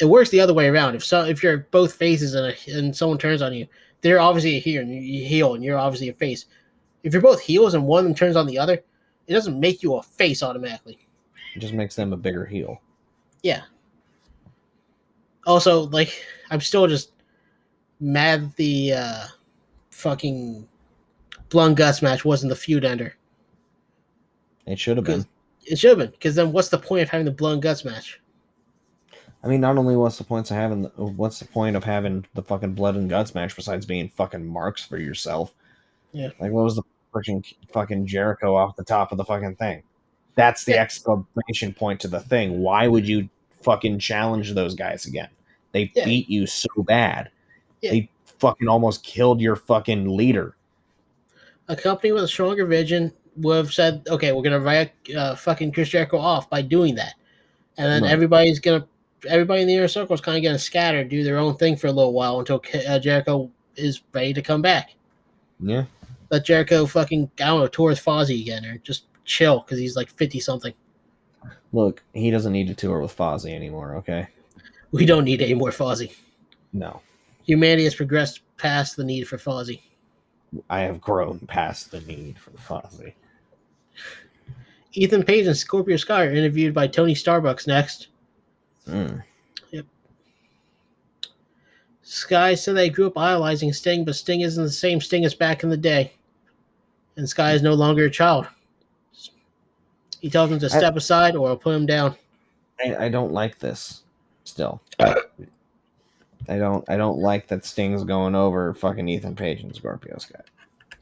B: It works the other way around. If you're both faces and someone turns on you, they're obviously a heel and you're obviously a face. If you're both heels and one of them turns on the other, it doesn't make you a face automatically.
A: It just makes them a bigger heel.
B: Yeah. Also, like, I'm still just mad that the fucking Blood and Guts match wasn't the feud ender.
A: It should have been.
B: It should have been, because then what's the point of having the Blood and Guts match?
A: I mean, not only what's the point of having the fucking blood and guts match besides being fucking marks for yourself?
B: Yeah.
A: Like, what was the fucking Jericho off the top of the fucking thing? That's the exclamation point to the thing. Why would you fucking challenge those guys again? They beat you so bad.
B: Yeah.
A: They fucking almost killed your fucking leader.
B: A company with a stronger vision would have said, okay, we're going to write fucking Chris Jericho off by doing that. And then everybody in the inner circle is kind of going to scatter, do their own thing for a little while until Jericho is ready to come back.
A: Yeah.
B: Let Jericho fucking, I don't know, tour with Fozzy again or just chill because he's like 50-something.
A: Look, he doesn't need to tour with Fozzy anymore, okay?
B: We don't need any more Fozzy.
A: No.
B: Humanity has progressed past the need for Fozzy.
A: I have grown past the need for Fozzy.
B: Ethan Page and Scorpio Sky are interviewed by Tony Starbucks next. Yep. Sky said they grew up idolizing Sting, but Sting isn't the same Sting as back in the day. And Sky is no longer a child. He tells him to step aside or I'll put him down.
A: I don't like this still. I don't like that Sting's going over fucking Ethan Page and Scorpio Sky.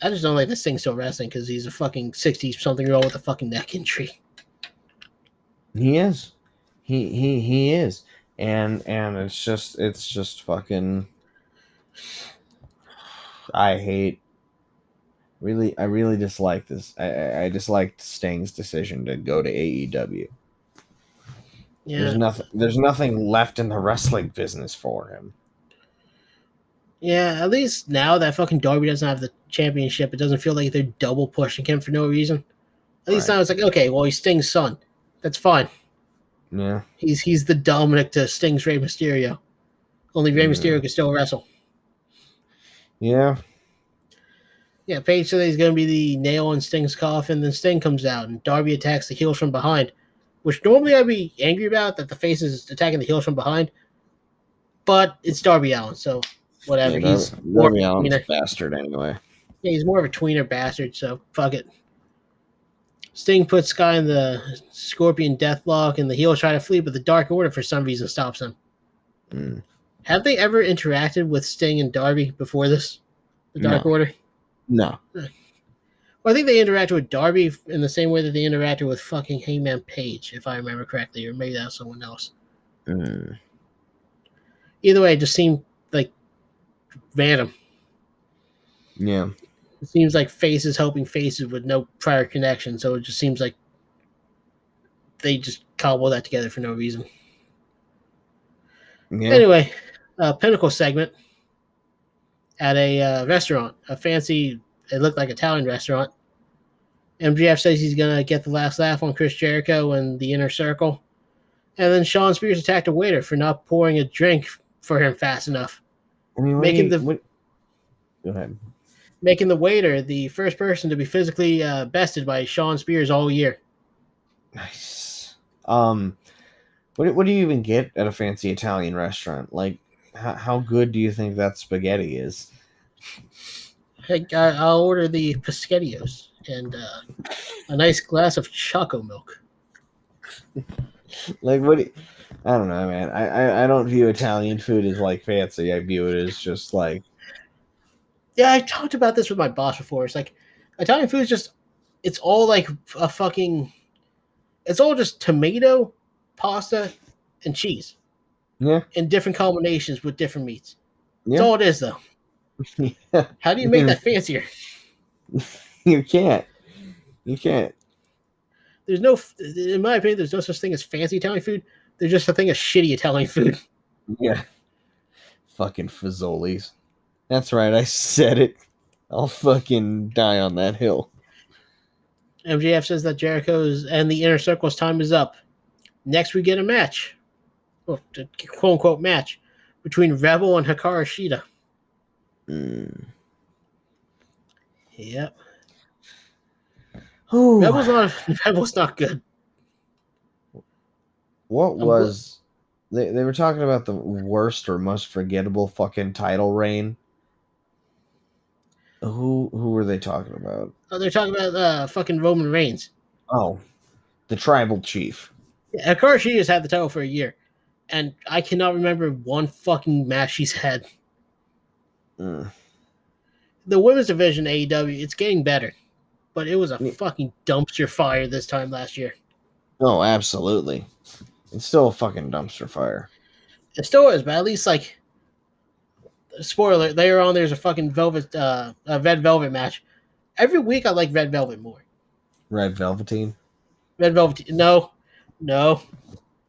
B: I just don't like that Sting's still wrestling because he's a fucking 60-something-year-old with a fucking neck injury.
A: He is. He is. And it's just fucking I really dislike this. I disliked Sting's decision to go to AEW.
B: Yeah.
A: There's nothing left in the wrestling business for him.
B: Yeah, at least now that fucking Darby doesn't have the championship, it doesn't feel like they're double pushing him for no reason. At least now it's like, okay, well, he's Sting's son. That's fine.
A: Yeah.
B: He's the Dominic to Sting's Rey Mysterio. Only Rey Mysterio can still wrestle.
A: Yeah.
B: Yeah, Paige said he's going to be the nail in Sting's coffin. Then Sting comes out, and Darby attacks the heels from behind, which normally I'd be angry about, that the face is attacking the heels from behind. but it's Darby Allin, so whatever.
A: Yeah,
B: He's more of
A: Darby
B: a
A: Allin's a
B: tweener.
A: bastard anyway.
B: Yeah, he's more of a tweener bastard, so fuck it. Sting puts Sky in the Scorpion Deathlock, and the heels try to flee, but the Dark Order for some reason stops them.
A: Mm.
B: Have they ever interacted with Sting and Darby before this? The Dark Order?
A: No.
B: Well, I think they interacted with Darby in the same way that they interacted with fucking Hangman Page, if I remember correctly, or maybe that was someone else.
A: Mm.
B: Either way, it just seemed like random.
A: Yeah.
B: It seems like faces helping faces with no prior connection, so it just seems like they just cobble that together for no reason.
A: Yeah.
B: Anyway, Pinnacle segment at a restaurant, a fancy, it looked like Italian restaurant. MJF says he's going to get the last laugh on Chris Jericho and the Inner Circle. And then Shawn Spears attacked a waiter for not pouring a drink for him fast enough.
A: I mean, go ahead.
B: Making the waiter the first person to be physically bested by Shawn Spears all year.
A: Nice. What do you even get at a fancy Italian restaurant? Like, how good do you think that spaghetti is?
B: I'll order the Pescettios and a nice glass of Choco milk.
A: Like, I don't know, man. I don't view Italian food as like fancy. I view it as just like.
B: Yeah, I talked about this with my boss before. It's like Italian food is just, it's all like a fucking, it's all just tomato, pasta, and cheese.
A: Yeah.
B: In different combinations with different meats.
A: Yeah.
B: That's all it is, though.
A: Yeah.
B: How do you make that fancier?
A: You can't. You can't.
B: There's no, in my opinion, there's no such thing as fancy Italian food. There's just a thing of shitty Italian food.
A: Yeah. Fucking Fazoli's. That's right, I said it. I'll fucking die on that hill.
B: MJF says that Jericho's and the Inner Circle's time is up. Next, we get a match. Well, quote unquote match between Rebel and Hikaru Shida.
A: Mm.
B: Yep.
A: Ooh.
B: Rebel's not good.
A: What was they were talking about the worst or most forgettable fucking title reign? Who were they talking about?
B: Oh, they're talking about fucking Roman Reigns.
A: Oh, the tribal chief.
B: Yeah, Hikaru Shida's had the title for a year, and I cannot remember one fucking match she's had.
A: Mm.
B: The women's division AEW, it's getting better, but it was a fucking dumpster fire this time last year.
A: Oh, absolutely. It's still a fucking dumpster fire.
B: It still is, but at least like, spoiler, later on there's a fucking a Red Velvet match. Every week I like Red Velvet more.
A: Red Velveteen?
B: Red Velvet, no.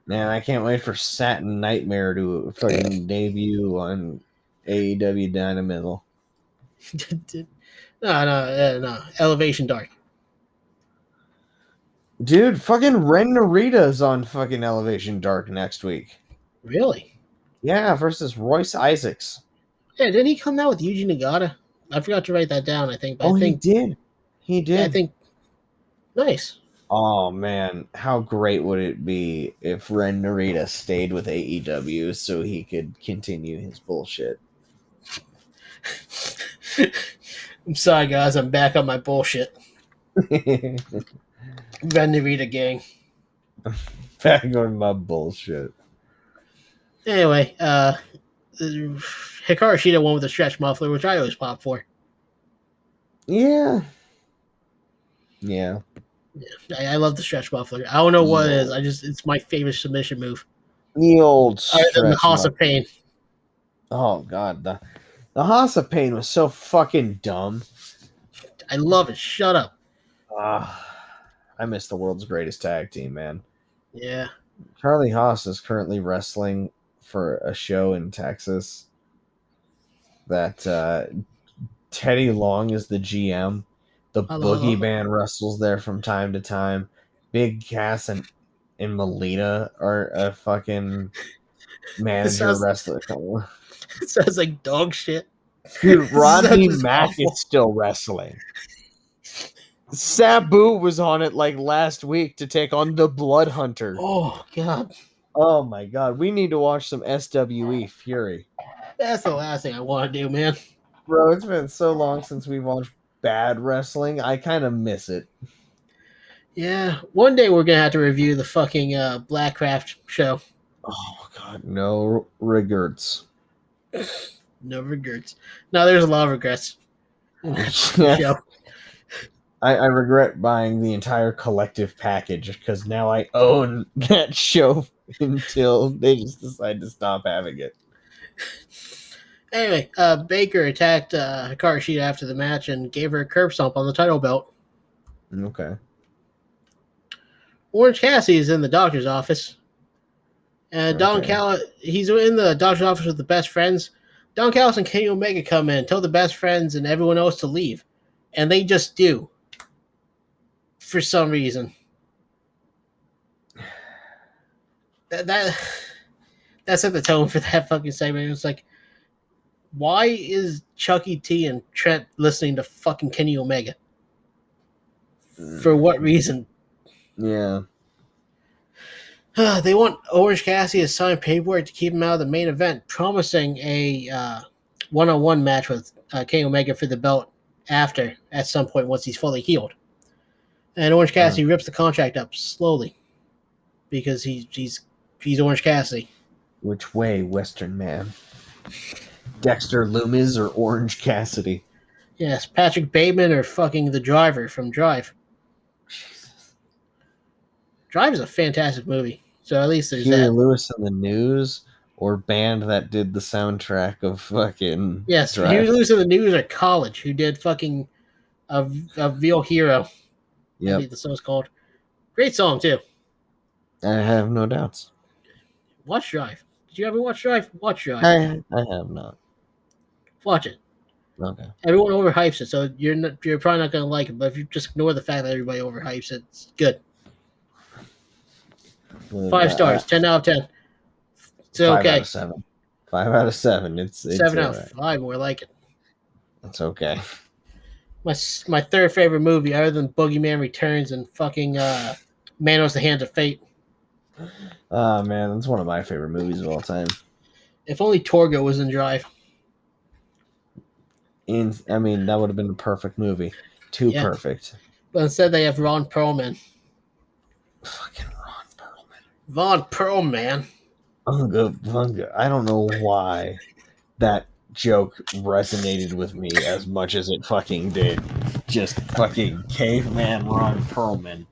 A: Man, I can't wait for Satin Nightmare to fucking debut on AEW Dynamite.
B: No. Elevation Dark.
A: Dude, fucking Ren Narita's on fucking Elevation Dark next week.
B: Really?
A: Yeah, versus Royce Isaacs.
B: Yeah, didn't he come out with Yuji Nagata? I forgot to write that down, I think. But
A: Oh,
B: I think,
A: he did. He did.
B: Yeah, I think. Nice.
A: Oh, man. How great would it be if Ren Narita stayed with AEW so he could continue his bullshit?
B: I'm sorry, guys. I'm back on my bullshit. Ren Narita gang.
A: Back on my bullshit.
B: Anyway, Hikaru Shida won with a stretch muffler, which I always pop for.
A: Yeah.
B: I love the stretch muffler. I don't know what it is. It's my favorite submission move.
A: The old
B: Other than the House
A: muffler.
B: of Pain.
A: Oh, God. The House of Pain was so fucking dumb.
B: I love it. Shut up.
A: I miss the world's greatest tag team, man.
B: Yeah.
A: Charlie Haas is currently wrestling for a show in Texas that Teddy Long is the GM. The Boogie Band wrestles there from time to time. Big Cass and Melita are a fucking manager wrestler.
B: It sounds like dog shit.
A: Dude, Rodney Mack is still wrestling. Sabu was on it like last week to take on the Blood Hunter.
B: Oh, God.
A: Oh my god, we need to watch some SWE Fury.
B: That's the last thing I want to do, man.
A: Bro, it's been so long since we've watched bad wrestling. I kind of miss it.
B: Yeah, one day we're gonna have to review the fucking Blackcraft show.
A: Oh god, no regrets.
B: No regrets. No, there's a lot of regrets in that show.
A: I regret buying the entire collective package because now I own that show until they just decide to stop having it.
B: Anyway, Baker attacked Hikaru Shida after the match and gave her a curb stomp on the title belt.
A: Okay.
B: Orange Cassidy is in the doctor's office. And Don
A: Okay.
B: Callis, he's in the doctor's office with the best friends. Don Callis and Kenny Omega come in, tell the best friends and everyone else to leave. And they just do. For some reason. That set the tone for that fucking segment. It was like, why is Chucky T and Trent listening to fucking Kenny Omega? For what reason?
A: Yeah.
B: They want Orange Cassidy to sign paperwork to keep him out of the main event, promising a one-on-one match with Kenny Omega for the belt after, at some point, once he's fully healed. And Orange Cassidy rips the contract up slowly because he's Orange Cassidy.
A: Which way, Western man? Dexter Loomis or Orange Cassidy?
B: Yes, Patrick Bateman or fucking the Driver from Drive.
A: Jesus.
B: Drive is a fantastic movie. So at least there's
A: Huey
B: that.
A: Lewis and the News or band that did the soundtrack of fucking
B: Yes,
A: Drive.
B: Huey Lewis and the News or College, who did fucking a Real Hero. I
A: Yep.
B: think the song's called. Great song too.
A: I have no doubts.
B: Watch Drive. Did you ever watch Drive? Watch Drive.
A: I have not.
B: Watch it.
A: Okay.
B: Everyone overhypes it, so you're probably not gonna like it. But if you just ignore the fact that everybody overhypes it, it's good. 5 stars, 10 out of 10. It's
A: 5
B: okay.
A: out of 7. 5 out of 7. It's
B: 7 out of
A: alright.
B: 5. More like it.
A: It's okay.
B: My third favorite movie, other than Boogeyman Returns and fucking Manos: The Hands of Fate.
A: Oh man, that's one of my favorite movies of all time.
B: If only Torgo was in Drive.
A: I mean, that would have been the perfect movie. Too
B: Yeah.
A: perfect.
B: But instead, they have Ron Perlman.
A: Fucking Ron Perlman.
B: Von Perlman.
A: Bunga. I don't know why that joke resonated with me as much as it fucking did. Just fucking caveman Ron Perlman.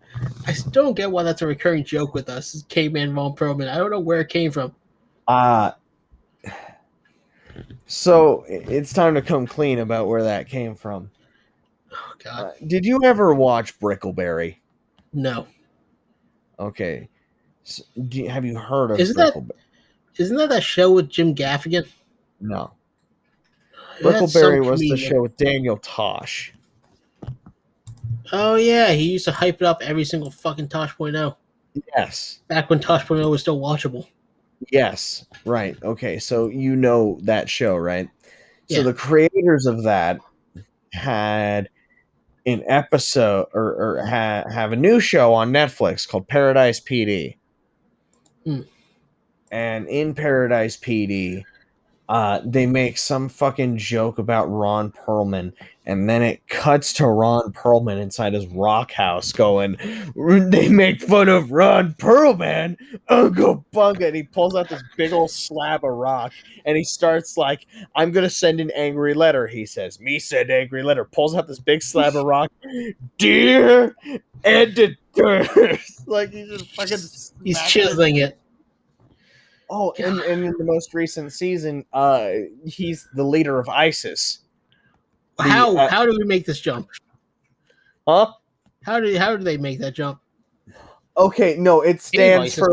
B: I still don't get why that's a recurring joke with us. Is Caveman Von Perlman. I don't know where it came from.
A: So it's time to come clean about where that came from.
B: Oh God.
A: Did you ever watch Brickleberry?
B: No.
A: Okay. So, have you heard of
B: Isn't that show with Jim Gaffigan?
A: No.
B: That's
A: Brickleberry
B: some
A: was the
B: comedian.
A: show with Daniel Tosh.
B: Oh yeah, he used to hype it up every single fucking Tosh.0.
A: Yes.
B: Back when Tosh.0 was still watchable.
A: Yes. Right. Okay. So you know that show, right?
B: Yeah.
A: So the creators of that had an episode or have a new show on Netflix called Paradise PD. And in Paradise PD, they make some fucking joke about Ron Perlman, and then it cuts to Ron Perlman inside his rock house going, they make fun of Ron Perlman, Uncle Bunga, and he pulls out this big old slab of rock, and he starts like, I'm gonna send an angry letter, he says. Me send angry letter. Pulls out this big slab of rock. Dear editors! Like, he just fucking...
B: He's chiseling it.
A: Oh, and in the most recent season, he's the leader of ISIS.
B: How do we make this jump?
A: Huh?
B: How do they make that jump?
A: Okay, no, it stands
B: Anyway,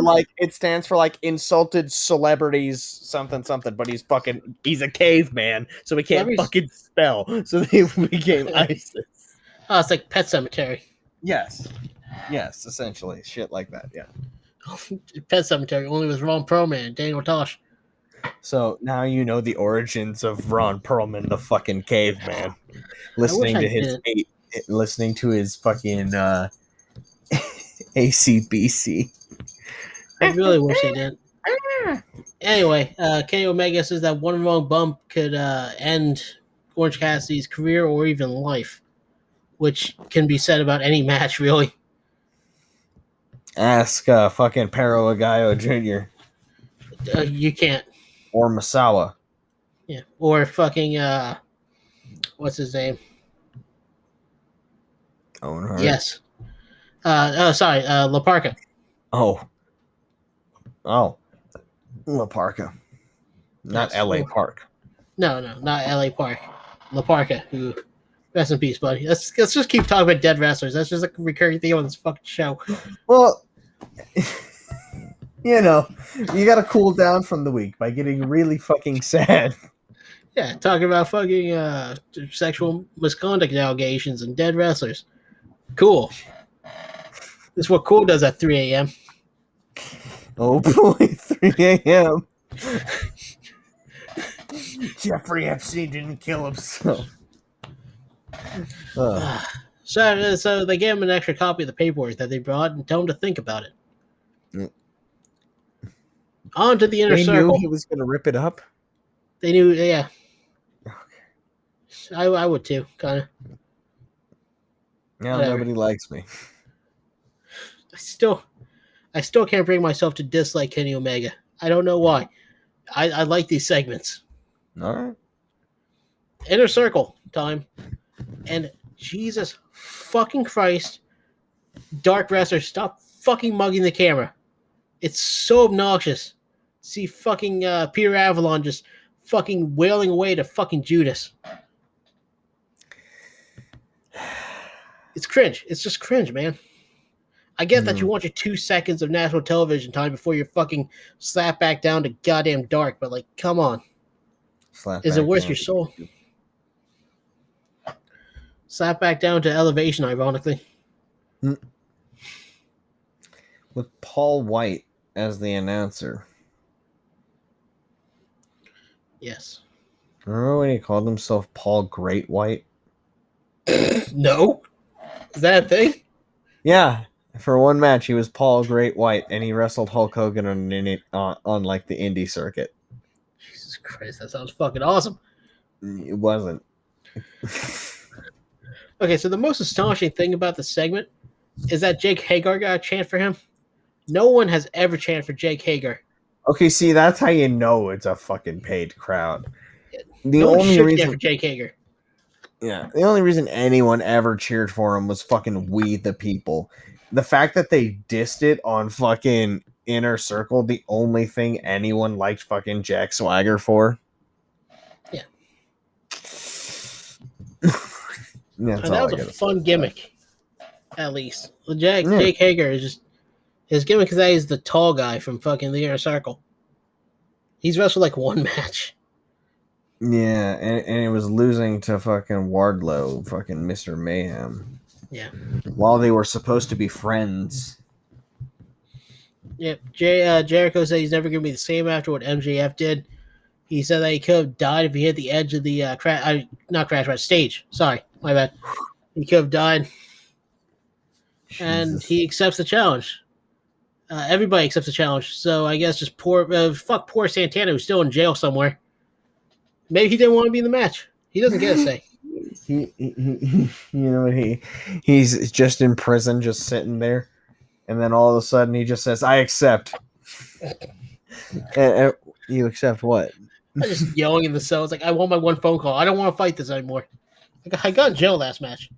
A: for like insulted celebrities something, but he's a caveman, so he can't fucking spell. So they became ISIS.
B: Oh, it's like Pet Cemetery.
A: Yes, essentially shit like that. Yeah.
B: Pet Cemetery only with Ron Perlman and Daniel Tosh.
A: So now you know the origins of Ron Perlman, the fucking caveman. Listening to his fucking ACBC.
B: I really wish they didn't. Anyway, Kenny Omega says that one wrong bump could end Orange Cassidy's career or even life, which can be said about any match, really.
A: Ask fucking Pero Aguayo Jr.
B: You can't.
A: Or Masawa.
B: Yeah. Or fucking, what's his name?
A: Owen Hart.
B: Yes. La Parka.
A: Oh. La Parka. Not
B: Yes.
A: LA Park.
B: No, not LA Park. La Parka, who, rest in peace, buddy. Let's just keep talking about dead wrestlers. That's just a recurring theme on this fucking show.
A: Well, you gotta cool down from the week by getting really fucking sad.
B: Yeah, talking about fucking sexual misconduct allegations and dead wrestlers. Cool. This is what Cool does at 3 a.m.
A: Oh boy, 3 a.m. Jeffrey Epstein didn't kill himself.
B: So they gave him an extra copy of the paperwork that they brought and told him to think about it.
A: Mm.
B: On to the inner
A: They
B: circle.
A: knew he was going to rip it up?
B: They knew, yeah.
A: Okay.
B: I would too, kind of.
A: Now
B: Whatever.
A: nobody likes me.
B: I still can't bring myself to dislike Kenny Omega. I don't know why. I like these segments.
A: All right.
B: Inner circle time. And Jesus fucking Christ, Dark Wrestler, stop fucking mugging the camera. It's so obnoxious. See fucking Peter Avalon just fucking wailing away to fucking Judas. It's cringe. It's just cringe, man. I get that you want your 2 seconds of national television time before you're fucking slapped back down to goddamn Dark, but like, come on. Is it worth your soul? Slap back down to Elevation, ironically.
A: With Paul White as the announcer.
B: Yes.
A: Remember when he called himself Paul Great White?
B: No? Is that a thing?
A: Yeah. For one match, he was Paul Great White, and he wrestled Hulk Hogan on like the indie circuit.
B: Jesus Christ, that sounds fucking awesome.
A: It wasn't.
B: Okay, so the most astonishing thing about the segment is that Jake Hager got a chant for him. No one has ever chanted for Jake Hager.
A: Okay, see, that's how you know it's a fucking paid crowd. The
B: no one
A: only
B: should
A: reason
B: chant for Jake Hager.
A: Yeah, the only reason anyone ever cheered for him was fucking We the People. The fact that they dissed it on fucking Inner Circle, the only thing anyone liked fucking Jack Swagger for.
B: Yeah.
A: That
B: was a fun gimmick, at least. Jake Hager is just, his gimmick is that he's the tall guy from fucking the Inner Circle. He's wrestled like one match.
A: Yeah, and it was losing to fucking Wardlow, fucking Mr. Mayhem.
B: Yeah.
A: While they were supposed to be friends.
B: Yep. Jericho said he's never going to be the same after what MJF did. He said that he could have died if he hit the edge of the stage. Sorry, my bad. He could have died. Jesus. And he accepts the challenge. Everybody accepts the challenge. So I guess just fuck poor Santana, who's still in jail somewhere. Maybe he didn't want to be in the match. He doesn't get a say.
A: He's just in prison, just sitting there, and then all of a sudden he just says, "I accept." and you accept what?
B: I'm just yelling in the cell. It's like, I want my one phone call. I don't want to fight this anymore. Like, I got in jail last match.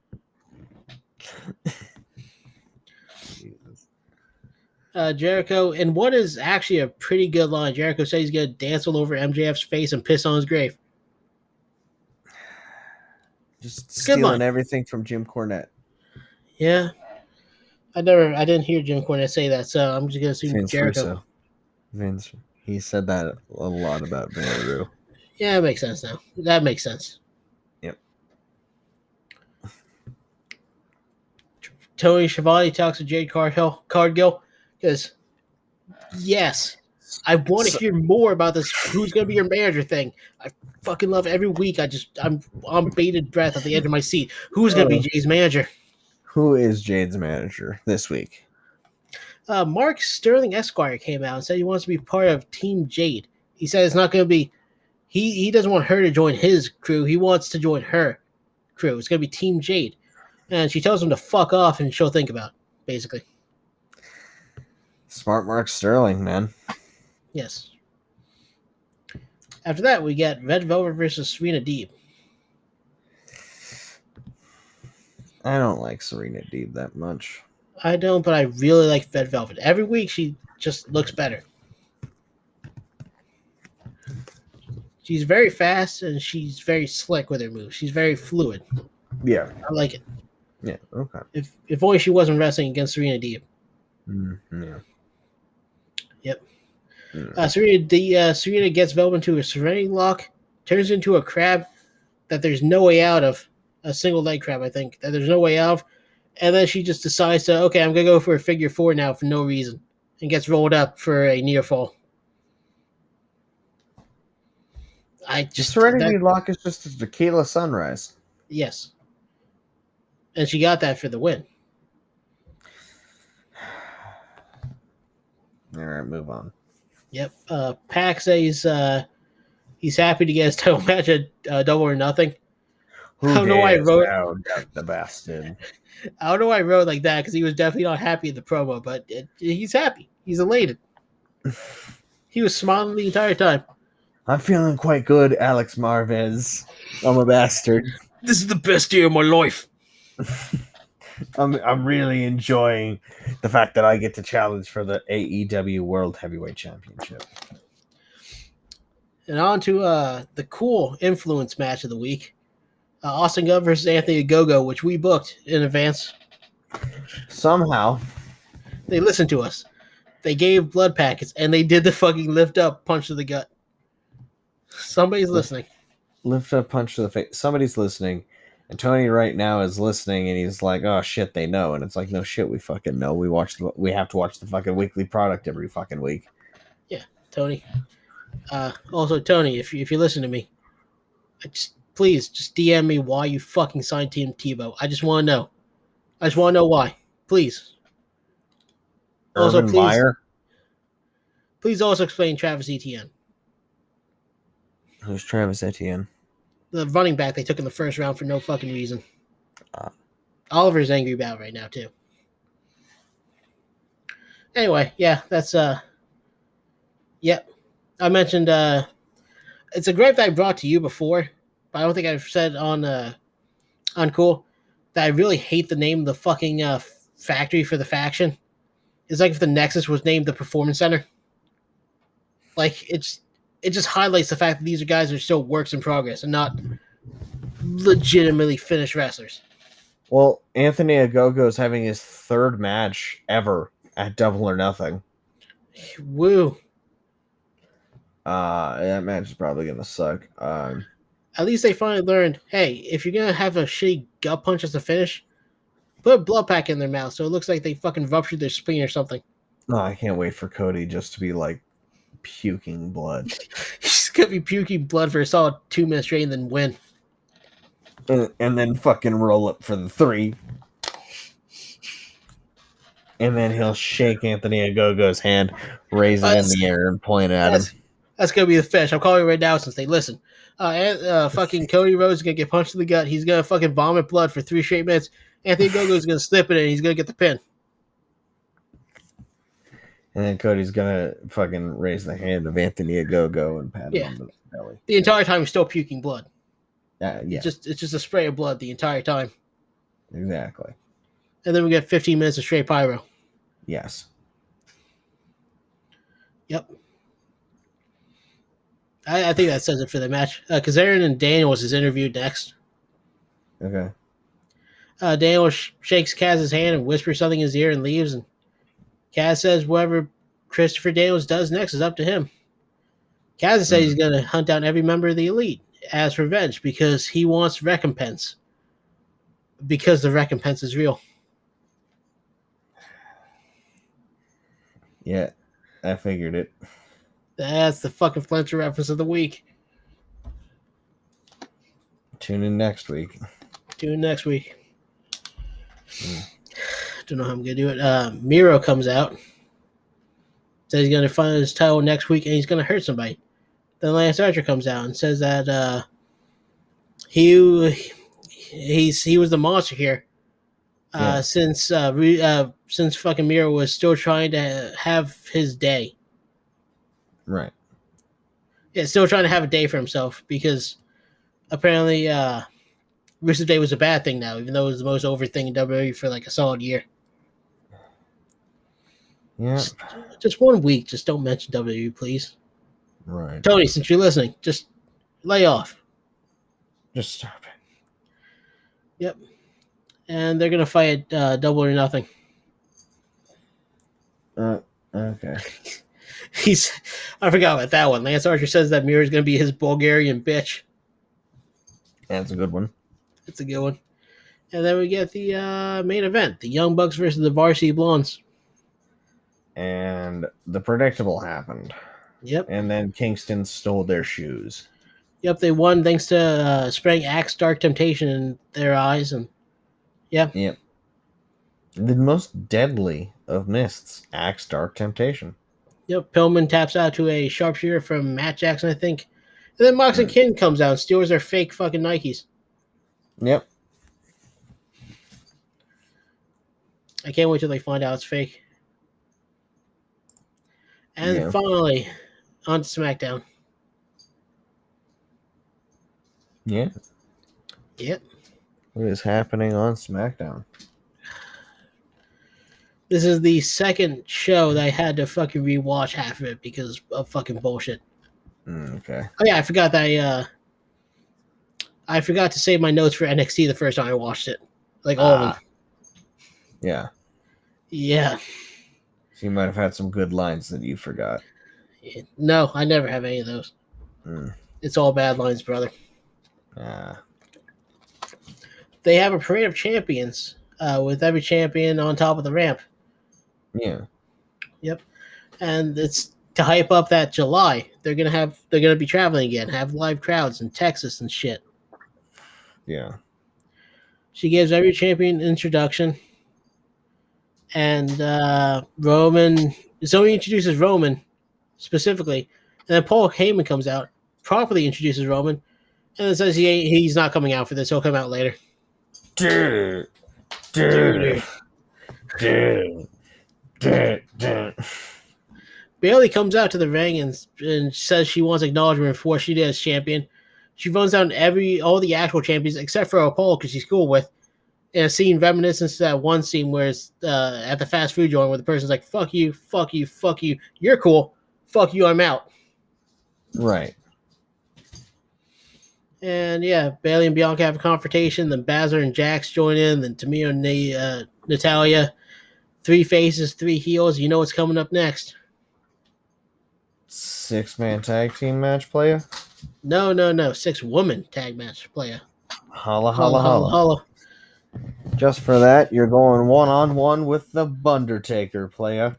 B: Jericho, and what is actually a pretty good line. Jericho said he's gonna dance all over MJF's face and piss on his grave.
A: Just stealing everything from Jim Cornette.
B: Yeah. I didn't hear Jim Cornette say that, so I'm just gonna assume Jericho.
A: Vince, he said that a lot about Vanderbilt.
B: Yeah, that makes sense now. That makes sense.
A: Yep.
B: Tony Schiavone talks to Jade Cargill because, yes, I want to hear more about this. Who's going to be your manager thing? I fucking love every week. I'm on bated breath at the edge of my seat. Who's going to be Jade's manager?
A: Who is Jade's manager this week?
B: Mark Sterling Esquire came out and said he wants to be part of Team Jade. He said it's not going to be. He doesn't want her to join his crew. He wants to join her crew. It's going to be Team Jade, and she tells him to fuck off, and she'll think about it, basically.
A: Smart Mark Sterling, man.
B: Yes. After that, we get Red Velvet versus Serena Deeb.
A: I don't like Serena Deeb that much.
B: I don't, but I really like Red Velvet. Every week, she just looks better. She's very fast, and she's very slick with her moves. She's very fluid.
A: Yeah.
B: I like it.
A: Yeah, okay.
B: If only she wasn't wrestling against Serena Deeb.
A: Yeah.
B: Yep. Serena gets Velvet into a Serenity Lock, turns into a crab that there's no way out of. A single leg crab, I think, that there's no way out of. And then she just decides to, okay, I'm going to go for a figure four now for no reason. And gets rolled up for a near fall.
A: Serenity Lock is just a tequila sunrise.
B: Yes. And she got that for the win.
A: All right, move on.
B: Yep. Pac says he's happy to get his title match at Double or Nothing. I don't know why I wrote
A: the bastard.
B: I don't know why I wrote like that because he was definitely not happy in the promo, but he's happy. He's elated. He was smiling the entire time.
A: I'm feeling quite good, Alex Marvez. I'm a bastard.
B: This is the best day of my life.
A: I'm really enjoying the fact that I get to challenge for the AEW World Heavyweight Championship.
B: And on to the cool influence match of the week. Austin Gunn versus Anthony Ogogo, which we booked in advance.
A: Somehow.
B: They listened to us. They gave blood packets, and they did the fucking lift up punch to the gut. Somebody's listening. Lift
A: up punch to the face. Somebody's listening. And Tony right now is listening, and he's like, oh, shit, they know. And it's like, no shit, we fucking know. We have to watch the fucking weekly product every fucking week.
B: Yeah, Tony. Also, Tony, if you listen to me, please just DM me why you fucking signed Team Tebow. I just want to know. I just want to know why. Please.
A: Also,
B: please also explain Travis Etienne.
A: Who's Travis Etienne?
B: The running back they took in the first round for no fucking reason. Oliver's angry about right now, too. Anyway, yeah, that's, yep. I mentioned, it's a gripe that I brought to you before, but I don't think I've said on Cool that I really hate the name of the fucking factory for the faction. It's like if the Nexus was named the Performance Center. Like, it just highlights the fact that these guys are still works in progress and not legitimately finished wrestlers.
A: Well, Anthony Ogogo is having his third match ever at Double or Nothing.
B: Woo.
A: That match is probably going to suck.
B: At least they finally learned, hey, if you're going to have a shitty gut punch as a finish, put a blood pack in their mouth so it looks like they fucking ruptured their spleen or something.
A: No, I can't wait for Cody just to be like puking blood.
B: He's going to be puking blood for a solid 2 minutes straight and then win.
A: And then fucking roll up for the 3. And then he'll shake Anthony Ogogo's hand, raise it in the air, and point at him.
B: That's going to be the fish. I'm calling it right now since they listen. Fucking Cody Rhodes is going to get punched in the gut. He's going to fucking vomit blood for 3 straight minutes. Anthony Ogogo is going to slip it in. He's going to get the pin.
A: And then Cody's going to fucking raise the hand of Anthony Ogogo and pat him on the belly.
B: The entire time he's still puking blood.
A: Yeah.
B: It's just a spray of blood the entire time.
A: Exactly.
B: And then we get 15 minutes of straight pyro.
A: Yes.
B: Yep. I think that says it for the match. Kazarian and Daniels is interviewed next.
A: Okay.
B: Daniel shakes Kaz's hand and whispers something in his ear and leaves. And Kaz says whatever Christopher Daniels does next is up to him. Kaz says he's going to hunt down every member of the Elite as revenge because he wants recompense. Because the recompense is real.
A: Yeah, I figured it.
B: That's the fucking Fletcher reference of the week.
A: Tune in next week.
B: Don't know how I'm going to do it. Miro comes out. Says he's going to find his title next week and he's going to hurt somebody. Then Lance Archer comes out and says that he was the monster here since fucking Miro was still trying to have his day.
A: Right.
B: Yeah, still trying to have a day for himself because apparently Rusev Day was a bad thing now, even though it was the most over thing in WWE for like a solid year.
A: Yeah.
B: Just 1 week. Just don't mention WWE, please.
A: Right.
B: Tony, since you're listening, just lay off.
A: Just stop it.
B: Yep. And they're gonna fight Double or Nothing.
A: Okay.
B: I forgot about that one. Lance Archer says that Miro's gonna be his Bulgarian bitch.
A: That's a good one.
B: It's a good one. And then we get the main event: the Young Bucks versus the Varsity Blondes.
A: And the predictable happened.
B: Yep.
A: And then Kingston stole their shoes.
B: Yep, they won thanks to spraying Axe Dark Temptation in their eyes, and
A: Yep. The most deadly of mists, Axe Dark Temptation.
B: Yep, Pillman taps out to a sharpshooter from Matt Jackson, I think. And then Mox and Kin comes out and steals their fake fucking Nikes.
A: Yep.
B: I can't wait till they find out it's fake. And finally, on to SmackDown.
A: Yeah.
B: Yep.
A: What is happening on SmackDown?
B: This is the second show that I had to fucking rewatch half of it because of fucking bullshit.
A: Okay.
B: Oh yeah, I forgot that I forgot to save my notes for NXT the first time I watched it. Like all of them.
A: Yeah.
B: Yeah.
A: So you might have had some good lines that you forgot.
B: No, I never have any of those. It's all bad lines, brother. They have a parade of champions with every champion on top of the ramp.
A: Yeah.
B: Yep. And it's to hype up that July. They're gonna be traveling again, have live crowds in Texas and shit.
A: Yeah.
B: She gives every champion introduction. And Roman, somebody introduces Roman specifically, and then Paul Heyman comes out, properly introduces Roman, and then says he's not coming out for this. He'll come out later.
A: Dude.
B: Bayley comes out to the ring and says she wants acknowledgement before she did as champion. She runs down all the actual champions except for Apollo because she's cool with. In a scene reminiscent to that one scene where it's at the fast food joint where the person's like, fuck you, fuck you, fuck you. You're cool. Fuck you, I'm out.
A: Right.
B: And yeah, Bayley and Bianca have a confrontation. Then Baszler and Jax join in. Then Tamina and Natalia. 3 faces, 3 heels. You know what's coming up next.
A: 6-man tag team match, playa?
B: No. 6-woman tag match, playa.
A: Holla, holla, holla.
B: Holla.
A: Just for that, you're going one-on-one with the Undertaker, playa.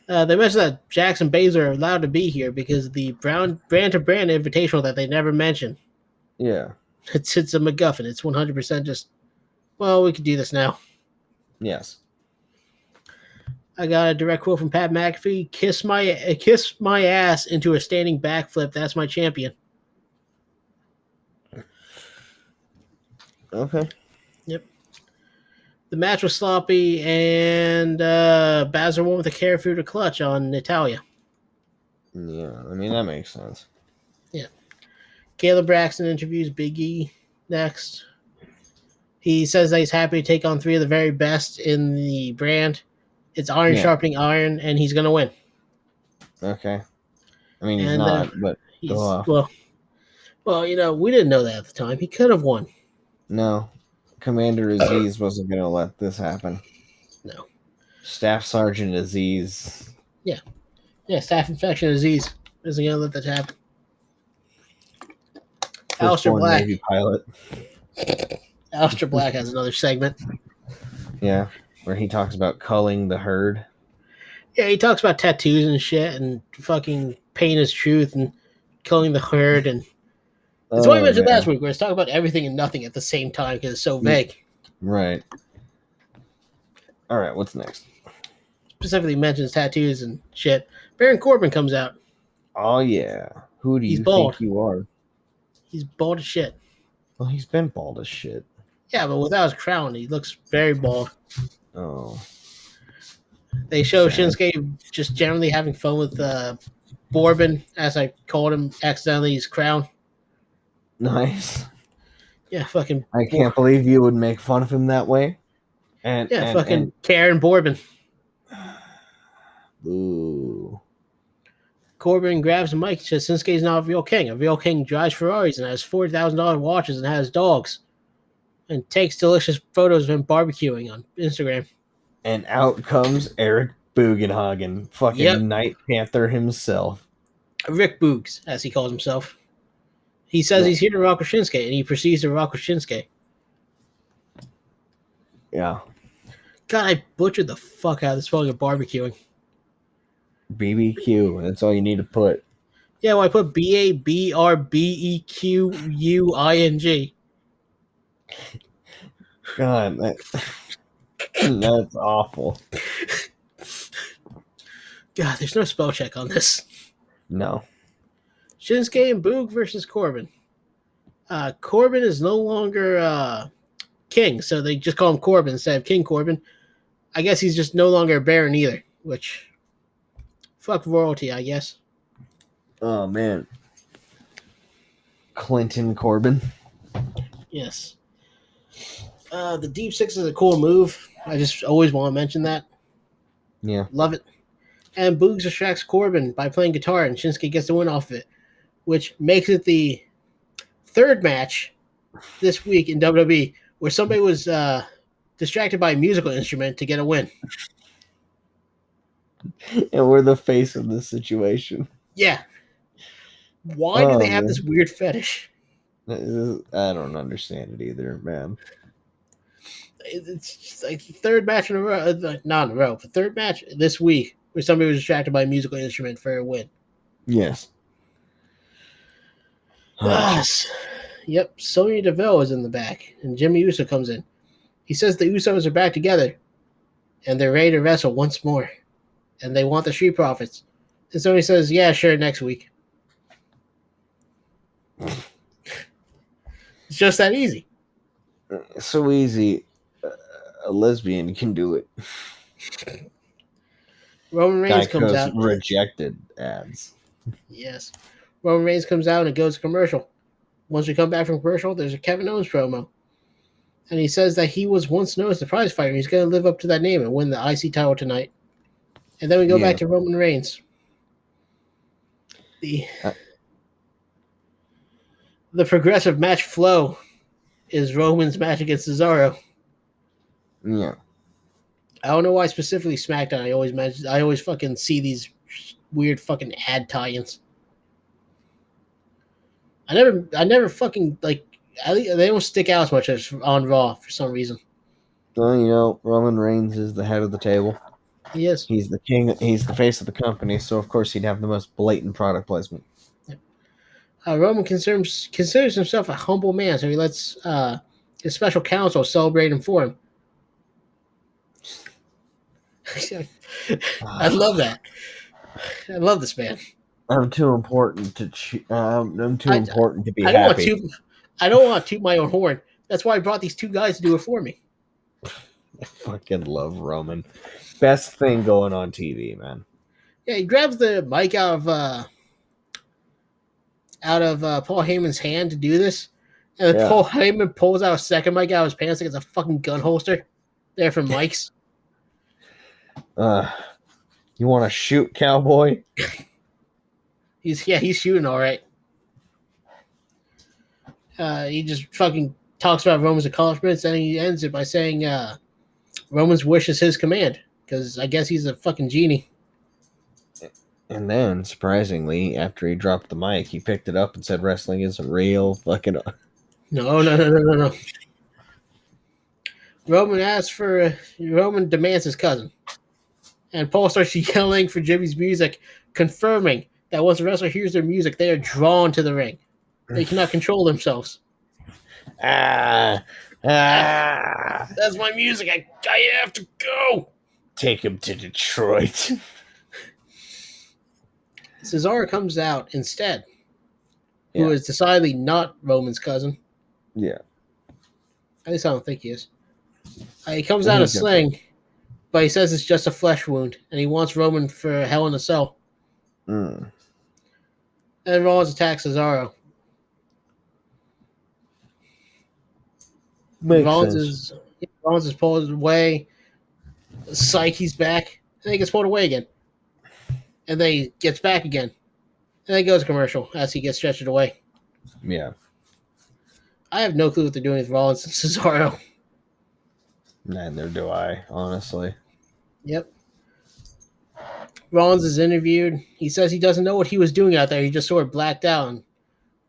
B: They mentioned that Jax and Baszler are allowed to be here because of the brand to brand invitational that they never mention.
A: Yeah.
B: It's a MacGuffin. It's 100% just, well, we could do this now.
A: Yes.
B: I got a direct quote from Pat McAfee. Kiss my ass into a standing backflip. That's my champion.
A: Okay.
B: Yep. The match was sloppy, and Baszler won with a carry-through to clutch on Natalia.
A: Yeah, I mean, that makes sense.
B: Yeah. Caleb Braxton interviews Big E next. He says that he's happy to take on 3 of the very best in the brand. It's iron sharpening iron, and he's going to win.
A: Okay. I mean, he's not, but go off.
B: Well, you know, we didn't know that at the time. He could have won.
A: No. Commander Aziz wasn't going to let this happen.
B: No.
A: Staff Sergeant Aziz.
B: Yeah. Yeah, Staff Infection Aziz isn't going to let that happen. Aleister Black.
A: Navy pilot.
B: Aleister Black has another segment.
A: Yeah, where he talks about culling the herd.
B: Yeah, he talks about tattoos and shit and fucking pain is truth and culling the herd. And it's what I mentioned last week where it's talking about everything and nothing at the same time because it's so vague.
A: Right. All right, what's next?
B: specifically mentions tattoos and shit. Baron Corbin comes out.
A: Oh yeah. Who do
B: He's
A: you
B: bald.
A: think you are?
B: He's bald as shit.
A: Well, he's been bald as shit.
B: Yeah, but without his crown, he looks very bald.
A: Oh.
B: They show
A: Sad.
B: Shinsuke just generally having fun with Bourbon, as I called him accidentally, his crown.
A: Nice.
B: Yeah, fucking.
A: I can't believe you would make fun of him that way. And
B: Fucking Karen Bourbon.
A: Ooh.
B: Corbin grabs the mic and says Shinsuke's not a real king. A real king drives Ferraris and has $40,000 watches and has dogs. And takes delicious photos of him barbecuing on Instagram.
A: And out comes Eric Bugenhagen, fucking Night Panther himself.
B: Rick Boogs, as he calls himself. He says he's here to rock with Shinsuke, and he proceeds to rock with Shinsuke.
A: Yeah.
B: God, I butchered the fuck out of the spelling of barbecuing.
A: BBQ, that's all you need to put.
B: Yeah, well, I put BABRBEQUING.
A: God, that's awful.
B: God, there's no spell check on this.
A: No.
B: Shinsuke and Boog versus Corbin. Corbin is no longer king, so they just call him Corbin instead of King Corbin. I guess he's just no longer a baron either, which fuck royalty, I guess.
A: Oh man. Clinton Corbin.
B: Yes. The Deep Six is a cool move. I just always want to mention that.
A: Yeah.
B: Love it. And Boogs distracts Corbin by playing guitar, and Shinsuke gets the win off of it, which makes it the third match this week in WWE where somebody was distracted by a musical instrument to get a win.
A: And we're the face of the situation.
B: Yeah. Why do they have this weird fetish?
A: I don't understand it either, man.
B: It's just like the third match in a row, not in a row, but third match this week where somebody was distracted by a musical instrument for a win.
A: Yes.
B: Yep, Sonya Deville is in the back, and Jimmy Uso comes in. He says the Usos are back together, and they're ready to wrestle once more, and they want the Street Profits. And Sonya says, yeah, sure, next week. It's just that easy.
A: So easy. A lesbian can do it.
B: Roman Reigns comes out.
A: Rejected ads.
B: Yes. Roman Reigns comes out and goes to commercial. Once we come back from commercial, there's a Kevin Owens promo. And he says that he was once known as the prize fighter. He's going to live up to that name and win the IC title tonight. And then we go back to Roman Reigns. The progressive match flow is Roman's match against Cesaro.
A: Yeah.
B: I don't know why specifically SmackDown. I always fucking see these weird fucking ad tie-ins. I never fucking they don't stick out as much as on Raw for some reason.
A: Well, Roman Reigns is the head of the table.
B: He is.
A: He's the king. He's the face of the company, so of course he'd have the most blatant product placement.
B: Roman considers himself a humble man, so he lets his special counsel celebrate him for him. I love that. I love this man.
A: I'm too important to important to be happy.
B: I don't want to toot my own horn. That's why I brought these two guys to do it for me.
A: I fucking love Roman. Best thing going on TV, man.
B: Yeah, he grabs the mic out of Paul Heyman's hand to do this, and then Paul Heyman pulls out a second mic out of his pants like it's a fucking gun holster. There for mics.
A: You want to shoot, cowboy?
B: He's shooting all right. He just fucking talks about Roman's accomplishments, and he ends it by saying Roman's wish is his command, because I guess he's a fucking genie.
A: And then, surprisingly, after he dropped the mic, he picked it up and said wrestling isn't real. Fucking
B: No. Roman demands his cousin. And Paul starts yelling for Jimmy's music, confirming that once a wrestler hears their music, they are drawn to the ring. They cannot control themselves.
A: That's
B: my music. I have to go.
A: Take him to Detroit.
B: Cesaro comes out instead,
A: Yeah.
B: who is decidedly not Roman's cousin.
A: Yeah.
B: At least I don't think he is. He comes out a sling, but he says it's just a flesh wound, and he wants Roman for Hell in a Cell.
A: Mm.
B: And Rollins attacks Cesaro. Rollins is pulled away. Psych, he's back. And then he gets pulled away again. And then he gets back again. And then he goes commercial as he gets stretched away.
A: Yeah.
B: I have no clue what they're doing with Rollins and Cesaro.
A: Neither do I, honestly.
B: Yep. Rollins is interviewed. He says he doesn't know what he was doing out there. He just sort of blacked out. And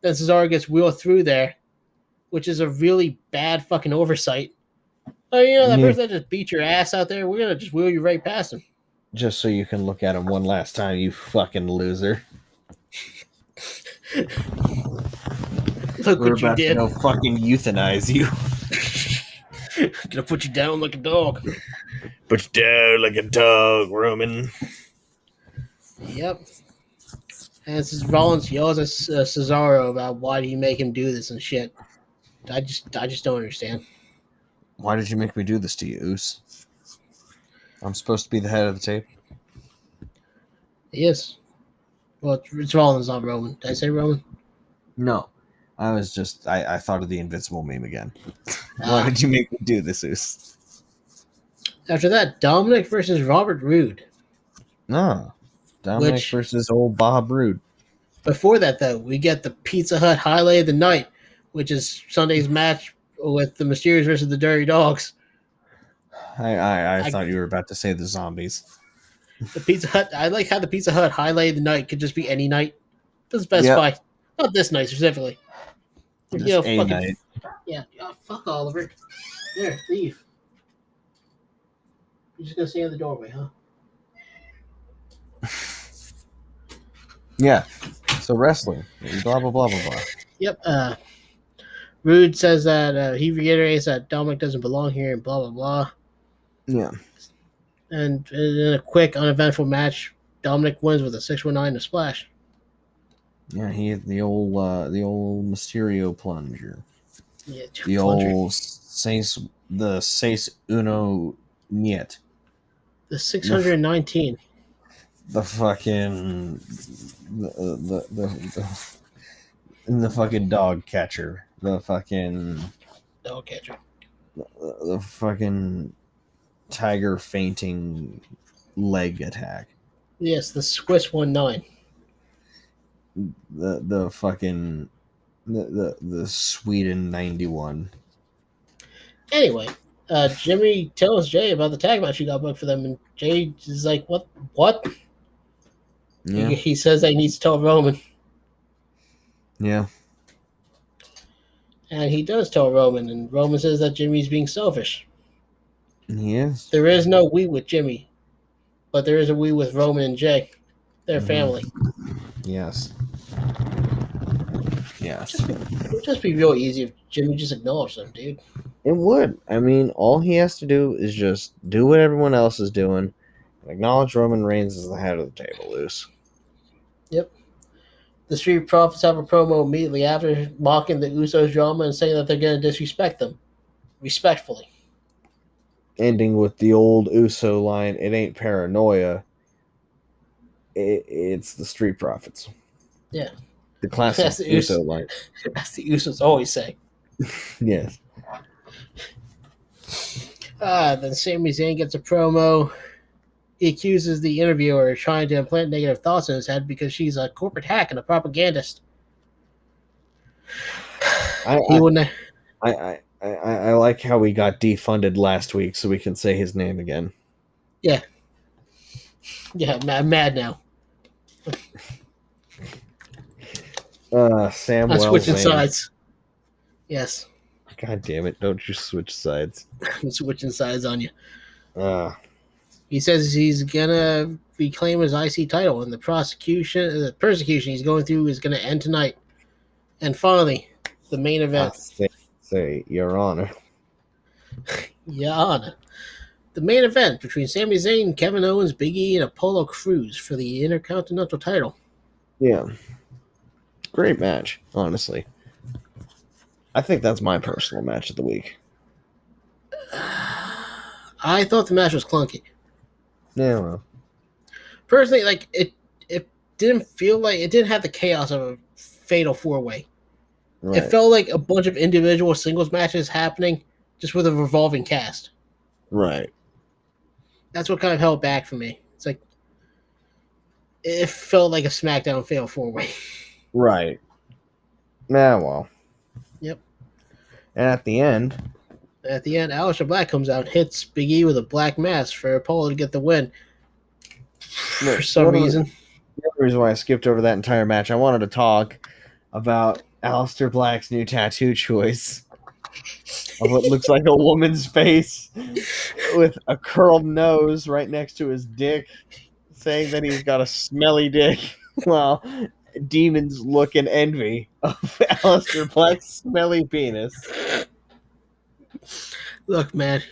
B: then Cesaro gets wheeled through there, which is a really bad fucking oversight. Oh, that person that just beat your ass out there, we're going to just wheel you right past him.
A: Just so you can look at him one last time, you fucking loser.
B: Look what you did.
A: We're about to fucking euthanize you.
B: Gonna put you down like a dog.
A: Put you down like a dog, Roman.
B: Yep. And Rollins yells at Cesaro about why do you make him do this and shit. I just don't understand.
A: Why did you make me do this to you, Oos? I'm supposed to be the head of the table.
B: He is. Well, it's Rollins, not Roman. Did I say Roman?
A: No. I was just... I thought of the Invincible meme again. Why did you make me do this, Oos?
B: After that, Dominic versus Robert Roode.
A: No. Dominic versus old Bob Roode.
B: Before that, though, we get the Pizza Hut highlight of the night, which is Sunday's match with the Mysterios versus the Dirty Dogs.
A: I thought you were about to say the Zombies.
B: The Pizza Hut. I like how the Pizza Hut highlight of the night could just be any night. Doesn't specify. Yep. Not this night specifically.
A: Just a night.
B: Yeah. Oh, fuck Oliver. There, leave. You're just gonna stay in the doorway, huh?
A: Yeah. So wrestling. Blah blah blah blah blah.
B: Yep. Rude says that he reiterates that Dominic doesn't belong here and blah blah blah.
A: Yeah.
B: And in a quick, uneventful match, Dominic wins with a 619 to splash.
A: Yeah, he had the old Mysterio plunger.
B: Yeah,
A: the plunger. Old seis uno niet.
B: The 619.
A: The fucking the fucking dog catcher. The fucking
B: dog catcher.
A: The fucking tiger fainting leg attack.
B: Yes, the Swiss 19.
A: The fucking the Sweden 91.
B: Anyway, Jimmy tells Jay about the tag match he got booked for them, and Jay is like, "What?" Yeah. He says that he needs to tell Roman.
A: Yeah.
B: And he does tell Roman, and Roman says that Jimmy's being selfish.
A: He is.
B: There is no we with Jimmy, but there is a we with Roman and Jay. They're family.
A: Yes. Yes.
B: It would just be real easy if Jimmy just acknowledged them, dude.
A: It would. I mean, all he has to do is just do what everyone else is doing and acknowledge Roman Reigns as the head of the table, Loose.
B: Yep. The Street Profits have a promo immediately after mocking the Usos drama and saying that they're going to disrespect them. Respectfully.
A: Ending with the old Uso line, it ain't paranoia. It's the Street Profits.
B: Yeah.
A: The classic Uso line.
B: That's the Usos always say.
A: Yes.
B: Then Sami Zayn gets a promo. He accuses the interviewer of trying to implant negative thoughts in his head because she's a corporate hack and a propagandist.
A: I like how we got defunded last week so we can say his name again.
B: Yeah. Yeah, I'm mad now.
A: Sam
B: I'm
A: Wells
B: switching sides. Yes.
A: God damn it, don't you switch sides.
B: I'm switching sides on you. He says he's gonna reclaim his IC title, and the persecution he's going through is gonna end tonight. And finally, the main event.
A: Say, Your Honor.
B: Your Honor. the main event between Sami Zayn, Kevin Owens, Big E, and Apollo Crews for the Intercontinental title.
A: Yeah. Great match, honestly. I think that's my personal match of the week.
B: I thought the match was clunky.
A: Yeah, well.
B: Personally, like it didn't feel like it didn't have the chaos of a fatal 4-way.
A: Right.
B: It felt like a bunch of individual singles matches happening just with a revolving cast.
A: Right.
B: That's what kind of held back for me. It's like it felt like a SmackDown fatal 4-way.
A: Right. Yeah, well.
B: Yep.
A: And at the end,
B: Aleister Black comes out, hits Big E with a black mass for Apollo to get the win. For some reason.
A: The other reason why I skipped over that entire match, I wanted to talk about Aleister Black's new tattoo choice of what looks like a woman's face with a curled nose right next to his dick, saying that he's got a smelly dick. Well, demons look in envy of Aleister Black's smelly penis.
B: Look, man,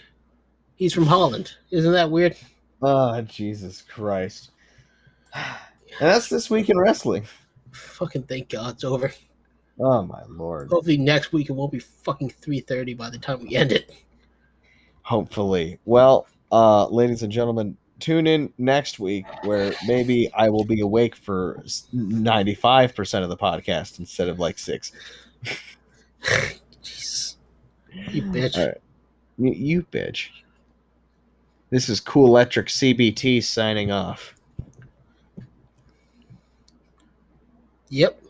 B: he's from Holland. Isn't that weird?
A: Oh, Jesus Christ. And that's this week in wrestling.
B: Fucking thank God it's over.
A: Oh, my Lord.
B: Hopefully next week it won't be fucking 3:30 by the time we end it.
A: Hopefully. Well, ladies and gentlemen, tune in next week where maybe I will be awake for 95% of the podcast instead of like 6.
B: Jesus. You bitch.
A: All right. You bitch. This is Cool Electric CBT signing off.
B: Yep.